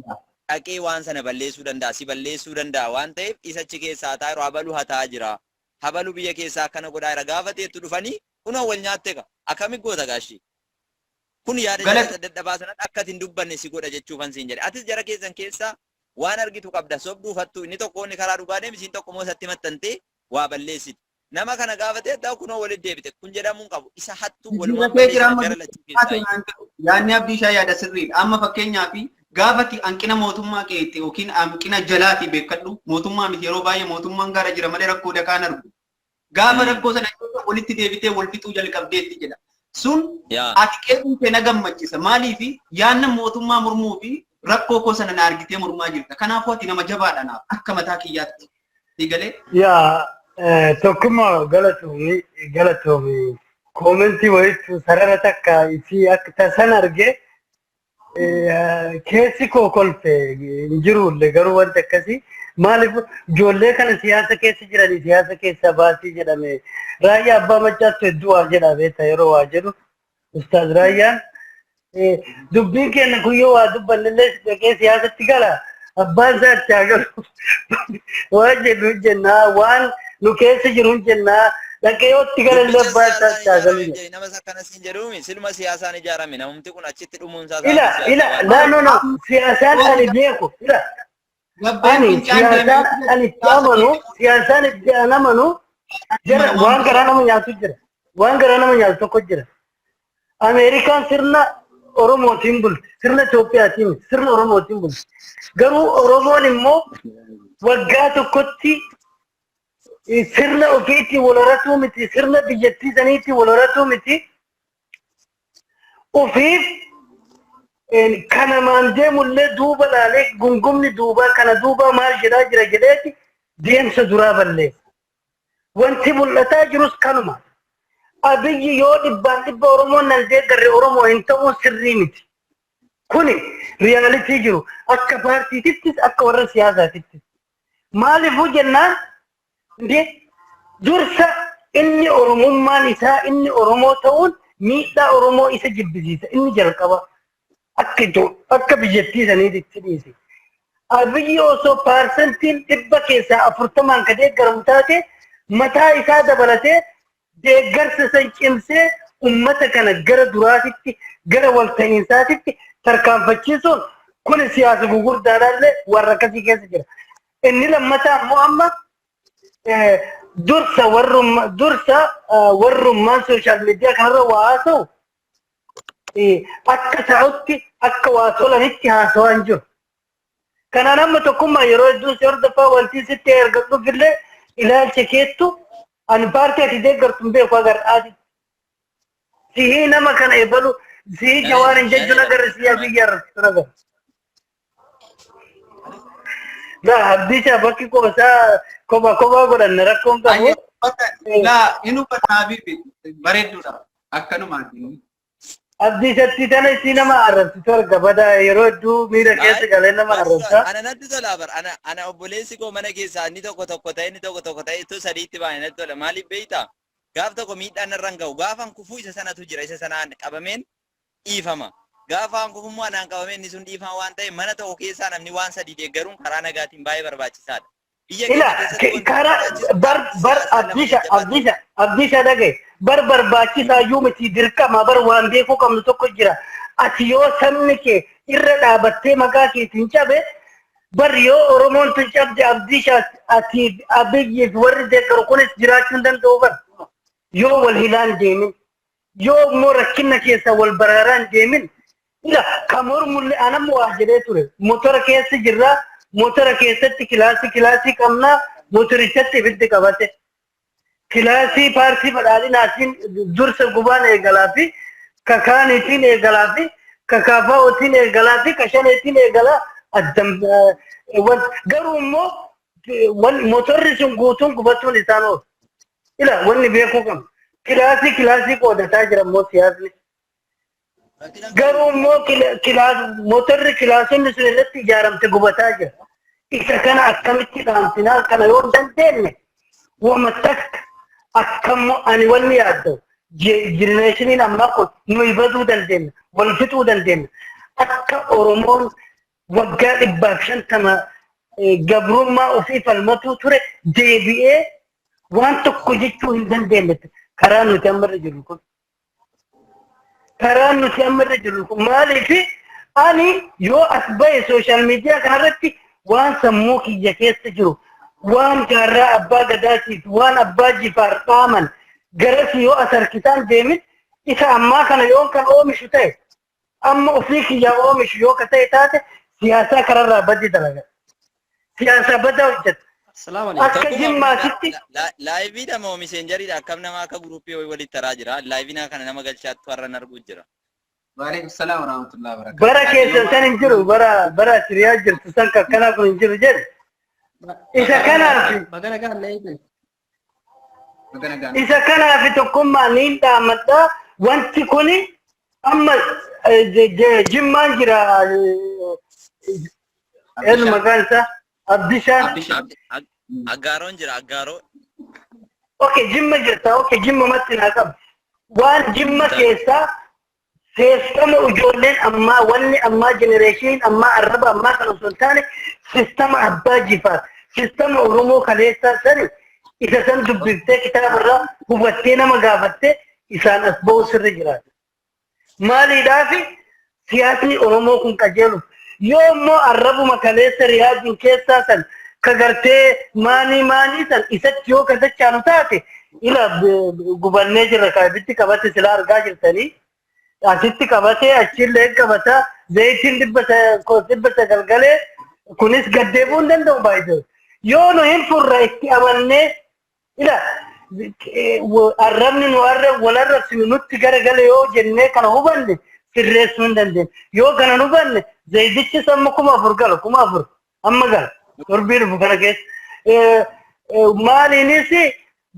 dhaqee waan sana balleessuu danda'a, si balleessuu danda'a waan ta'eef isa achi keessaa taa'ee habaluu hataa jira. Habaluu biyya keessaa akkana godhaa jira gaafa ta'etti dhufanii kunoo wal nyaatte ka akkami goota gaashii. Kun yaada dadhabaa sanatti akka hin dubbanne si godha jechuufan siin jedhe. Atis jara keessan keessaa waan argitu qabda sobduufattu inni tokko inni karaa dhugaa deemi siin tokko moo isatti maxxantee waa balleessiti. Nama kana gaafa ta'e kunoo walitti deebite kun jedhamuu qabu isa hattuu walumaan gara lachuu keessaa. Yaadni Abdiishaa yaada sirriidha. Amma fakkeenyaaf gaafati hanqina mootummaa keetti yookiin hanqina jalaati beekadhu mootummaa miti yeroo baay'ee mootummaan gara jira malee rakkoo dakaan argu. Gaafa rakkoo sana walitti deebitee wal fixuu jalqabdeetti jedha. Sun ati qeequun kee na gammachiisa. Maaliif yaadna mootummaa mormuu fi rakkoo koo sana na argitee mormaa jirta. Kanaafuu ati nama jabaadha naaf akka mataa kiyyaatti. Digalee? Yaa tokkummaa galatoomi koomentii wayitu sarara takka isii akka tasan argee keessi koo kolfe hin jirullee garuu wanta akkasii maaliif ijoollee kana siyaasa keessa jiranii siyaasa keessa baasii jedhame raayyaa abbaa maccaattu hedduu waa jedha beektaa yeroo waa jedhu ustaaz raayyaan dubbiin keenya kuyyoo waa dubbannillee dhaqee siyaasatti gala abbaan isaa itti haa galu waan jedhu jennaa waan nu keessa jiru jennaa dhaqee yoo itti galallee abbaan isaa itti haa galu. Nama akkanas hin jedhuumi silma siyaasaan ijaarame namumti kun achitti dhumuun isaa. Ila no siyaasaan ani beeku ila. Ani siyaasaan ani itti amanu siyaasaan itti amanu jira waan garaa nama nyaatu jira waan garaa nama nyaatu tokko jira. Ameerikaan sirna Oromootiin bulti sirna Itoophiyaatiin sirna Oromootiin bulti garuu Oromoon immoo waggaa tokkotti sirna ofiitti wal horatuu miti sirna biyyattii saniitti wal horatuu miti ofiif kana maandee mullee duuba laalee gungumni duuba kana duuba maal jedhaa jira jedheeti deemsa duraa balleessa. Wanti mul'ataa jirus kanuma. Abiyyi yoo dhibbaan dhibba Oromoon nan deeggarre Oromoo hin ta'uu sirrii miti. Kuni riyaalitii jiru akka paartiitittis akka warra siyaasaatittis. Maaliifuu jennaan dursa inni Oromummaan isaa inni Oromoo ta'uun miidhaa Oromoo isa jibbisiisa inni jalqaba. Akka biyyattii saniitti dhiise. Abiyyi osoo paarsantiin dhibba keessaa 40 ka deeggaramu taate mataa isaa dabalatee deeggarsa san cimsee ummata kana gara duraatitti gara walta'iinsaatitti tarkaanfachiisuun kun siyaasa gugurdaadhaallee warra akkasii keessa jira. Inni lammataa immoo amma dursa warrummaan sooshaal miidiyaa kanarra waa haasa'u akka ta'utti akka waa tolanitti haasawaa hin jiru. Kanaan amma tokkummaa yeroo hedduu si hordofaa wanti sitti ergadhuufillee ilaalcha keettu ani paartii ati deeggartu hin beeku agarraati. Sihii nama kana eebalu sihii jawaan hin jechuun agarra siyyaa biyya irratti agarra. Abdiishaa bakki qoosaa kophaa godhanne rakkoon qabu. Inni uffannaa fi bareedduudha akkanumaati. Abdiishatti tana isii nama arrabsitu arga badaa yeroo hedduu miira keessa galee nama arrabsa. Ana natti tola bar ana obboleessi koo mana keessaa inni tokko ta'e itti sadiitti baay'ee natti tola maaliif beektaa gaaf tokko miidhaan irraan ga'u gaafan kufuu isa sanatu jira isa sanaan qabameen dhiifama gaafan kufummaa naan qabameen inni sun dhiifama waan ta'e mana tokko keessaa namni waan sadii deeggaruun karaa nagaatiin baay'ee barbaachisaadha. Abdiisha dhagaye barbaachisaa iyyuu miti dirqama waan beekuu qabnu tokko jira. Ati yoo sabni kee irra dhaabattee maqaa keetiin cabe yoo Oromoon tun cabde Abdiisha ati Abiyyiif warri deeggaru kunis jiraachuu hin danda'u bar. Yoo wal hilaan deemin yoo immoo rakkina keessa wal baraaraan deemin kamor mul'e anammoo waa jedhee ture motora keessa jirraa. Motora keessatti kilaasii qabnaa motorichatti ibiddi qabate. Kilaasii paartii badhaadhinaatiin dursa gubaan eegalaa fi kakaaniitiin eegalaa fi kakaafa'ootiin eegalaa fi kashaneetiin eegalaa garuu immoo motorri sun guutuun gubatuun isaan oolu. Wanni beekuu qabna. Kilaasii qoodataa jira immoo siyaasni. Garuu immoo motorri kilaasonni sun irratti ijaaramte gubataa jira. Isa kana akkamitti dhaamsinaa kana yoo dandeenye wama takka akkammo ani wanni yaaddu jenereeshiniin ammaa kun nuyi baduu dandeenya wal fixuu dandeenya akka Oromoon waggaa 150 gabrummaa ofii falmatuu ture deebi'ee waan tokko jechuu hin dandeenye karaa nuti ammarra jirru kun. Karaa nuti ammarra jirru kun maaliif ani yoo as bahe sooshaal miidiyaa kanarratti waan sammuu kiyya keessa jiru waan jaarraa abbaa gadaatiif waan abbaa jifaar dhaaman garas yoo as harkisaan deemin isa ammaa kana yoo kan oomishu ta'e amma ofii kiyyaa oomishu yoo ka ta'e taate siyaasaa kararraa baddi dalaga. Siyaasa badaa hojjeta. Akka jimmaatitti. Laayiviidha moo miseenjariidha akkam nama akka guruupii walitti taraa jira. Laayiviinaa kana nama galchaattu har'an arguu jira. Waalaikum salaam warahmatullahi wabarakatuh. Bara keessa san hin jiru bara siriyaa jirtu san kakkanaa kun hin jiru jedhe. Isa kanaaf isa kanaaf tokkummaa niin dhaamadha wanti kuni amma jimmaan jira eenyu maqaan isaa Abdishaan. Aggaaroon jira aggaaroo. Okay jimma jirta okay jimma matti naa qabu waan jimma keessaa sistema ijoolleen ammaa wanni ammaa jenereeshiniin ammaa arraba ammaa kan osoo hin taane sistema abbaa jifaar sistema Oromoo kaleessaa sani isa san dubbiftee kitaabarraa hubattee nama gaafattee isaan as ba'u sirri jiraata. Maaliidhaafi siyaasni Oromoo kun qajeeluuf yoo immoo arrabuma kaleessa riyaadiin keessaa san ka gartee maanii san isatti yoo kasachaanu taate ila gubannee jirra kaabitti qabate sila argaa jirtanii asitti qabate achillee qabata zayitiin dibbata galgalee kunis gaddeebuu hin danda'u baay'ee yoo nu hin furra itti amannee ila arrabni nu walarrabsinu nutti garagale yoo jennee kana hubanne sirreessuu hin dandeenye yoo kana nu hubanne zayidichi samma 4,000 gala 4,000 amma gala torbii dhufu kana keessa maaliinis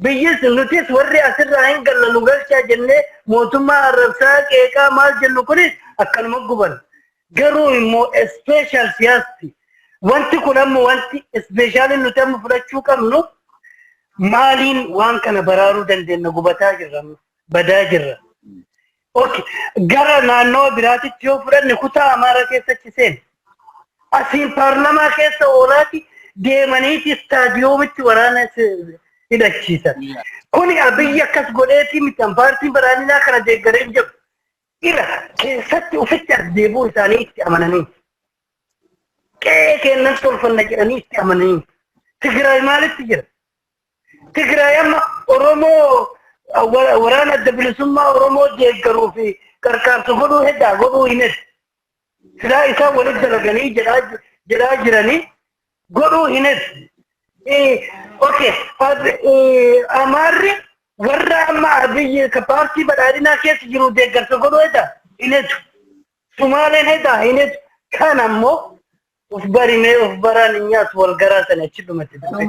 biyyis nutis warri asirraa hin galla nu galchaa jennee mootummaa arrabsaa qeeqaa maal jennu kunis akkanuma guban garuu immoo special siyaasti wanti kun amma wanti special nuti amma fudhachuu qabnu maaliin waan kana baraaruu dandeenya gubataa jirra badaa jirra. Okay gara naannoo biraatitti yoo fudhanne kutaa Amaaraa keessatti seen asiin paarlamaa keessa oolaati deemaniiti istaadiyoomitti waraana hidhachiisan. Kuni abiyyi akkas godheeti mitan paartiin badhaadhinaa kana deeggaree jiru. Ila keessatti ofitti as deebuu isaanii itti amananii. Qe'ee kennan tolfanna jedhanii itti amananii. Tigraay maalitti jira? Tigraay amma Oromoo waraana adda bilisummaa Oromoo deeggaruu fi qarqaarsa godhuu heddaa godhuu hin heddu. Silaa isaan walitti dalaganii jedhaa jiranii godhuu hin heddu. Okay, Amaarri warra amma abiyyi ka paartii badhaadhinaa keessa jiru deeggarsa godhuu heddaa hin heddu. Sumaaleen heddaa hin heddu. Kan ammoo of barimee of baraan hin nyaatu wal garaa sana achi dhumatti dhufe.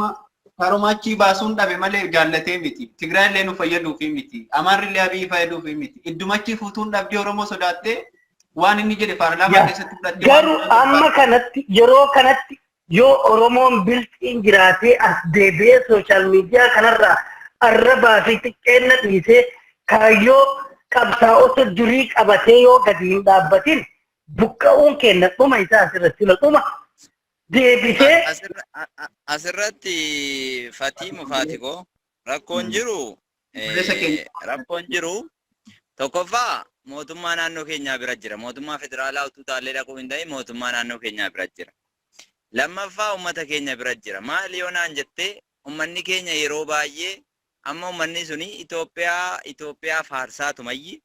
Karumaachi baasuun dhabe malee jaallatee miti. Tigraay illee nu fayyaduuf miti. Amaarri illee abiyyi fayyaduuf miti. Iddumachi fuutuun dhabdee Oromoo sodaattee waan inni jedhe paarlaamaa keessatti fudhattee. Garuu amma kanatti yeroo kanatti yoo Oromoon bilxiin jiraatee as deebi'ee sooshaal miidiyaa kanarraa arrabaa fi xiqqeenna dhiisee kaayyoo qabsaa'ota durii qabatee yoo gadi hin dhaabbatin buqqa'uun kenna dhuma isaa asirratti dhuma. Deebisee asirratti Fatiimu Faatikoo rakkoon jiru tokkoffaa mootummaa naannoo keenyaa bira jira mootummaa federaalaa utuu taallee dhaquu hin ta'in mootummaa naannoo keenyaa bira jira lammaffaa uummata keenya bira jira maali yoo naan jettee uummanni keenya yeroo baay'ee amma uummanni suni Itoophiyaa faarsaatumayyi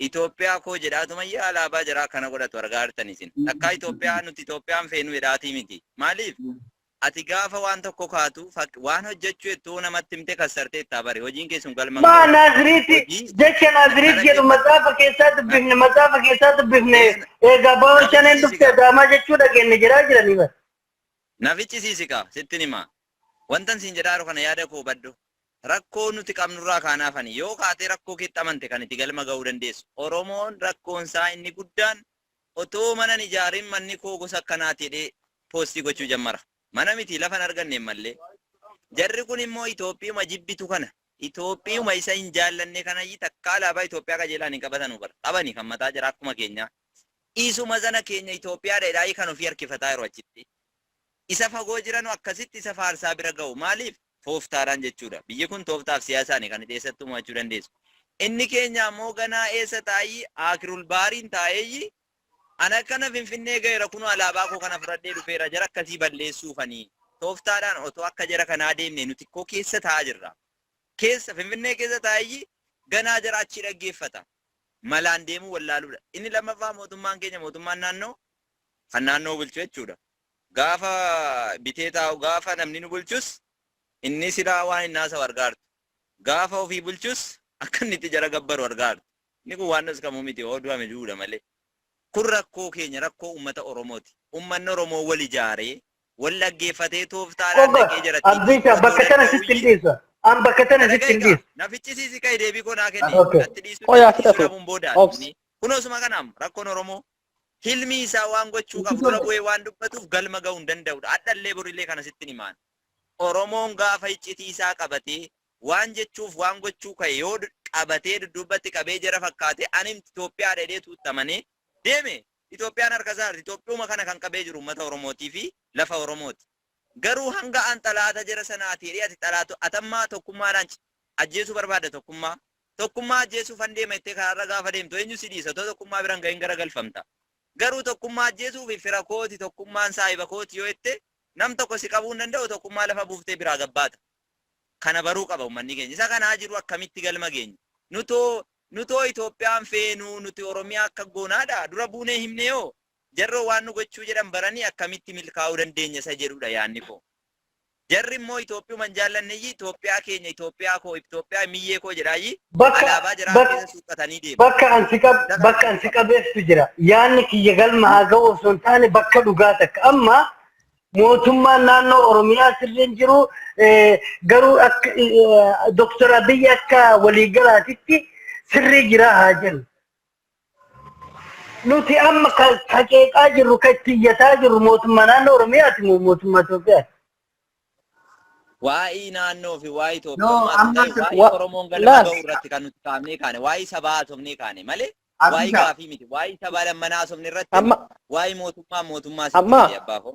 Itoophiyaa koo jedhaatumayyi alaabaa jiraa kana godhatu argaa jirtan isin akka Itoophiyaa nuti Itoophiyaan feenu jedhaatii miti maaliif ati gaafa waan tokko kaatu waan hojjechuu ettoo namatti himte kassartee itti bari hojiin keessun galma maa Naaziriiti jecha Naaziriit jedhu maxaafa keessaa dubbifne egaa baawwan shaneen dhufte daamaa jechuu dhageenne jedhaa jiranii bara. Nafichi siisika sittin himaa wantan siin jedhaaru kana yaada koo baddu rakkoo nuti qabnurraa kaanaafani yoo kaatee rakkoo keetti amante kan itti galma ga'uu dandeessu Oromoon rakkoonsaa inni guddaan otoo mana ijaarin manni koo gosa akkanaati jedhee poostii gochuu jammara Mana miti lafan arganne malee. Jarri kun immoo Itoophiyaa jibbitu kana. Itoophiyaa isa hin jaallanne kana takka alaabaa Itoophiyaa qajeelaan hin qabatan bara. Qabani kan mataa jira akkuma keenya. Isuma sana keenya Itoophiyaa dheedhaa kan ofii harkifataa yeroo achitti. Isa fagoo jiran akkasitti isa faarsaa bira ga'u. Maaliif? Tooftaadhaan jechuudha. Biyyi kun tooftaaf siyaasaani kan keessattuu mo'achuu dandeessu. Inni keenya ammoo ganaa eessa taa'ii Akirul Baariin taa'eeyyi ana kana Finfinnee ga'eera kun alaabaa koo kana fudhadhee dhufeera jara akkasii balleessuufanii. Tooftaadhaan otoo akka jara kanaa deemne nuti koo keessa taa'aa jirra. Keessa Finfinnee keessa taa'eeyyi ganaa jara achi dhaggeeffata. Malaan deemuu wallaaluudha. Inni lammaffaa mootummaan keenya mootummaan naannoo kan naannoo bulchu jechuudha. Gaafa bitee taa'u gaafa namni nu bulchus inni silaa waan hin naasa wargaartu. Gaafa ofii bulchus akka inni itti jara gabbaru wargaartu. Inni kun waan nas kamuu miti oduu ame duudha malee. Kun rakkoo keenya rakkoo uummata Oromooti. Uummanni Oromoo wal ijaaree wal dhaggeeffatee tooftaadhaan dhaqee jiratti. Abdiisa bakka kana sitti hin dhiisa. An bakka kana sitti hin dhiisa. Nafichisiisi ka'e deebii koo naa kenni. Natti dhiisuu dhabuun booda. Kun osuma kanaam rakkoon Oromoo hilmi isaa waan gochuu qabu dura bu'ee waan dubbatuuf galma ga'uu hin danda'udha. Addallee borillee kana sitti hin himaan. Oromoon gaafa iccitii isaa qabatee waan jechuuf waan gochuu ka'e yoo qabatee duddubbatti qabee jira fakkaate ani Itoophiyaa dheedhee tuuttamanee deeme. Itoophiyaan harka isaa Itoophiyaa kana kan qabee jiru uummata Oromootii fi lafa Oromooti. Garuu hanga an xalaata jira sanaatii dhiyaate xalaatu atammaa tokkummaadhaan ajjeesuu barbaada tokkummaa. Tokkummaa ajjeesuuf an deema itti karaarra gaafa deemtu eenyu si dhiisa tokkummaa biraan ga'in garagalfamta. Garuu tokkummaa ajjeesuuf fira kooti tokkummaan saahiba kooti yoo jette nam tokko si qabuu hin danda'u tokkummaa lafa buuftee biraa gabbaata. Kana baruu qaba uummanni keenya. Isa kanaa jiru akkamitti galma geenya. Nutoo Itoophiyaan feenuu nuti Oromiyaa akka goonaadha. Dura buunee himne yoo jarroo waan nu gochuu jedhan baranii akkamitti milkaa'uu dandeenya isa jedhudha yaanni koo. Jarri immoo Itoophiyaa man jaallanneyyi Itoophiyaa keenya Itoophiyaa koo Itoophiyaa miyyee koo jedhaayi alaabaa jiraa keessa suuqatanii deemu. Bakka an si qabeessu jira. Yaanni kiyya galma haa ga'u osoo hin taane bakka dhugaa takka. Amma mootummaan naannoo Oromiyaa sirriin jiru garuu akka Dr. Abiy akka waliigalaatitti sirrii jira haa jennu. Nuti amma kaqeeqaa jirru kan itti iyyataa jirru mootummaa naannoo Oromiyaati moo mootummaa Itoophiyaati? Waa'ee naannoo fi waa'ee Itoophiyaa waa'ee Oromoon galma ga'u irratti kan nuti kaafnee kaane waa'ee sabaa haasofnee kaane malee waa'ee gaafii miti waa'ee sabaa lammanaa haasofne irratti waa'ee mootummaa sitti abbaafoo.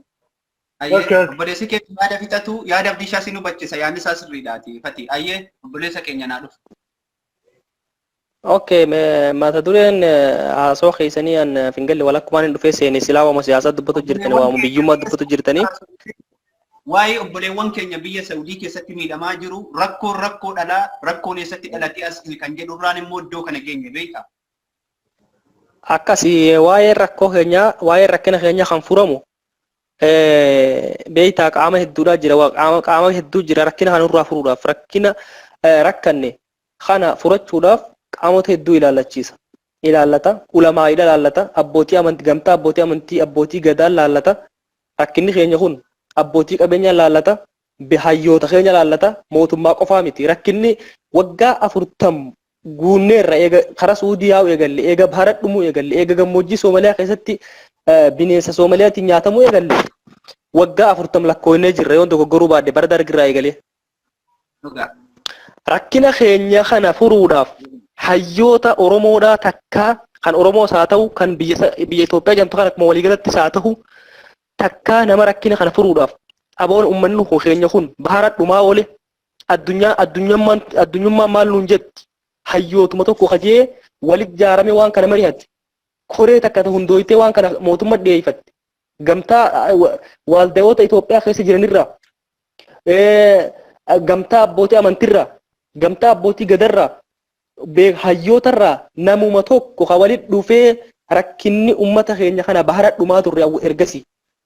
Obboleessi keenya yaada fixatu yaada abdiishaa si nu bachisa yaadni isaa sirriidhaati fati ayyee obboleessa keenya naa dhufu. Okay, mata dureen haasoo keessanii an fingalli walakkumaan hin dhufee seene silaa waama siyaasaa dubbatu jirtanii waama biyyummaa dubbatu jirtanii. Waa'ee obboleewwan keenya biyya Saawudii keessatti miidhamaa jiru rakkoo dhalaa rakkoon eessatti dhalatee as kan jedhu irraan immoo iddoo kana geenye beekta. Akkasii waa'ee rakkoo keenya waa'ee rakkina keenya kan furamu beektaa qaama hedduudhaa jira qaama hedduu jira rakkina kanarraa furuudhaaf rakkina rakkanne kana furachuudhaaf qaamota hedduu ilaallata ulamaa ilaallata abbootii amantii gamtaa abbootii amantii abbootii gadaa ilaallata rakkinni keenya kun abbootii qabeenya ilaallata hayyoota keenya ilaallata mootummaa qofaa miti rakkinni waggaa 40 guunneerra eega karaa Suudii yaa'u eegalle eega bahara dhumuu eegalle eega gammoojjii Soomaliyaa keessatti bineensa Soomaaliyaatiin nyaatamuu eegalle waggaa 40 lakkoofnee jirra yoo dogoggoruu baadde bara dargirraa eegalee. Rakkina keenya kana furuudhaaf hayyoota Oromoodhaa takkaa kan Oromoos haa ta'u kan biyya Itoophiyaa jedhamtu kan akkuma waliigalattis haa ta'u takkaa nama rakkina kana furuudhaaf aboon uummanni keenya kun bahara dhumaa oole addunyummaan maal nuun jetti hayyootuma tokko kajee walit jaarame waan kana mari'atti koree takka hundooyitee waan kana mootummaa dhiyeeffatte gamtaa waaldayoota Itoophiyaa keessa jiranirraa gamtaa abbootii amantiirraa gamtaa abbootii gadarraa hayyootarraa namuma tokko ka walit dhufee rakkinni uummata keenya kana bahara dhumaa turre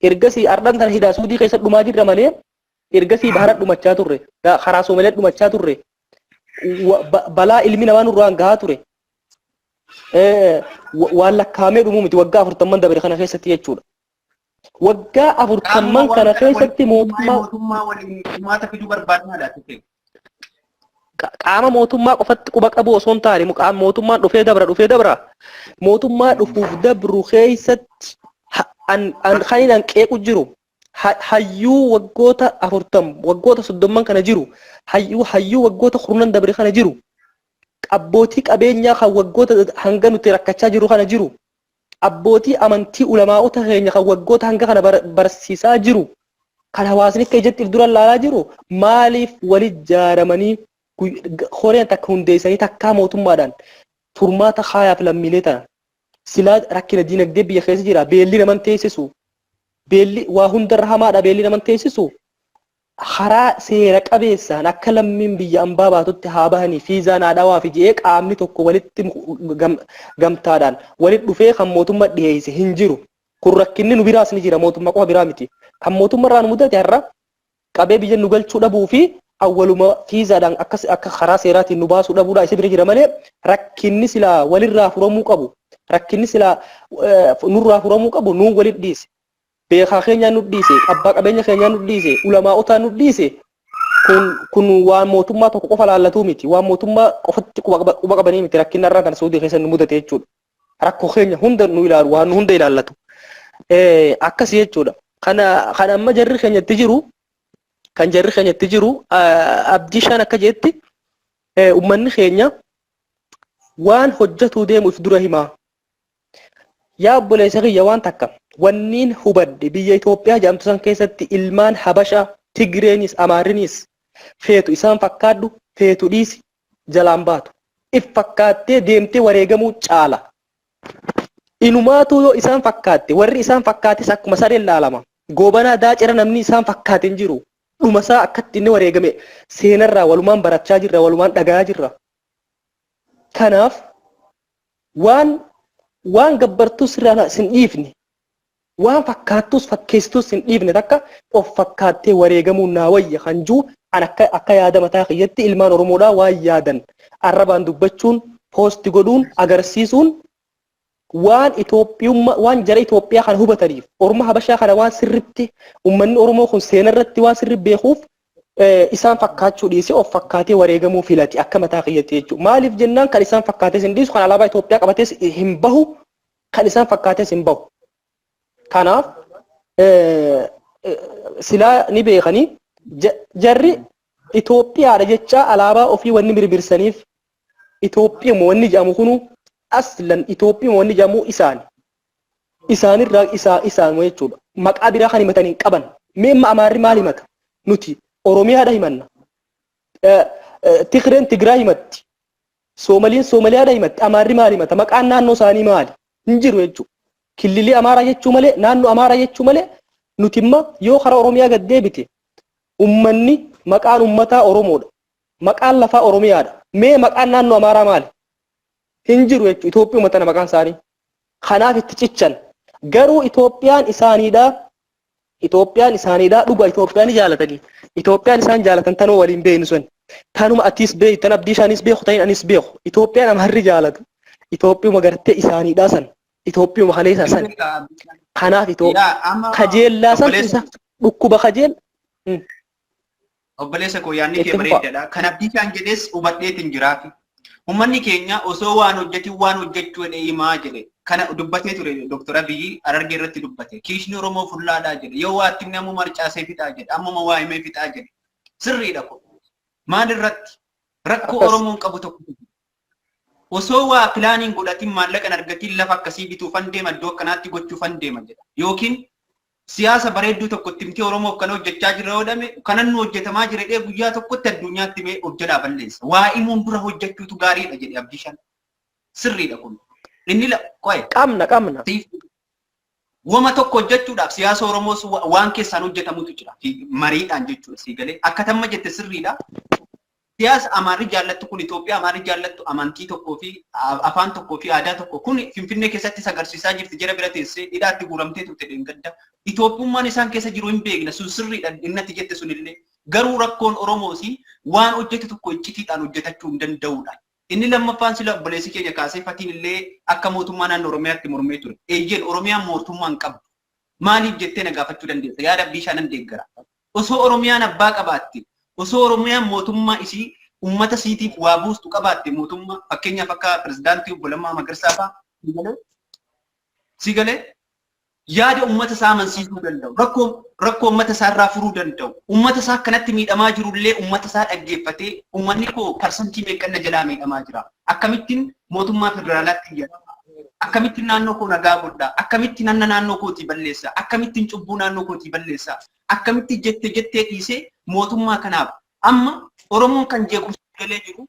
ergasii ardhan kana hidhaa Suudii keessa dhumaa jirra malee ergasii bahara dhumachaa turre karaa Soomaaliyaa dhumachaa turre balaa ilmi namaa nurraan gahaa ture waan lakkaamee dhumuu miti waggaa 40 dabre kana keessatti jechuudha. Waggaa 40 kana keessatti mootummaa waliin uummata fiduu barbaadnaadha. Qaama mootummaa qofatti quba qabu osoo hin taane mootummaan dhufee dabra mootummaa dhufuuf dabru keessatti an qeequ jiru hayyuu waggoota 40 waggoota 30 kana jiru hayyuu waggoota 10 dabre kana jiru abbootii qabeenyaa kan waggoota hanga nuti rakkachaa jiru kana jiru abbootii amantii ulamaa'ota keenya kan waggoota hanga kana barsiisaa jiru kan hawaasni akka ijatti dura laalaa jiru maaliif walit jaaramanii horeen takka hundeessanii takkaa mootummaadhaan furmaata haayaaf lammiilee tana silaa rakkina diinagdee biyya keessa jira beelli naman teessisu beelli waa hundarra hamaadha beelli naman teessisu karaa seera qabeessaan akka lammiin biyya ambaa baatutti haa bahanii fiizaa naadhawaa fi je'ee qaamni tokko walitti gamtaadhaan walit dhufee kan mootummaa dhiyeesse hin jiru. Kun rakkinni nu biraas ni jira mootummaa qofa biraa miti. Kan mootummaa nu mudate har'a qabee biyya nu galchuu dhabuu fi awwaluma fiizaadhaan akka karaa seeraatiin nu baasuu dhabuudha isa bira jira malee rakkinni silaa walirraa furamuu qabu. Rakkinni silaa nurraa furamuu qabu nuun walit dhiise. Beekaa keenya nu dhiise, abbaa qabeenya keenya nu dhiise, ulamaa'otaa nu dhiise. Kun waan mootummaa tokko qofa laallatu miti. Waan mootummaa qofatti quba qabanii miti rakkinni irraa kan Suudii keessa nu mudate jechuudha. Rakkoo keenya hunda nu ilaalu, waan nu hunda ilaallatu. Akkasii jechuudha. Kan amma jarri keenyatti jiru abdii shan akka jeetti uummanni keenya waan hojjetuu deemuuf dura himaa. Yaa obboleessa kiyya waan takka wanniin hubadde biyya Itoophiyaa jedhamtu san keessatti ilmaan Habashaa, Tigreenis, Amaarinis feetu isaan fakkaaddu feetu dhiisi jalaan baatu. If fakkaattee deemtee wareegamuu caala. Inumaatu yoo isaan fakkaatte warri isaan fakkaates akkuma sareen laalama. Goobanaa daacira namni isaan fakkaate hin jiru. Dhumasaa akkatti inni wareegame seenarraa walumaan barachaa jirra, walumaan dhagaa jirra. Kanaaf waan gabbartus irraa sin dhiifne waan fakkaattus fakkeessitus sin dhiifne takka of fakkaattee wareegamuun naa wayya kan jiru an akka yaada mataa kiyyatti ilmaan Oromoodhaa waan yaadan arrabaan dubbachuun poosti godhuun agarsiisuun waan waan jara Itoophiyaa kana hubataniif Oromoo Habashaa kana waan sirritti uummanni Oromoo kun seenarratti waan sirri beekuuf isaan fakkaachuu dhiisee of fakkaatee wareegamuu filati akka mataa kiyyatti jechuudha. Maaliif jennaan kan isaan fakkaates hin dhiisu kan alaabaa Itoophiyaa qabates hin bahu kan isaan fakkaates hin bahu. Kanaaf silaa ni beekanii jarri Itoophiyaadha jecha alaabaa ofii wanni birbirsaniif Itoophiyaa wanni jedhamu kunu aslan Itoophiyaa wanni jedhamu isaanirraa isaan jechuudha. Maqaa biraa kan himatanii qaban. Meemma Amaarri maal himata? Nuti Oromiyaadha himanna. Tigreen Tigiraa himatti. Soomaliin Soomaliyaadha himatti. Amaarri maal himata? Maqaan naannoo isaanii maali? Hin jiru jechuudha. Killilii Amaaraa jechuu malee naannoo Amaaraa jechuu malee nuti imma yoo karaa Oromiyaa gad deebite ummanni maqaan ummataa Oromoodha. Maqaan lafaa Oromiyaadha. Mee maqaan naannoo Amaaraa maali? Hin jiru jechuudha. Itoophiyaa uummatana maqaan isaanii. Kanaaf itti cichan. Garuu Itoophiyaan isaaniidha. Itoophiyaan isaaniidha dhuga Itoophiyaan jaalatanii. Itoophiyaan isaan jaalatan tanoo waliin beeynu sun. Tanuma atis beey tan abdii shaanis beeku ta'in anis beeku. Itoophiyaan Amaarri jaalatu. Itoophiyuma gartee isaaniidha san. Itoophiyuma kaleessa san. Kanaaf kajeellaa san isa dhukkuba kajeel. Obboleessa koo yaadni kee bareedaadha. Kan abdii shaan jedhes hubadheetiin jiraafi. Uummanni keenya osoo waan hojjechuu himaa jedhe. Kana dubbatee ture Dr. Abiyyi Harargee irratti dubbate. Kiishni Oromoo fullaadhaa jedhe. Yoo waatti namuu marcaasee fixaa jedhe. Ammuma waa himee fixaa jedhe. Sirriidha kun. Maal irratti rakkoo Oromoon qabu tokko. Osoo waa pilaaniin godhatiin maallaqan argatiin lafa akkasii bituufan deema iddoo akkanaatti gochuufan deema jedha. Yookiin siyaasa bareedduu tokkotti miti Oromoof kan hojjechaa jira yoo dhame kanan nu hojjetamaa jira dhee guyyaa tokkotti addunyaatti mee hojjedhaa balleessa. Waa himuun dura hojjechuutu gaariidha jedhe Abdishaan. Sirriidha kun. Inni qo'e. Qabna. Wama tokko hojjechuudhaaf siyaasa Oromoos waan keessaan hojjetamutu jira. Mariidhaan jechuudha sii galee. Akka tamma jette sirriidha. Siyaasa Amaarri jaallattu kun Itoophiyaa Amaarri jaallattu amantii tokkoo fi afaan tokkoo fi aadaa tokko kun Finfinnee keessatti agarsiisaa jirti jara bira teessee hidhaatti guuramtee turte dheengadda. Itoophiyummaan isaan keessa jiru hin beekna sun sirriidha innatti jette sunillee. Garuu rakkoon Oromoosi waan hojjetu tokko iccitiidhaan hojjetachuu hin danda'uudha. Inni lammaffaan sila obboleessi keenya kaasee fatiin illee akka mootummaa naannoo Oromiyaatti mormee ture. Eeyyeen Oromiyaan mootummaa hin qabdu. Maaliif jettee na gaafachuu dandeessa? Yaada abdii shaanan deeggara. Osoo Oromiyaan abbaa qabaatte, osoo Oromiyaan mootummaa isii uummata siitiif waa buustu qabaatte mootummaa fakkeenyaaf akka pirezidaantii obbo Lammaa Magarsaa fa'aa si galee yaada ummata isaa amansiisuu danda'u rakkoo ummata isaa irraa furuu danda'u ummata isaa kanatti miidhamaa jirullee ummata isaa dhaggeeffatee ummanni koo parsantii meeqanna jalaa miidhamaa jira akkamittiin mootummaa federaalaatti iyyata akkamittiin naannoo koo nagaa godha akkamittiin naannoo kootii balleessa akkamittiin cubbuu naannoo kootii balleessa akkamittiin jettee dhiisee mootummaa kanaaf amma oromoon kan jeequmsa galee jiru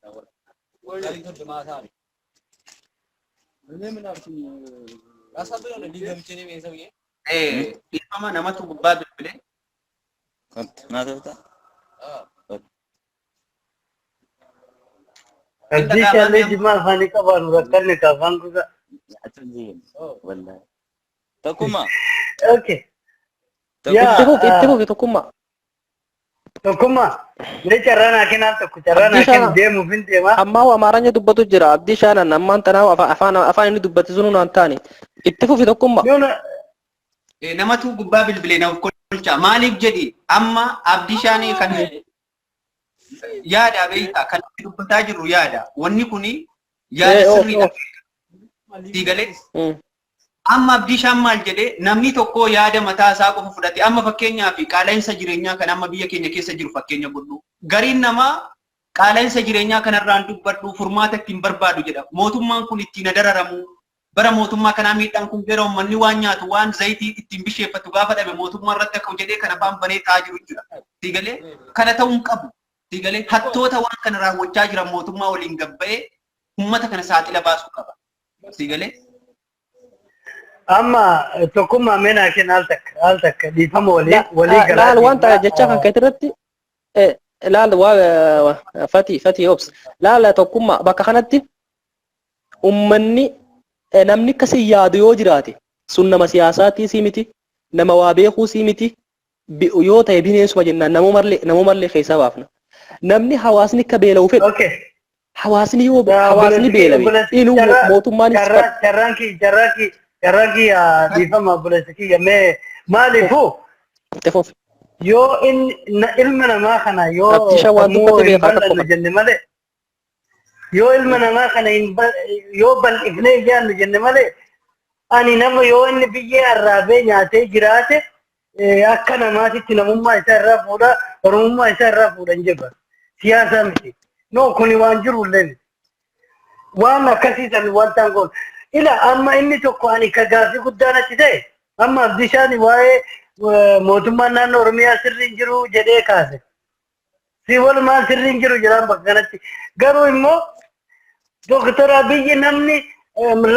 dhiifama namatu gubbaa bilbilee. Abdii shaallee jimaa afaanii qabaanu rakkanne kaafaan kuusa. Tokkummaa. Okay. Itti fufi tokkummaa. Tokkummaa. Mee carraan hakinaan tokko carraan hakin deemuuf hin deemaa. Ammaa Amaaranya dubbatu jira abdii shaanan ammaan tanaa afaan inni dubbate sunu naan taane. Itti fufi tokkummaa. Namatu gubbaa bilbilee naaf kolcha maaliif jedhi amma abdii shaanii kan yaada beektaa kan dubbataa jirru yaada wanni kuni yaada sirriidha digalee amma abdii shaan maal jedhe namni tokko yaada mataa isaa qofa fudhate amma fakkeenyaaf qaala'insa jireenyaa kan amma biyya keenya keessa jiru fakkeenya godhu gariin namaa qaala'insa jireenyaa kanarraan dubbadhu furmaata ittiin barbaadu jedha mootummaan kun ittiin dararamu bara mootummaa kanaa miidhaan kun gara uummanni waan nyaatu waan zayitii ittiin bisheeffatu gaafa dhabe mootummaa irratti akka jedhee kana afaan banee taa'aa jiru jira digalee kana ta'uu hin qabu digalee hattoota waan kana raawwachaa jiran mootummaa waliin gabba'ee ummata kana saaxila baasuu qaba digalee. Amma tokkummaa meenaa kenna al takka dhiifama walii galaa. Laal wanta jecha kan keetirratti laal waa fati obs laal tokkummaa bakka kanatti ummanni namni akkasii yaadu yoo jiraate sun nama siyaasaatii sii miti nama waa beekuu sii miti yoo ta'e bineensuma jennaan namumarlee keessaa baafna namni hawaasni akka beela'u fedhu hawaasni yoo hawaasni beela'e inuu mootummaan carraanki dhiifama buleessa kiyya mee maaliifuu yoo ilma namaa kana yoo jenne malee yoo ilma namaa kana yoo bal'ifnee ijaannu jenne malee ani nama yoo inni biyyee arraabee nyaatee jiraate akka namaatitti namummaa isaa irraa fuudha oromummaa isaa irraa fuudhan jedha siyaasa miti no kuni waan jirullee waan akkasiisan wantaan kun ila amma inni tokko ani ka gaafii guddaan achi ta'e amma abdishaan waa'ee mootummaan naannoo oromiyaa sirriin jiru jedhee kaase si walumaan sirriin jiru jedhaan bakka kanatti garuu immoo Doktor Abiyyi namni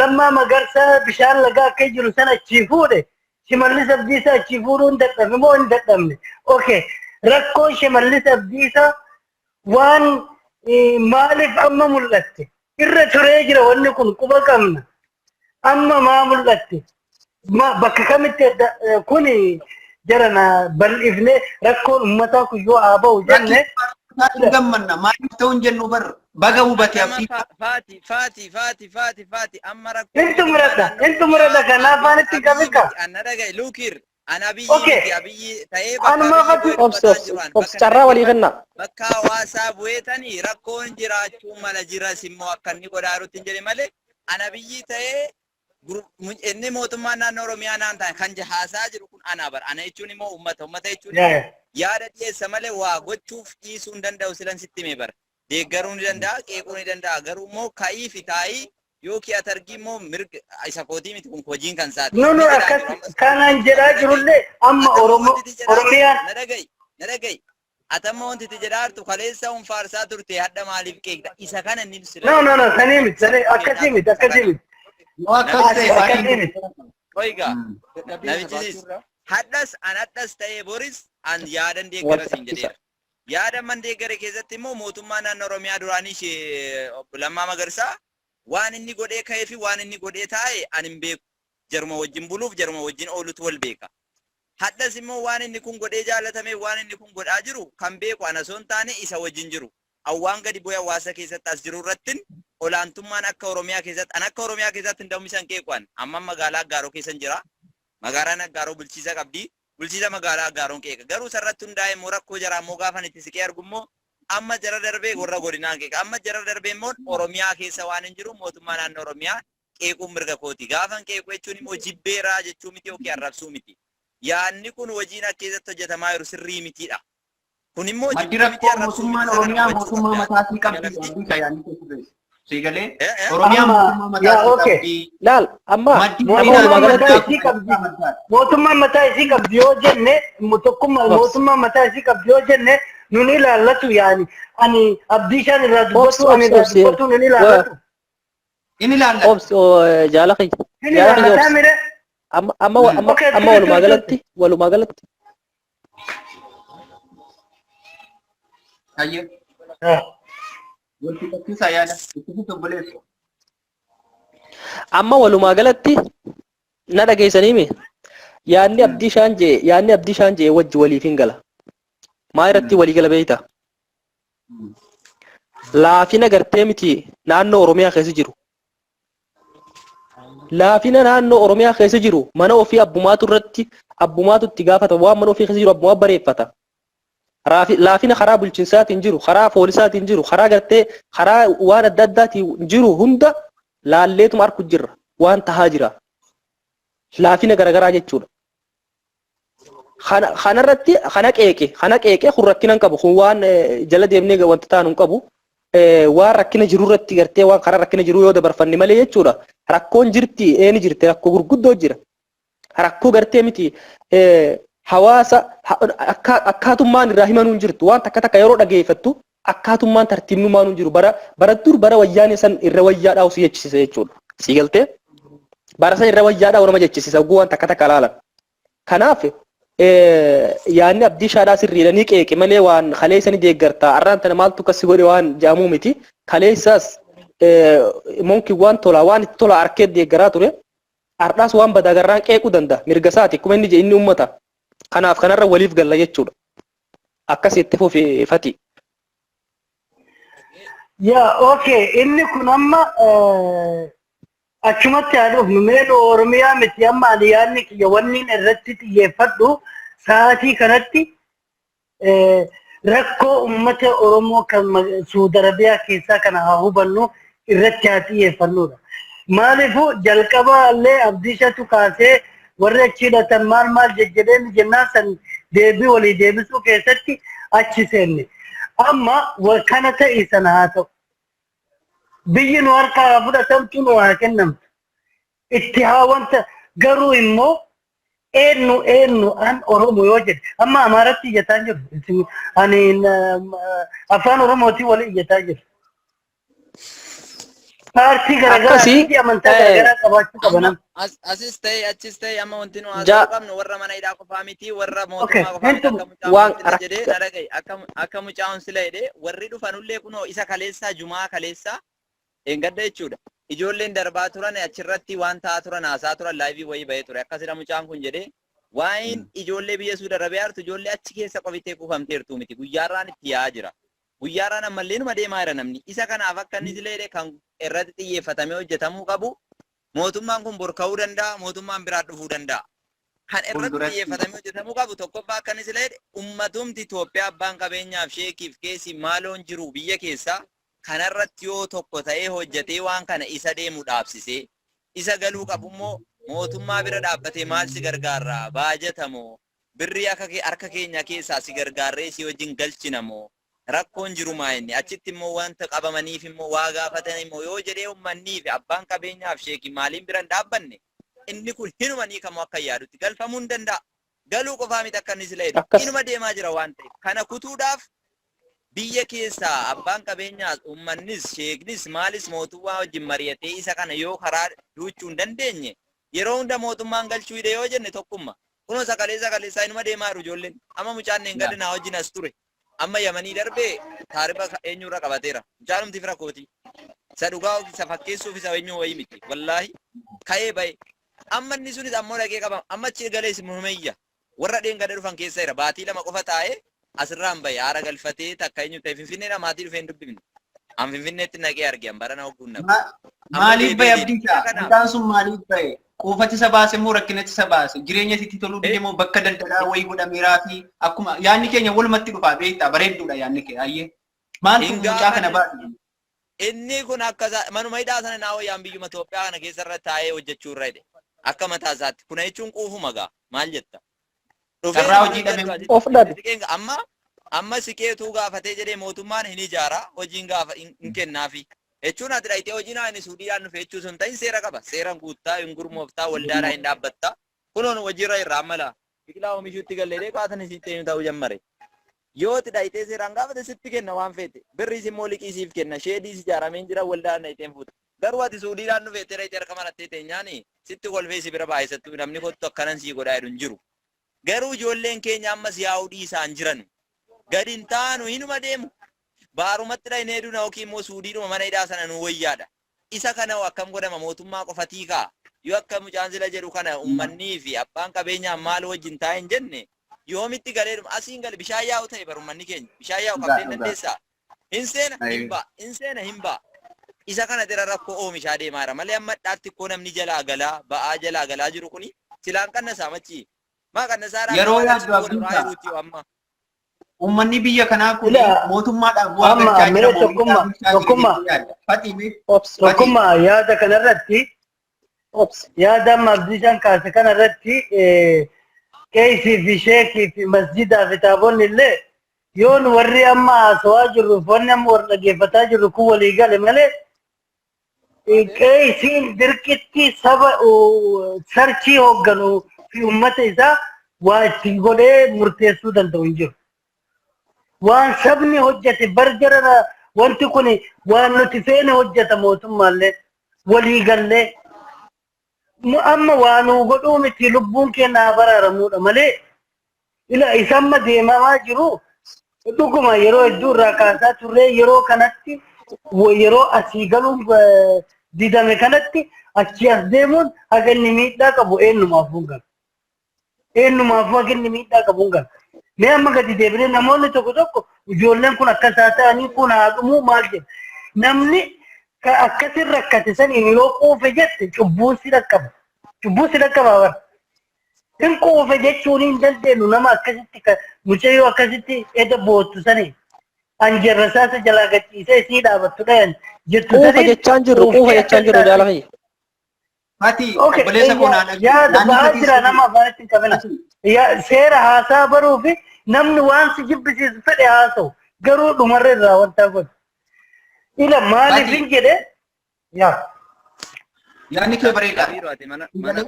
lammaa magarsaa bishaan lagaa akka jiru sana achi fuudhe Shimallis Abdiisaa achi fuudhuu hin dadhabne moo hin dadhabne okay rakkoo Shimallis Abdiisaa waan maaliif amma mul'atte irra turee jira wanni kun quba qabna amma maa mul'atte bakka kamitti kuni jarana bal'ifne rakkoon ummataa kun yoo haa ba'u jenne gammanna maaliif ta'uun jennu bar baga hubate abdii faati amma rakkoo intu murada kana afaanitti qabika anna dhagaye luukir ana biyyi ta'ee obs carraa walii kenna bakka hawaasaa bu'eetanii rakkoon jiraachuu mala jiras immoo akka inni godhaarutti hin jedhe malee ana biyyi ta'ee inni mootummaan naannoo oromiyaa naan ta'e kan haasaa jiru kun ana bar ana jechuun immoo ummata jechuun yaada dhiyeessa malee waa gochuuf dhiisuu hin danda'u silan sitti mee bar deeggaruu ni danda'a qeequu ni danda'a garuu immoo ka'ii fi taa'ii yookiin atargii immoo mirga isa kootii miti kun hojiin kan saati. No akkas kanaan jedhaa jirullee amma oromiyaan na dhagayi atamma wanti itti jedhaartu kaleessa faarsaa turte hadda maaliif qeeqda isa kana inni sila. No sanii miti akkasii miti. Oiga nabichis haddas an haddas ta'ee boris an yaadan deeggaras hin jedheera. Yaada man deeggare keessatti immoo mootummaa naannoo Oromiyaa duraanii Lammaa Magarsaa waan inni godhee ka'ee fi waan inni godhee taa'e an hin beeku. Jaruma wajjin buluuf jaruma wajjin oolutu wal beeka. Haddas immoo waan inni kun godhee jaalatame waan inni kun godhaa jiru kan beeku ana osoo hin taane isa wajjin jiru. Awwaan gadi bu'ee hawaasa keessatti as jiru irratti olaantummaan akka Oromiyaa keessatti an akka Oromiyaa keessatti hin dawmisan qeeqan amma magaalaa Aggaaroo keessan jira. Magaalaan Aggaaroo bulchiisa qabdi. Bulchiisa magaalaa Aggaaroon qeeqa. Garuu sarratti hundaa'e immoo rakkoo jaraa immoo gaafan itti siqee argu immoo amma jara darbee warra godinaan qeeqa. Amma jara darbee immoo Oromiyaa keessa waan hin jiru mootummaa naannoo Oromiyaa qeequun mirga kooti. Gaafan qeequu jechuun immoo jibbeeraa jechuu miti yookiin arrabsuu miti. Yaanni kun hojiin akka keessatti hojjetamaa jiru sirrii mitiidha. Kun immoo maddi rakkoo mootummaan Oromiyaa mootummaa mataatii qabdi yaanni Sigalee Oromiyaa mootummaa mataatii qabdi. Laal amma mootummaan mataa isii qabdi yoo jenne mootummaan mataa isii qabdi yoo jenne nuni ilaallatu yaani ani abdiishaan irraa dubbatu ani irraa dubbatu nuni ilaallatu. Inni ilaallatu. Jaalaqi. Amma walumaa galatti. Ayyee. Wanti tokkisaa yaada itti obboleessu. Amma walumaa galatti na dhageessanii yaanni abdiishaan jee wajji waliif hin gala. Maa irratti walii gala beeyta? Laafina gartee miti naannoo Oromiyaa keessa jiru. Laafina naannoo Oromiyaa keessa jiru mana ofii abbumaatu itti gaafata waan mana ofii keessa jiru abbumaa bareeffata. Laafina karaa bulchiinsaatiin jiru, karaa poolisaatiin jiru, karaa gartee karaa waan adda addaatiin jiru hunda laalleetuma arku jirra waan tahaa jira. Laafina garagaraa jechuudha. Kanarratti kana qeeqe kun rakkina hin qabu kun waan jala deemnee wanta taanu hin qabu. Waan rakkina jiru irratti gartee waan karaa rakkina jiru yoo dabarfanne malee jechuudha. Rakkoon jirti eeni jirti rakkoo gurguddoo jira. Rakkoo gartee miti hawaasa akkaatummaan irraa himanuun jirtu waan takka yeroo dhageeffattu akkaatummaan tartiibnummaan hin jiru bara wayyaanee san irra wayyaadhaa osoo jechisiisa jechuudha. Sii galtee bara san irra wayyaadhaa nama jechisiisa waan takka laalan. Kanaaf yaanni abdiishaadhaa sirriidhanii qeeqe malee waan kaleessanii deeggartaa arraan tana maaltu kasi godhe waan jaamuu miti kaleessaas monkiin waan tolaa waan itti tolaa arkee deeggaraa ture ardhaas waan badaagarraan qeequu danda'a mirga isaati akkuma inni je inni ummata kanaaf kanarra waliif galla jechuudha akkas itti fufeefati. Yaa okay inni kun amma achumatti haa dhufnu mee Oromiyaa miti amma ani yaadni kiyya wanni irratti xiyyeeffadhu sa'aatii kanatti rakkoo uummata Oromoo kan Suudi Arabiyaa keessaa kana haa hubannu irratti haa xiyyeeffannudha. Maaliifuu jalqaba illee abdiishatu kaasee warri achi hidhatan maal jejjedheen jennaan san deebii walii deebisuu keessatti achi seenne. Amma kana ta'e sana haa ta'u. Biyyi nu harkaa fudhatamtu nu haa kennamtu. Itti haa wanta garuu immoo eenyu an Oromoo yoo jedhe amma Amaaratti iyyataa jiru. Ani afaan Oromootii wali iyyataa jiru. Paartii garaagaraa amantaa garaagaraa qabaachuu qabanan. Asis ta'e achis ta'e amma wanti nu haasa'uu qabnu warra mana hidhaa qofaa miti warra mootummaa qofaa miti jedhee dhagaye akka mucaa'uun sila jedhee warri dhufanullee kunoo isa kaleessaa jumaa kaleessaa eeggadda jechuudha. Ijoolleen darbaa turan achirratti waan ta'aa turan haasaa turan laayivii wayii bahee ture akkasidha mucaan kun jedhee waan ijoollee biyya Suudi Arabiyaa jirtu ijoollee achi keessa qofitee kuufamteertu miti guyyaarraan itti yaa'aa jira. Guyyaarraan ammallee numa deemaa jira namni isa kanaaf akka inni silee kan irratti xiyyeeffatamee hojjetamuu qabu mootummaan kun borka'uu danda'a mootummaan biraa dhufuu danda'a. Kan irratti xiyyeeffatamee hojjetamuu qabu tokkoffaa akka inni silee ummatumti Itoophiyaa abbaan qabeenyaaf sheekiif keessi maaloon jiru biyya keessaa kanarratti yoo tokko ta'ee hojjetee waan kana isa deemu dhaabsisee isa galuu qabu immoo mootummaa bira dhaabbatee maal si gargaarraa baajatamoo birrii akka harka keenya keessaa si gargaarree si wajjin galchinamoo rakkoon jiru maayinni achitti immoo wanta qabamaniif immoo waa gaafatan immoo yoo jedhee uummanni fi abbaan qabeenyaaf sheekii maaliin biran dhaabbanne inni kun hinumanii kamuu akka yaadutti galfamuu hin danda'a. Galuu qofaa miti akka inni sila jedhu inuma deemaa jira waan ta'eef kana kutuudhaaf biyya keessaa abbaan qabeenyaas uummannis sheeknis maalis mootummaa wajjin mari'atee isa kana yoo karaa duuchuu hin dandeenye yeroo hunda mootummaan galchuu hidhe yoo jenne tokkumma kunoo saqaleessaa inuma deemaa jiru ijoolleen amma mucaan hin gadinaa wajjin as ture amma yamanii darbee taarifa eenyurra qabateera mucaanumti fira kooti isa dhugaa isa fakkeessuuf isa eenyu wayii miti wallaahi ka'ee bahe amma inni sunis ammoo dhaqee qaba amma achi galees muhimeyya warra dheengada dhufan keessa jira baatii lama qofa taa'ee asirraan bahe haara galfatee takka eenyu ta'e finfinneedha maatii dhufee hin dubbifne an finfinneetti naqee argean barana hogguun nabu. Maaliif bahe abdiisaa mucaan sun maaliif bahe quufati isa baase immoo rakkinatti isa baase jireenya itti toluu dide immoo bakka daldalaa wayii godhameeraa fi akkuma yaanni keenya walumatti dhufaa beektaa bareedduudha yaanni kee ayyee maaltu mucaa kana baase. inni kun akka manuma hidhaa sana naa wayyaan biyyuma Itoophiyaa kana keessa irra taa'ee hojjechuu irra hidhe akka mataa isaatti kuna jechuun quufuma gaa maal jetta amma siqeetuu gaafatee jedhee mootummaan hin ijaara hojiin gaafa hin kennaafi jechuun ati dhayitee hojiin haa inni suudhiidhaan dhufe jechuu sun ta'in seera qaba seeraan guuttaa hin gurmooftaa waldaadhaa hin dhaabbattaa kunoon hojiirra irraa mala biqilaa oomishuutti galleedee qaatan isitti ta'uu jammare yoo ti dhayitee seeraan gaafate sitti kenna waan feete birriis immoo liqiisiif kenna sheediis ijaarameen jira waldaan dhayiteen fuuta garuu ati suudhiidhaan dhufeettee dhayitee harka marattee teenyaani sitti kolfee si bira baay'isattu namni kottu akkanan sii godhaa jedhu hin jiru garuu ijoolleen keenya ammas yaa'uu dhiisaan jiran gadin taanu hinuma deemu baarumatti dhaynee duna yookiin immoo suudhiidhuma mana hidhaa sana nu wayyaadha isa kana akkam godhama mootummaa qofatii kaa yoo akka mucaan sila jedhu kana ummannii fi abbaan qabeenyaa maal wajjin taa'e hin jenne yoomitti galeedhuma asiin gale bishaan yaa'u ta'e barummanni keenya bishaan yaa'u qabdeen dandeessaa hin seena hin ba'a isa kana dira rakkoo oomishaa deemaa jira malee amma dhaatti koo namni jalaa galaa ba'aa jalaa galaa jiru kuni silaan qannasaa machi maa qannasaa yeroo yaaddu abdiisaa ummanni biyya kanaa kun mootummaadhaaf bu'aa galchaa jira tokkummaa yaada kanarratti yaada amma abdiisaan kaase kanarratti keesii fi sheekii fi masjidaa fi taabonni illee yoon warri amma haasawaa jirru wanni amma warra dhaggeeffataa jirru kun walii gale malee keesiin dirqitti saba sarchii hoogganu fi ummata isaa waa ittiin godhee murteessuu danda'u hin jiru. Waan sabni hojjete barjara wanti kun waan nuti feene hojjeta mootummaallee walii gallee amma waan godhuu miti lubbuun keenya baraaramuudha malee ila isamma deemamaa jiru dhuguma yeroo hedduu irraa kaasaa turree yeroo kanatti yeroo asii galuun didame kanatti achi as deemuun haganni miidhaa qabu eenyumaafuu hin galu. Eenyumaafuu haganni miidhaa qabu hin galu. Mee amma gadi deebinee namoonni tokko ijoolleen kun akkas haa ta'anii kun haa dhumuu maal jedhu namni akkasin rakkate saniin yoo quufe jette cubbuun si dhaqqaba. Cubbuun si dhaqqaba bara. Hin quufe jechuun hin dandeenyu nama akkasitti mucayyoo akkasitti edda boottu sanii anjarrasaasa jalaa gachiisee sii dhaabattu dhayan jettu sanii. Quufa jechaan jirru jaalafayya. Fati obboleessa koonaa yaada ba'aa jira nama afaanitti hin qabina. Seera haasaa baruu fi namni waan si jibbisiisu fedhe haasa'u garuu dhumarra irraa wanta godhu. Ila maaliif hin jedhe yaa. Yaani kee bareeda.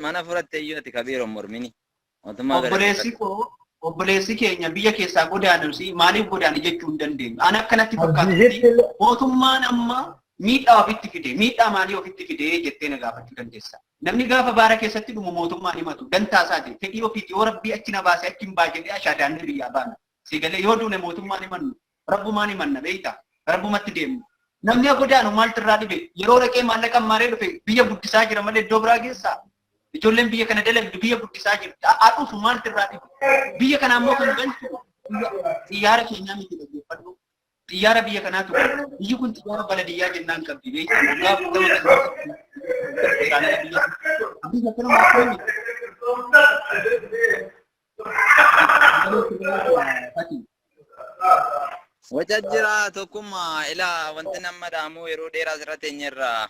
Mana furatte iyyuu ati kabiiroon mormini. Obboleessi keenya biyya keessaa godaanusi maaliif godaane jechuu hin dandeenyu. Ani akkanatti fakkaatti mootummaan amma miidhaa ofitti fide miidhaa maalii ofitti fide jettee na gaafachuu dandeessa. Namni gaafa baara keessatti dhumu mootummaan himatu dantaa isaati fedhii ofiiti yoo rabbii achi na baasee achi hin baajee ashaadaan biyyaa baana. Sigalee yoo duune mootummaan himannu rabbumaan himanna beektaa rabbumatti deemnu. Namni godaanu maaltu irraa dhibe yeroo dhaqee maallaqa maaree dhufe biyya guddisaa jira malee iddoo biraa geessaa. Ijoolleen biyya kana dalagdu biyya guddisaa jiru. Haadhuufu maaltu irraa dhibe biyya kana ammoo kan galchu xiyyaara keenyaa miti dhaggeeffadhu. Xiyyaara biyya kanaatu biyyi kun xiyyaara baladiyyaa jennaan qabdi beektaa gaafa biyya kana maatii wajajjira tokkummaa ilaa wanti nama dhaamu yeroo dheeraa irra teenyerraa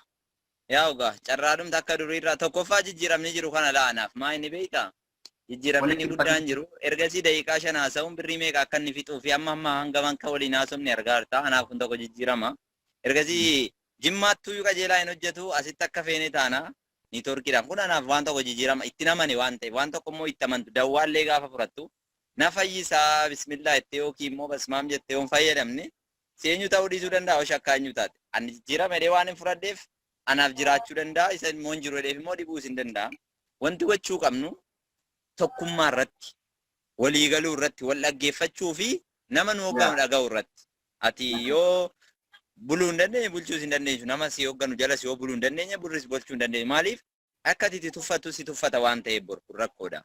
yaa ugaa carraadhumta akka duriirraa tokkoffaa jijjiiramni jiru kana la'anaaf maa inni beektaa jijjiiramni guddaan jiru ergasii daqiiqaa 5 haasa'uun birrii meeqa akka inni fixuu fi amma hanga manka waliin haasofne argaa jirta anaaf kun tokko jijjiirama ergasii jimmaattuu qajeelaa hin hojjetu asitti akka feene taana niitoorkiidhaan kun anaaf waan tokko jijjiirama itti namani waan ta'e waan tokko immoo itti amantu dawwaallee gaafa furattu na fayyisaa bismillah itti yookiin immoo basmaam jettee yoon fayyadamne seenyu ta'uu dhiisuu danda'a shakkaanyu taate ani jijjiirama jedhee waan hin furadheef anaaf jiraachuu danda'a isa immoo hin jiru jedheef immoo dhibuus hin danda'a wanti gochuu qabnu tokkummaa irratti walii galuu irratti wal dhaggeeffachuu fi nama nu hoogganu dhaga'u irratti ati yoo buluu hin dandeenye bulchuus hin dandeenyu nama si hoogganu jalas yoo buluu hin dandeenye bulris bulchuu hin dandeenyu maaliif akka ati tuffattu si tuffata waan ta'eef boru rakkoodha.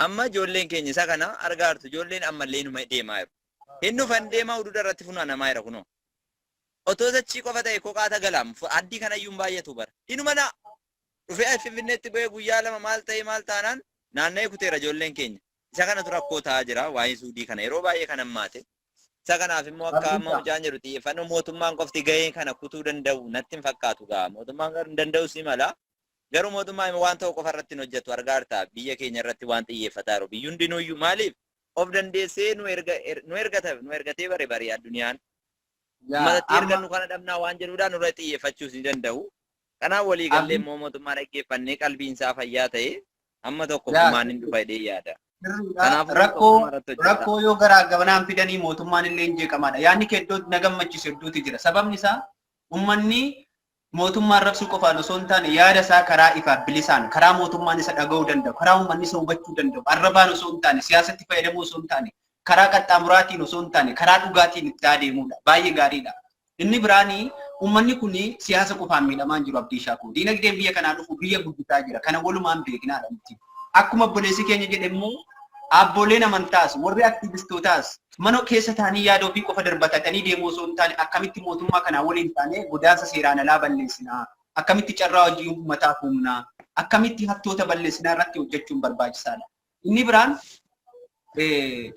Amma ijoolleen keenya isa kana argaa jirtu ijoolleen ammallee numa deemaa jiru. Hin dhufan deemaa huduuda irratti funaanamaa jira kunoo. Otoo sachii qofa ta'e koqaata galaam addii kanayyuu hin baay'atu bara. Inuma na dhufee Finfinneetti ba'ee guyyaa 2 maal ta'e maal taanaan naanna'ee kuteera ijoolleen keenya. Isa kanatu rakkoo ta'aa jira waa'ee suudii kana yeroo baay'ee kan hammaate. Isa kanaaf immoo akka amma mucaan jedhu xiyyeeffannoo mootummaan qofti gahee kana kutuu danda'u natti hin fakkaatu gaa. Mootummaan garuu hin danda'u si mala. Garuu mootummaan waan ta'u qofa irratti hin hojjetu argaa jirta. Biyya keenya irratti waan xiyyeeffataa jiru. Biyyi hundinuyyuu maaliif of dandeessee nu ergatee bare addunyaan. Uummatatti ergannu kana dhabnaa waan jedhuudhaan nurra xiyyeeffachuus ni danda'u. Kanaaf walii gallee immoo mootummaa dhaggeeffannee qalbiin isaa fayyaa ta'e amma tokko kumaan hin dhufa jedhee yaada. Rakkoo yoo garaa gabanaan fidanii mootummaan illee hin jeeqamaadha. Yaadni kee iddoo na gammachiisu hedduutu jira. Sababni isaa uummanni mootummaan rabsuu qofaan osoo hin taane yaada isaa karaa ifaaf bilisaan karaa mootummaan isa dhaga'uu danda'u, karaa uummanni isa hubachuu danda'u, arrabaan osoo hin taane, siyaasatti fayyadamuu osoo hin taane, karaa qaxxaamuraatiin osoo hin taane, karaa dhugaatiin itti adeemuudha. Baay'ee gaariidha. Inni biraanii uummanni kun siyaasa qofaan miidhamaa jiru abdii shaakuu. Diinagdeen biyya kanaa dhufu biyya guddisaa jira. Kana walumaan beeknaadha miti. Akkuma obboleessi keenya jedhe immoo abboolleen amantaas warri aktiivistootaas mana keessa taanii yaada ofii qofa darbatatanii deemuu osoo hin taane akkamitti mootummaa kanaa waliin taane godaansa seeraan alaa balleessinaa, akkamitti carraa hojii uummataa humnaa, akkamitti hattoota balleessinaa irratti hojjechuun barbaachisaadha. Inni biraan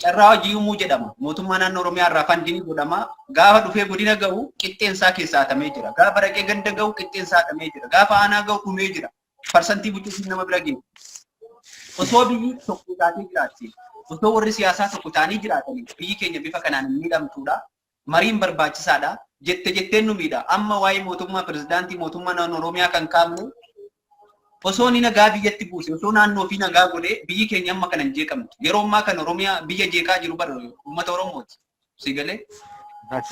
carraa hojii uumuu jedhama. Mootummaa naannoo Oromiyaa irraa fandiin godhama. Gaafa dhufee godina ga'u qixxeensaa keessaa hatamee jira. Gaafa raqee ganda ga'u qixxeensaa hatamee jira. Gaafa aanaa ga'u dhumee jira. Parsantii buccuutiin nama bira geessu. Osoo biyyi tokko taatee jiraatti, osoo warri siyaasaa tokko taanii jiraatanii biyyi keenya bifa kanaan hin miidhamtuudha. Mariin barbaachisaadha. Jetteen nu miidha. Amma waa'ee mootummaa pirezidaantii mootummaa naannoo Oromiyaa kan kaafnu osoo ni nagaa biyyatti buuse, osoo naannoo fi nagaa godhee biyyi keenya amma kana hin jeeqamtu. Yeroo ammaa kan Oromiyaa biyya jeeqaa jiru bara uummata Oromooti. Siigalee?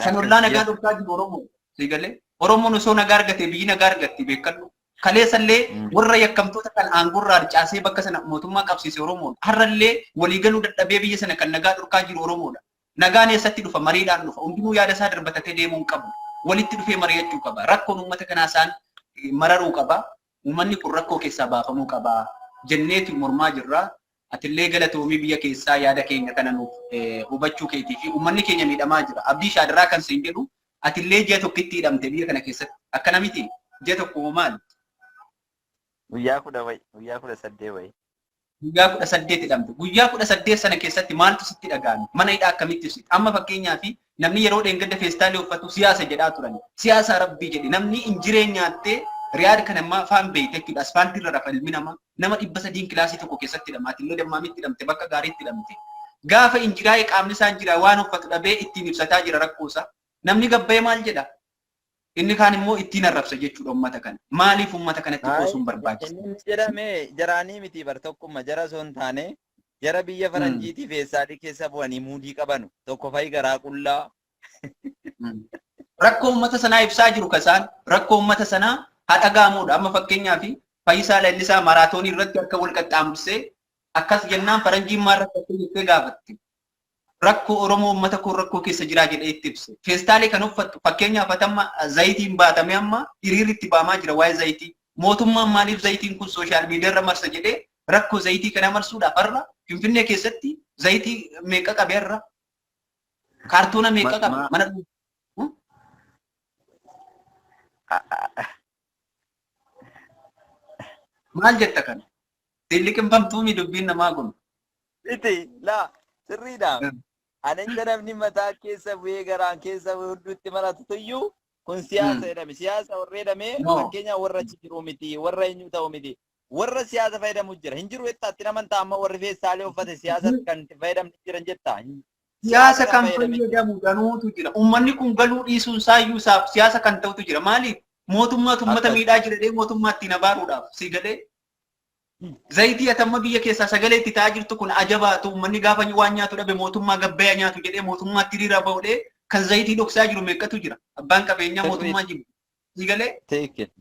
Kan ollaa nagaa dhufaa jiru Oromoo. Siigalee? Oromoon osoo nagaa argate biyyi nagaa argatti beekadhu. Kaleessallee warra yakkamtoota kan aangurraa caasee bakka sana mootummaa qabsiise Oromoodha. Har'allee waliigaluu dadhabee biyya sana kan nagaa dhorkaa jiru Oromoodha. Nagaan eessatti dhufa? Mariidhaan dhufa. Hundinuu yaada isaa darbatatee deemuu hin qabu. Walitti dhufee mari'achuu qaba. Rakkoon uummata kanaa isaan mararuu qaba. Uummanni kun rakkoo keessaa baafamuu qaba. Jenneeti mormaa jirra. Atillee galatoomii biyya keessaa yaada keenya kana nuuf hubachuu keetii fi uummanni keenya miidhamaa jira. Abdii Shaadiraa kan siin jedhu atillee ji'a tokkitti hidhamte biyya kana keessatti. Akkana miti ji'a tokko maali? Guyyaa 18 wayi. Guyyaa 18 hidhamte. Guyyaa 18 sana keessatti maaltu sitti dhaga'ame? Mana hidhaa akkamitti ibsite? Amma fakkeenyaaf namni yeroo dheengadda feestaalii uffatu siyaasa jedhaa turan. Siyaasa rabbii jedhe namni injireen nyaattee riyaad kan ammaa afaan beeyte jechuudha. Asfaaltii irra rafa ilmi namaa nama 300 kilaasii tokko keessatti hidhama. Atillee dammaamitti hidhamte bakka gaariitti hidhamte. Gaafa injiraa'ee qaamni isaa injiraa waan uffatu dhabee ittiin ibsataa jira rakkoosa. Namni gabbayee maal jedha? Inni kaan immoo ittiin arrabsa jechuudha uummata kana. Maaliif uummata kanatti qoosuun barbaachisa? Inni jedhame jaraanii miti bar tokkummaa jara osoo hin taane jara biyya faranjiitii feestaalii keessa bu'anii muudii qabanu tokko fa'i garaa qullaa. Rakkoo uummata sanaa ibsaa jiru kasaan rakkoo uummata sanaa haa dhaga'amuudha. Amma fakkeenyaaf Fayyisaa Leellisaa maraatoonii irratti akka wal qaxxaamursee akkas jennaan faranjiin maal rakkatee jettee gaafatti. Rakkoo Oromoo uummata kun rakkoo keessa jiraa jedhee itti ibse. Feestaalii kan uffattu fakkeenyaaf atamma zayitiin baatame amma hiriirri itti baamaa jira waa'ee zayitii. Mootummaan maaliif zayitiin kun sooshaal miidiyaa irra marsa jedhee rakkoo zayitii kana marsuudhaaf har'a Finfinnee keessatti zayitii meeqa qabe har'a? Kaartoona meeqa qabe? Mana maal jetta kana? Liqinfamtuumi dubbiin namaa kun. Iti laa sirriidha. Anin namni mataa keessa bu'ee garaan keessa hedduutti maratu tuyyuu kun siyaasa jedhame. Siyaasa warra jedhame fakkeenyaaf warra achi jiru miti, warra eenyu ta'u miti. Warra siyaasa fayyadamu jira. Hin jiru jettaatti namantaa amma warri feestaalee uffate siyaasa kan fayyadamni jiran jetta. Siyaasa kan fayyadamu ganuutu jira. Uummanni kun galuu dhiisuun saayyuu siyaasa kan ta'utu jira. Maaliif? Mootummaatu uummata miidhaa jira jedhee mootummaa ittiin abaaruudhaaf si galee. Zayitii atamma biyya keessaa sagalee itti ta'aa jirtu kun ajabaatu uummanni gaafa waan nyaatu dhabe mootummaa gabbayyaa nyaatu jedhee mootummaa itti hiriira ba'uudhee kan zayitii dhoksaa jiru meeqatu jira. Abbaan qabeenyaa mootummaa jiru. Si galee?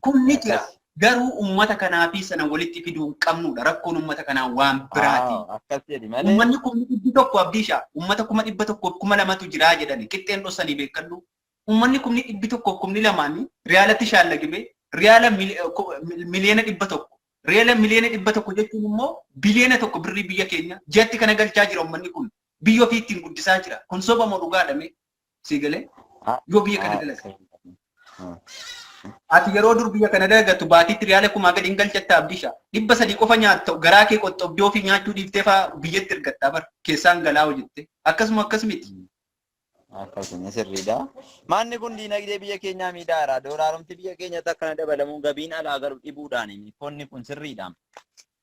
Kun ni jira. Garuu uummata kanaa fi sana walitti fiduu hin qabnudha. Rakkoon uummata kanaa waan biraati. Uummanni kun dhibbi tokko abdiishaa. Uummata 100,000 jiraa jedhani. Qixxeen dhossanii beekadhu. Uummanni kun dhibbi tokko 200 riyaalatti shaallagime riyaala miliyoona 100. Reela miliyoona 100 jechuun immoo biliyoona 1 birrii biyya keenya ji'atti kana galchaa jira uummanni kun biyya ofii ittiin guddisaa jira. Kun soba moo dhugaadhame si galee yoo biyya kana dalaga. Ati yeroo dur biyya kana dalagatu baatiitti riyaala 1,000 gadi hin galchatta abdiishaa. 300 qofa nyaatta garaa kee qoxxobbii ofii nyaachuu dhiiftee fa'aa biyyatti ergatta bar keessaan galaa hojjette. Akkasuma akkas miti. Akkasuma sirriidha. Manni kun diinagdee biyya keenyaa miidhaara. Doolaarumti biyya keenyatti akkana dabalamuun gabiin alaa galu dhibuudhaan qonni kun sirriidha.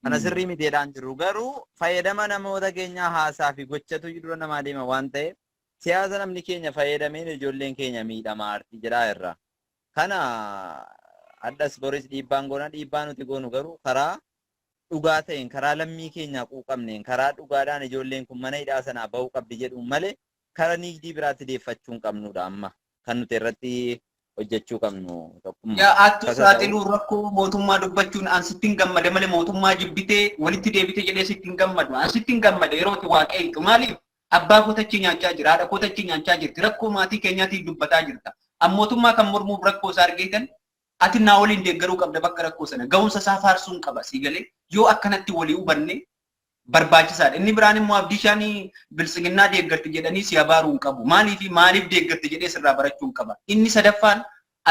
Kana sirrii miteedhaan jiru garuu fayyadama namoota keenyaa haasaa fi gochatu dura namaa deema waan ta'eef siyaasa namni keenya fayyadameen ijoolleen keenya miidhamaa arti jedhaa irra. Kana addas boris dhiibbaan goona dhiibbaa nuti goonu garuu karaa dhugaa ta'een karaa lammii keenyaa quuqamneen karaa dhugaadhaan ijoolleen kun mana hidhaa sanaa bahuu qabdi jedhuun malee karaa niigdii biraatti deeffachuu hin qabnudha amma kan nuti irratti hojjechuu qabnu tokkummaa. Yaa attu saaxiluu rakkoo mootummaa dubbachuun an sittiin gammade malee mootummaa jibbitee walitti deebite jedhee sittiin gammadu an sittiin gammade yeroo itti waaqayyo maaliif abbaa kootachi nyaachaa jira haadha kootachi nyaachaa jirti rakkoo maatii keenyaatiin dubbataa jirta an mootummaa kan mormuuf rakkoo isaa argeetan ati naa waliin deeggaruu qabda bakka rakkoo sana ga'umsa isaa faarsuun qaba sii galee yoo akkanatti walii hubanne barbaachisaadha. Inni biraan immoo Abdiishaan bilisiginnaa deeggarti jedhanii si abaaruu hin qabu. Maaliif deeggarti jedhee sirraa barachuu hin qaba. Inni sadaffaan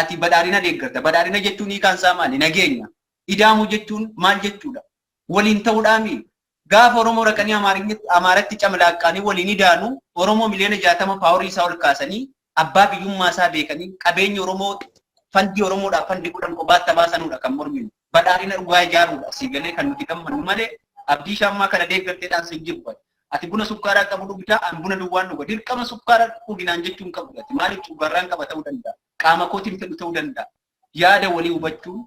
ati badhaadhina deeggarta. Badhaadhina jechuun hiikaan isaa maali? Nageenya. Idaamuu jechuun maal jechuudha? Waliin ta'uudhaami. Gaafa Oromoo raqanii Amaaratti camlaaqqanii waliin idaanu Oromoo miliyoona 60 paaworii isaa ol kaasanii abbaa biyyummaa isaa beekanii qabeenya Oromoo fandii Oromoodhaaf fandii godhan qobaatti baasanudha kan morminu. Badhaadhina dhugaa ijaaruudha. Siigalee kan nuti gammannu malee Abdiishaan maa kana deeggarteedhaan si jibba. Ati buna sukkaaraa qabu dhugdaa an buna duwwaan dhuga. Dirqama sukkaaraa dhuginaan jechuun qabu. Maaliif cuggarraan qaba ta'uu danda'a. Qaama kootiin fedhu ta'uu danda'a. Yaada walii hubachuun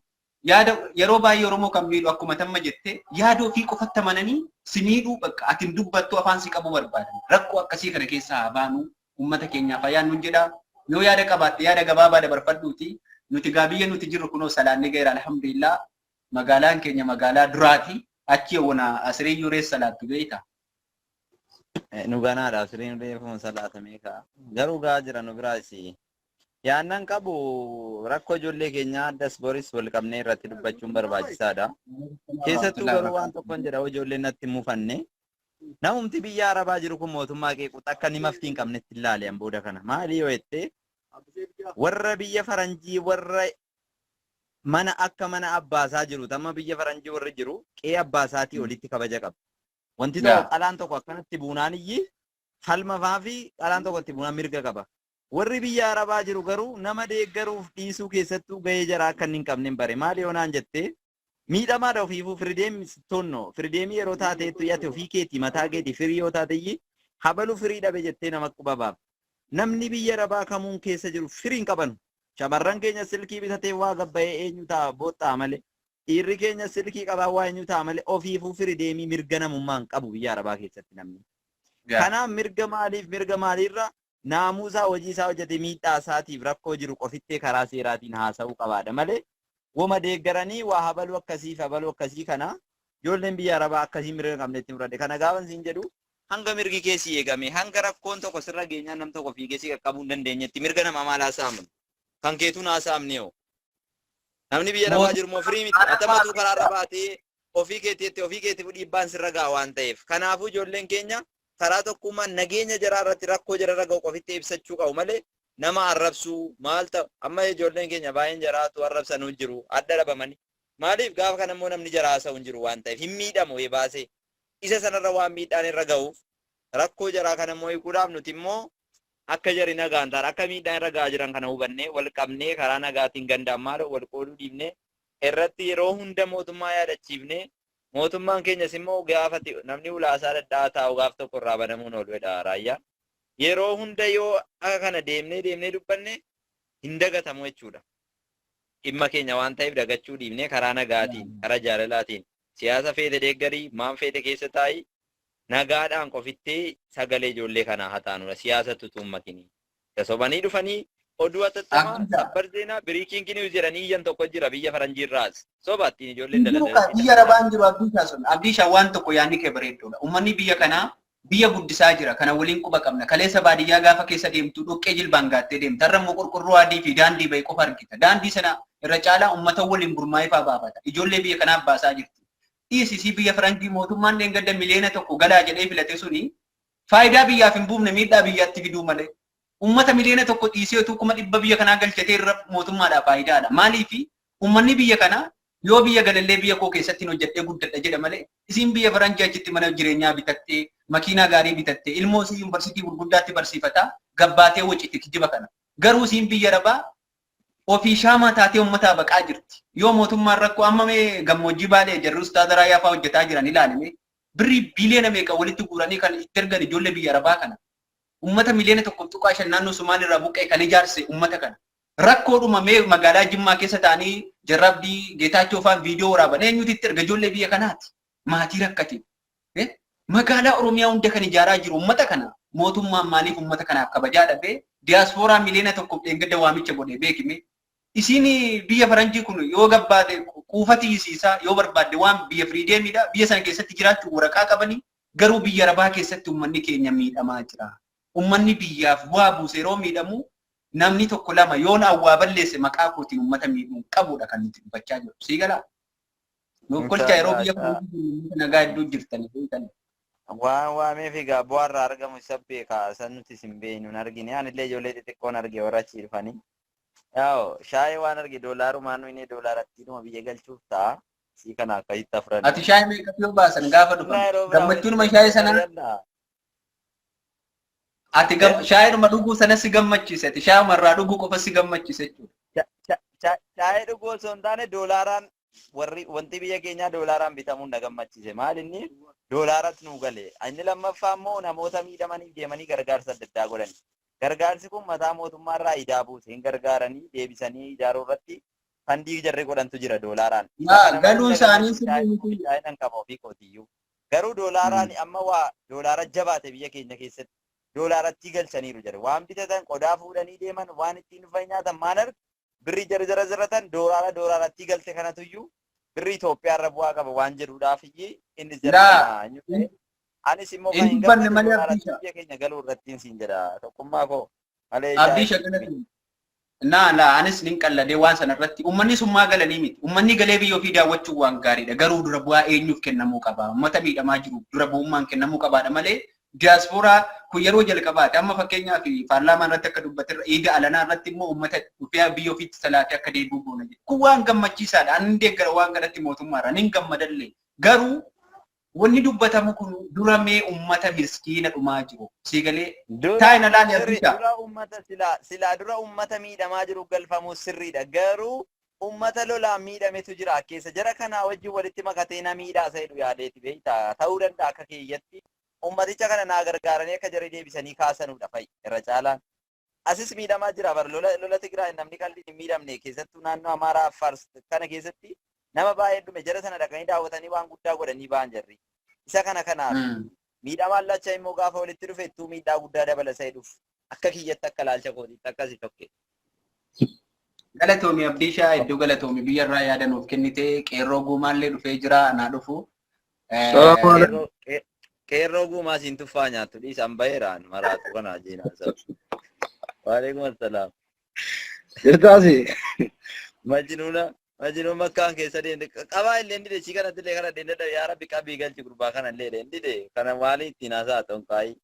yaada yeroo baay'ee Oromoo kan miidhu akkuma tamma jette yaada ofii qofatti amananii si miidhuu bakka ati dubbattu afaan si qabu barbaadan. Rakkoo akkasii kana keessaa haa baanu uummata keenyaaf ayaan nun jedha. Yoo yaada qabaatte yaada gabaabaa dabarfadhuuti. Nuti gaabiyya nuti jirru kunoo salaannee gaheera alhamdulillah. Magaalaan keenya magaalaa duraati. Achi wana asiriin yuree salaatu beekta. Nu ganaadha asiriin reefuun salaatamee kaa. Garuu gaa jira nu biraas yaannan qabu rakkoo ijoollee keenyaa addas boris wal qabnee irratti dubbachuun barbaachisaadha. Keessattuu garuu waan tokkoon jedha ijoolleen natti mufanne. Namumti biyya Arabaa jiru kun mootummaa qeequutti akka ni maftii hin qabnetti ilaaliyan booda kana. Maali yoo jette warra biyya faranjii warra mana akka mana abbaasaa jiru tamma biyya faranjii warri jiru qe'ee abbaasaatii olitti kabaja qaba. Wanti tokko qalaan tokko akkanatti buunaan iyyi falma faafi qalaan tokko itti buunaan mirga qaba. Warri biyya Arabaa jiru garuu nama deeggaruuf dhiisuu keessattuu gahee jaraa akka hin qabne hin bare. Maali yoonaan jettee miidhamaadha ofiifuu firideemi tonno firideemii yeroo taateettu yaate ofii keetii mataa keetii firii yoo taate iyyi habalu firii dhabe jettee nama qubabaaf. Namni biyya Arabaa kamuun keessa jiru firii hin qabanu. Shamarran keenya silkii bitatee waa gabbayee eenyu ta'a boottaa malee. Dhiirri keenya silkii qabaa waa eenyu ta'a malee ofiifuu firideemii mirga namummaa hin qabu biyya Arabaa keessatti namni. Kanaaf mirga maaliirra naamuusaa hojii isaa hojjete miidhaa isaatiif rakkoo jiru qofittee karaa seeraatiin haasa'uu qabaadha malee wama deeggaranii waa habaluu akkasii kana ijoolleen biyya Arabaa akkasii mirga qabnetti muradhe. Kana gaafa siin jedhu hanga mirgi keessi eegame hanga rakkoon tokko sirra geenyaan nam tokko fiigeessi qaqqabuu hin dandeenyetti mirga nama maal haasa'amu. Kan keetu naasaamne oo namni biyya Arabaa jiru moo firii miti atamatu karaa Arabaatee ofii keetiif dhiibbaan sirra ga'a waan ta'eef kanaafuu ijoolleen keenya karaa tokkummaa nageenya jaraa irratti rakkoo jara irra ga'u qofitti ibsachuu qabu malee nama arrabsuu maal ta'u amma ijoolleen keenya baay'een jaraatu arrabsanuu jiru adda dhabamanii maaliif gaafa kana immoo namni jaraa haasa'u hin jiru waan ta'eef hin miidhamu baasee isa sanarra waan miidhaan irra ga'uuf rakkoo jaraa kana immoo hiikuudhaaf nuti immoo akka jari nagaan ta'a akka miidhaan irra ga'aa jiran kana hubannee wal qabnee karaa nagaatiin gandaan maal wal qooduu dhiibnee irratti yeroo hunda mootummaa yaadachiifnee mootummaan keenyas immoo gaafati namni ulaasaa dadhaa taa'u gaaf tokko irraa banamuun ol wedha raayyaa yeroo hunda yoo akka kana deemnee dubbanne hin dagatamu jechuudha. Dhimma keenya waan ta'eef dagachuu dhiibnee karaa nagaatiin karaa jaalalaatiin siyaasa feete deeggarii maan feete keessa taa'ii nagaadhaan qofittee sagalee ijoollee kanaa hataanudha siyaasatu tuummakinii. Sobanii dhufanii oduu atattamaa sabbar seenaa biriikiin kinius jedhanii iyyan tokko jira biyya faranjiirraas sobaattiin ijoolleen dalagaa. Biyya Arabaan jiru Abdiishaa waan tokko yaadni kee bareeddoodha. Uummanni biyya kanaa biyya guddisaa jira kana waliin quba qabna. Kaleessa baadiyyaa gaafa keessa deemtu dhoqqee jilbaan gaattee deemta. Har'a immoo qorqorroo adii fi daandii bahe qofa argita. Daandii sana irra caalaa uummata waliin gurmaa'ee fa'aa baafata. Ijoollee biyya kanaaf baasaa jirti. Dhiisisii biyya faranjii mootummaan deengadda miliyoona tokko galaa jedhee filate suni faayidaa biyyaaf hin buufne miidhaa biyyaatti fiduu malee. Uummata miliyoona tokko dhiisee utuu kuma dhibba biyya kanaa galchatee irra mootummaadhaaf faayidaadha. Maaliif uummanni biyya kanaa Yoo biyya galallee biyya koo keessatti hojjedhee guddadha jedha malee isin biyya faranjii achitti mana jireenyaa bitattee makiinaa gaarii bitattee ilmoo isii yuunivarsiitii gurguddaatti barsiifataa gabbaatee waciti kijiba kana. Garuu isin biyya rabaa ofii shaamaa taatee uummataa baqaa jirti. Yoo mootummaan rakkoo amma mee gammoojjii baalee jarri ustaaza raayyaa fa'aa hojjetaa jiran ilaalime birrii biliyoona meeqa walitti guuranii kan itti ergan ijoollee biyya rabaa kana. Uummata miliyoona tokkoof tuqaa shan naannoo Somaaliirraa buqqee kan ijaarse uummata kana. Rakkoodhuma mee magaalaa Jimmaa keessa ta'anii Jarrabdii Geetaachoo fa'aan viidiyoo waraaban eenyutu itti erga ijoollee biyya kanaati. Maatii rakkate. Magaalaa Oromiyaa hunda kan ijaaraa jiru uummata kana. Mootummaan maaliif uummata kanaaf kabajaa dhabee diyaaspooraa miliyoona tokkoof dheengadda waamicha godhee beekime. Isin biyya faranjii kun yoo gabbaate kuufati isiisaa yoo barbaadde waan biyya firiideemidha. Biyya sana keessatti jiraachuu waraqaa qabanii garuu biyya rabaa keessatti uummanni keenya miidhamaa jira. Uummanni biyyaaf bu'aa buuse yeroo miidhamu namni tokko lama yoon awwaa balleesse maqaa kootiin uummata miidhuu qabudha kan nuti dubbachaa jiru. Sii galaa? Nukkolcha yeroo biyya kun nagaa hedduu jirtanii beekani. Waan waameef egaa bu'aarraa argamu isa beekaa san nuti isin beeknu hin argine. Anillee ijoollee xixiqqoon arge warra achi dhufanii. Yaa'u shaayii waan arge doolaarumaan inni doolaarattiinuma biyya galchuuf ta'a. Sii kana akkasitti afuran. Ati shaayii meeqa yoo baasan gaafa dhufan? Gammachuunuma shaayii sanaa? Ati shaayii dhuguu sanas si gammachiise. Ati shaayii marraa dhuguu qofa si gammachiise jechuudha. Shaayii dhuguu osoo hin taane doolaaraan wanti biyya keenyaa doolaaraan bitamuun na gammachiise. Maal inni doolaaratti nu gale. Inni lammaffaa immoo namoota miidhamanii deemanii gargaarsa adda addaa godhan. Gargaarsi kun mataa mootummaarraa idaa buuse hin gargaaranii deebisanii ijaaruu irratti fandii jarri godhantu jira doolaaraan. Galuun isaanii shaayiin qaba ofii kootiyyuu. Garuu doolaaraan amma waa doolaara jabaate biyya keenya keessatti doolaaratti galchaniiru jedhe. Waan bitatan qodaa fuudhanii deeman waan ittiin dhufan nyaatan maan argu birrii jara ziratan doolaaratti galte kanatuyyuu birrii Itoophiyaarra bu'aa qaba waan jedhuudhaaf innis jira. Anis immoo kan hin gammadu biyya keenya galuu irrattiin siin jedha. Tokkummaa koo malee abdii shagalatu. Anis nin qalladee waan sana irratti uummanni summaa galanii miti. Uummanni galee biyya ofii daawwachuu waan gaariidha. Garuu dura bu'aa eenyuuf kennamuu qaba? Uummata miidhamaa jiru dura bu'ummaan kennamuu qabaadha malee diyaaspooraa kun yeroo jalqabaati. Amma fakkeenyaaf paarlaamaa irratti akka dubbatirra eega alanaa irratti immoo uummata dhufee biyya ofiitti salaatee akka deebi'u goona jedhu. Kun waan gammachiisaadha. Ani deeggara waan kanatti mootummaarra nin gammadallee. Garuu wanni dubbatamu kun dura mee uummata miskiina dhumaa jiru. Siigalee taa'ina laan yaadduudha. Dura uummata silaa dura uummata miidhamaa jiru galfamuu sirriidha. Garuu uummata lolaan miidhametu jira. Keessa jara kanaa wajjin walitti makatee na miidhaa isa jedhu yaadeeti beektaa. Ta'uu danda'a akka keeyyatti. Ummaticha kana naa gargaaranii akka jarri deebisanii kaasanudha fa'i irra caalaan. Asis miidhamaa jira bar lola Tigraay namni qalbii hin miidhamne keessattuu naannoo Amaaraa Affaar kana keessatti nama baay'ee dhume jara sana dhaqanii daawwatanii waan guddaa godhanii ba'an jarri. Isa kana kanaaf miidhamaan lacha immoo gaafa walitti dhufe ittuu miidhaa guddaa dabala isa dhufu akka kiyyatti akka laalcha kootiitti akkasi tokke. Galatoomi Abdiishaa iddoo galatoomi biyyarraa yaada nuuf kennite qeerroo guumaallee dhufee jira anaa dhufu. Qeerroo guumaa siin tuffaa nyaattu dhiisan baheeraan maraatu kana jeenaa sabu. Waalaikum assalaam. Jirtaasi. Majinuun makkaan keessa deemte qabaa illee ndide si kanatti illee kana deemte yaa rabbi qabii galchi gurbaa kana illee ndide kana maali ittiin haasaa ta'uun kaayii.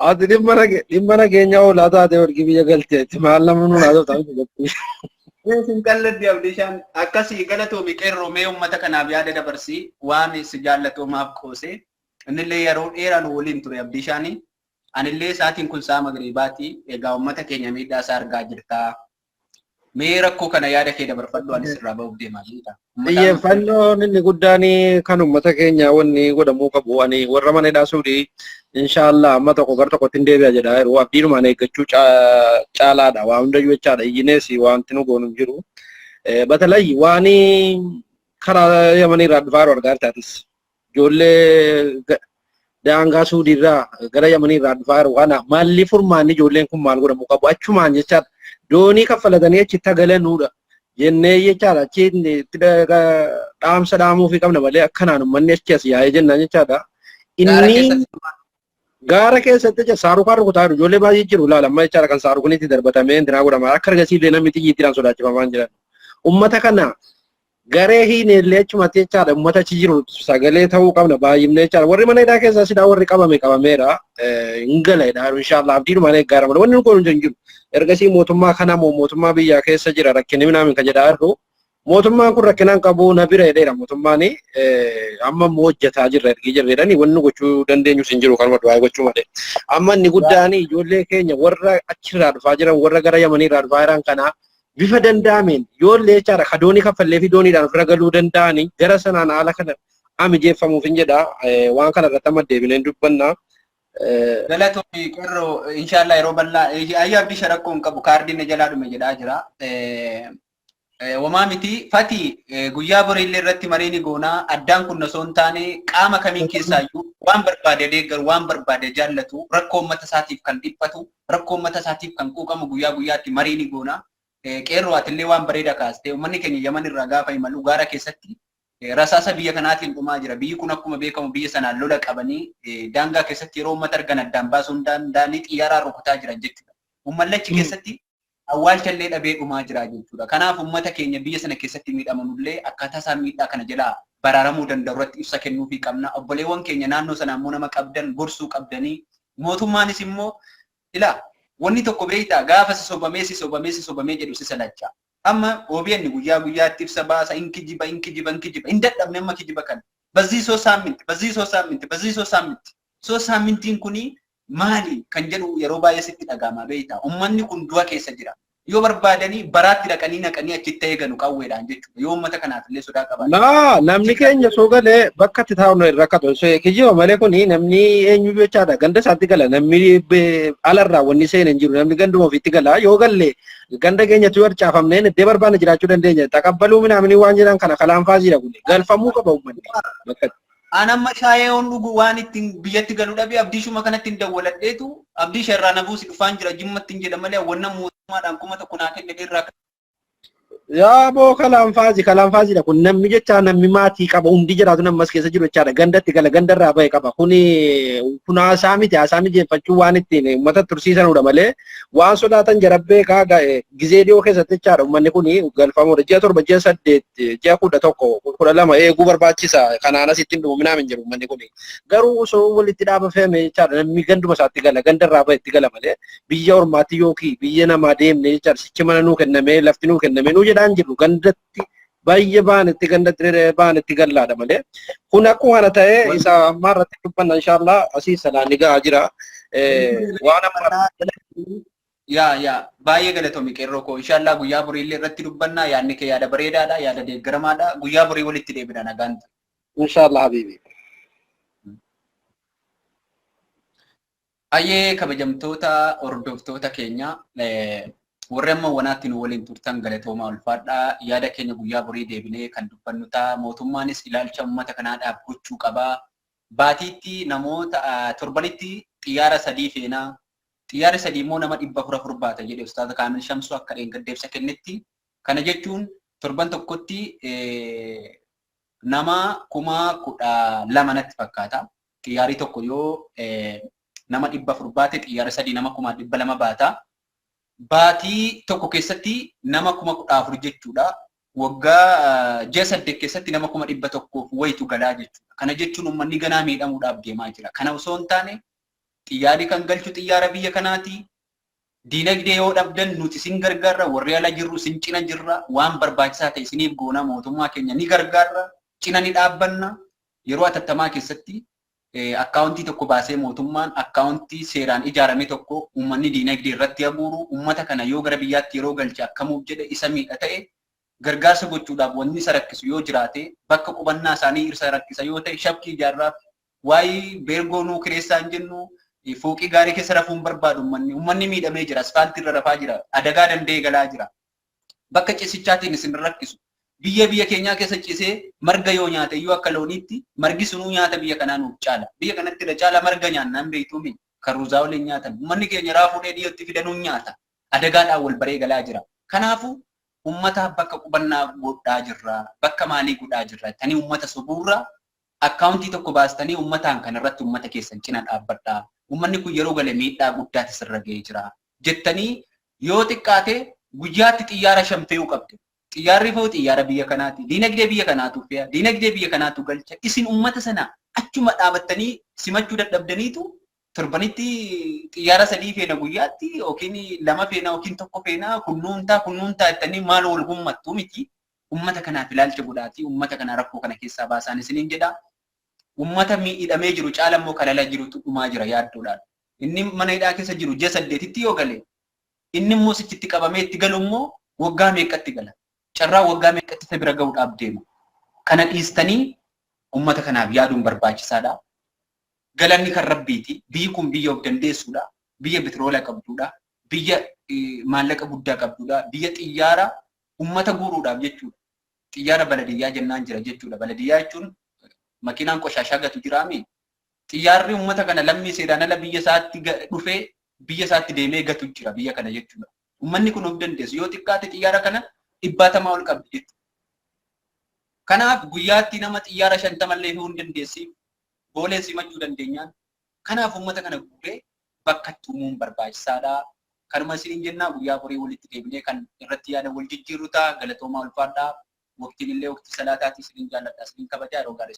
Ati dhimma nageenya oolaa taate wargi biyya galteetti maal nama nuun haa ta'u ta'u. Sin qalladdi Abdiishaan akkasii galatoomi qeerroo mee uummata kanaaf yaada dabarsii waan si jaallatoomaaf qoosee. Innillee yeroo dheeraan waliin ture Abdiishaanii. Anillee sa'aatiin kun sa'a magriibaati. Egaa uummata keenya miidhaa isaa argaa jirta. Mee rakkoo kana yaada kee dabarfadhu anis irraa ba'uuf deemaa jirta. Xiyyeeffannoon inni guddaan kan uummata keenya wanni godhamuu qabu ani warra mana hidhaa Suudii inshaallah amma tokko gara tokkotti hin deebi'a jedha yeroo abdiinumaan eeggachuu caalaadha waa hundayyuu jechaadha iyyinees wanti nu goonu jiru. Batalay waan karaa Yamanii irraa dhufaa argaa jirtaatis. Ijoollee daangaa Suudiirraa gara Yamanii irraa dhufaa jiru kana maalli furmaanni ijoolleen kun maal godhamuu qabu achumaan jechaadha. Doonii kaffalatanii achitti galanudha jennee jechaadha. Achitti dhaamsa dhaamuufii qabna malee akkanaan uummanni achi as yaa'ee jennaan jechaadha. Inni gaara keessatti saarukaan rukutaa jiru ijoollee baay'ee jiru ilaala amma jechaadha kan saarukunitti darbatamee intinaa godhama akka argasiillee namni xiyyiittiidhaan sodaachifamaa jiran. Uummata kana garee hiineellee achumatti jechaadha uummata achi jiru sagalee ta'uu qabna baay'imne jechaadha. Warri mana hidhaa keessaa sidaa warri qabameera hin galeedha inshaallah abdiinumaan eeggaarama wanni nu goonu hin jiru. Ergasii mootummaa kana mootummaa biyyaa keessa jira rakkinni minaamin kan jedhaa jiru mootummaan kun rakkinaan qabu na bira jedheera mootummaan amma immoo hojjetaa jirra ergi jirreedhani wanni gochuu dandeenyu sin jiru kanuma du'aa gochuu malee amma inni guddaan ijoollee keenya warra achirraa dhufaa jiran warra gara Yamanii irraa dhufaa jiran kana bifa danda'ameen ijoollee jechaadha ka doonii kaffallee fi dooniidhaan ofirra galuu danda'anii gara sanaan haala kana mijeeffamuuf hin jedha waan kana irratti amma deebineen dubbanna. Galatoomii qorroo inshallah yeroo bal'aa ayyaa abdii sharakkoon qabu kaardiin na jalaa dhume jedhaa jira. Wamaa miti fati guyyaa boriillee irratti mariin goonaa addaan kun osoo hin taane qaama kamiin keessaayyuu waan barbaade deeggaru waan barbaade jaallatu rakkoo uummata isaatiif kan dhiphatu rakkoo uummata isaatiif kan quuqamu guyyaa guyyaatti mariin goonaa. Qeerroo atillee waan bareeda kaastee uummanni keenya Yaman irraa gaafa imalu gaara keessatti rasaasa biyya kanaatiin dhumaa jira. Biyyi kun akkuma beekamu biyya sanaan lola qabanii daangaa keessatti yeroo uummata argan addaan baasuu hin danda'anii xiyyaaraan rukutaa jiran jechuudha. Uummanni achi keessatti awwaalchallee dhabee dhumaa jira jechuudha. Kanaaf uummata keenya biyya sana keessatti miidhamanullee akkaataa isaan miidhaa kana jalaa baraaramuu danda'u irratti ibsa kennuufii qabna. Obboleewwan keenya naannoo sana immoo nama qabdan gorsuu qabdanii mootummaanis immoo ilaa wanni tokko beektaa gaafa sisobamee jedhu si salacha. Amma OBN guyyaa guyyaatti ibsa baasa inkijiba hin dadhabne amma kijiba kana. Bazii soo saaminti. Soo saamintiin kuni maali kan jedhu yeroo baay'ee sitti dhagama beektaa. Uummanni kun du'a keessa jira. Yoo barbaadanii baraatti dhaqanii naqanii achitti eeganu qawweedhaan jechuudha. Yoo uummata kanaaf illee sodaa qaban. Namni keenya soo galee bakka itti taa'u irra rakkatu. Kijiba malee kuni namni eenyu jechaadha. Ganda isaatti gala. Namni alarraa wanni seenan jiru. Namni ganduma ofiitti gala. Yoo galle ganda keenyatti yoo harcaafamneen iddoo barbaanne jiraachuu dandeenya. Taqabbaluu minaamini waan jedhan kana kalaanfaasiidha kun. Galfamuu qaba uummanni. Anamma shaayee on dhugu waan ittiin biyyatti galuu dhabe abdiishuma kanatti hin dawwaladheetu abdii sharraa nabuusi dhufaan jira jimmatti hin jedha malee wanna mootummaadhaan kuma tokko naa kenne irraa. Yaa boo kalaanfaasiidha kun namni jecha namni maatii qaba hundi jiraatu nammas keessa jiru jechaadha gandatti gala gandarraa bahe qaba kun haasaa mijeeffachuu waan ittiin uummata tursiisanudha malee waan sodaatan jarabbee kaa gizee dhiyoo keessatti jechaadha uummanni kun galfamuudha ji'a 7 ji'a 8 ji'a 11 12 eeguu barbaachisa kanaanas ittiin dhuminaa hin jiru uummanni kun garuu osoo walitti dhaabafame jechaadha namni ganduma isaatti gala gandarraa bahe itti gala malee biyya ormaatti yookiin biyya namaa deemne jechaadha sichi mana nuu kenname lafti nuu kenname nuu jedhaan jiru gandatti baay'ee baanitti gandatti baanitti gallaadha malee kun akkuma kana ta'e isa ammaa irratti dubbanna inshallah asii salaanni gahaa jira waan amma yaa baay'ee galatoomi qeerroo koo inshallah guyyaa boriillee irratti dubbanna yaadni kee yaada bareedaadha yaada deeggaramaadha guyyaa borii walitti deebina nagaan inshallah habibi. Ayyee kabajamtoota hordoftoota keenya warra amma wanaatti nu waliin turtan galatoomaa ulfaadhaa yaada keenya guyyaa borii deebinee kan dubbannu ta'a mootummaanis ilaalcha uummata kanaa dhaabgochuu qabaa baatiitti namoota torbanitti xiyyaara 3 feenaa xiyyaara 3 immoo nama 400 baata jedhe ustaata Kaamil Shamsuu akka dheengaddeebsa kennetti kana jechuun torban tokkotti nama 12,000 natti fakkaata xiyyaarri tokko yoo nama 400 baate xiyyaara 3 nama 200 baata. Baatii tokko keessatti nama 14,000 jechuudha. Waggaa ji'a 8 keessatti nama 100,000 wayitu galaa jechuudha. Kana jechuun uummanni ganaa miidhamuudhaaf deemaa jira. Kana osoo hin taane xiyyaarri kan galchu xiyyaara biyya kanaati. Diinagdee yoo dhabdan nuti isin gargaarra warri ala jirru isin cina jirra waan barbaachisaa ta'e isiniif goona mootummaa keenya ni gargaarra cina ni dhaabbanna yeroo atattamaa keessatti akkaawuntii tokko baasee mootummaan akkaawuntii seeraan ijaarame tokko uummanni diinagdee irratti haguuru uummata kana yoo gara biyyaatti yeroo galche akkamuuf jedhe isa miidha ta'e gargaarsa gochuudhaaf wanni isa rakkisu yoo jiraate bakka qubannaa isaanii isa rakkisa yoo ta'e shabkii ijaarraaf waa'ee beergoo nuu kireessaa hin jennu fooqii gaarii keessa rafuun barbaadu uummanni miidhamee jira asfaaltii irra rafaa jira adagaa danda'ee galaa jira bakka cisichaatiin isin rakkisu biyya keenyaa keessa cisee marga yoo nyaate yoo akka looniitti margi sunuu nyaata biyya kanaa nuuf caala biyya kanatti irra caala marga nyaannaan beektuumi karuuzaa waliin nyaatan uummanni keenya raafuu dhiyootti fidanuu nyaata adagaadhaan wal baree galaa jira kanaafu ummata bakka qubannaa godhaa jirra bakka maalii godhaa jirra tanii ummata subuurra akkaawuntii tokko baastanii ummataan kan irratti ummata keessan cina dhaabbadhaa ummanni kun yeroo gale miidhaa guddaatti sirra ga'ee jira jettanii yoo xiqqaate guyyaatti xiyyaara 5 fe'uu qabdu xiyyaarri fa'u xiyyaara biyya kanaati diinagdee biyya kanaatu fe'a diinagdee biyya kanaatu galcha isin ummata sana achuma dhaabattanii simachuu dadhabdaniitu torbanitti xiyyaara 3 feena guyyaatti yookiin 2 feena yookiin 1 feena kunnuuntaa jettanii maal wal gummattu miti ummata kanaaf ilaalcha godhaatii ummata kana rakkoo kana keessaa baasaan isiniin jedha. Ummata miidhamee jiru caala immoo kalala jirutu dhumaa jira yaaddoodhaan. Inni mana hidhaa keessa jiru ji'a 8tti yoo gale inni immoo sichitti qabamee itti galu immoo waggaa meeqatti gala. Carraa waggaa meeqatti isa bira ga'uudhaaf deema. Kana dhiistanii ummata kanaaf yaaduun barbaachisaadha. Galanni kan rabbiiti. Biyyi kun biyya of dandeessuudha. Biyya bitiroola qabduudha. Biyya maallaqa guddaa qabduudha. Biyya xiyyaara ummata guuruudhaaf jechuudha. Xiyyaara baladiyyaa jennaan jira jechuudha. Baladiyyaa jechuun makiinaan qoshaashaa gatu jiraami. Xiyyaarri ummata kana lammii seedaan ala biyya isaatti dhufee biyya isaatti deemee gatu jira biyya kana jechuudha. Ummanni kun of dandeessu yoo xiqqaate xiyyaara kana 100 ol qabdi jechuudha. Kanaaf guyyaatti nama xiyyaara 50 illee hin dandeessiif boolee simachuu dandeenyaan. Kanaaf ummata kana guuree bakka itti uumuun barbaachisaadha. Kanuma isin jennaa guyyaa horii walitti deebinee kan irratti yaada wal jijjiirru ta'a galatoomaa ulfaadhaa. Waqtiin illee waqtii salaataati isin jaalladha isin kabajaa yeroo gaarii.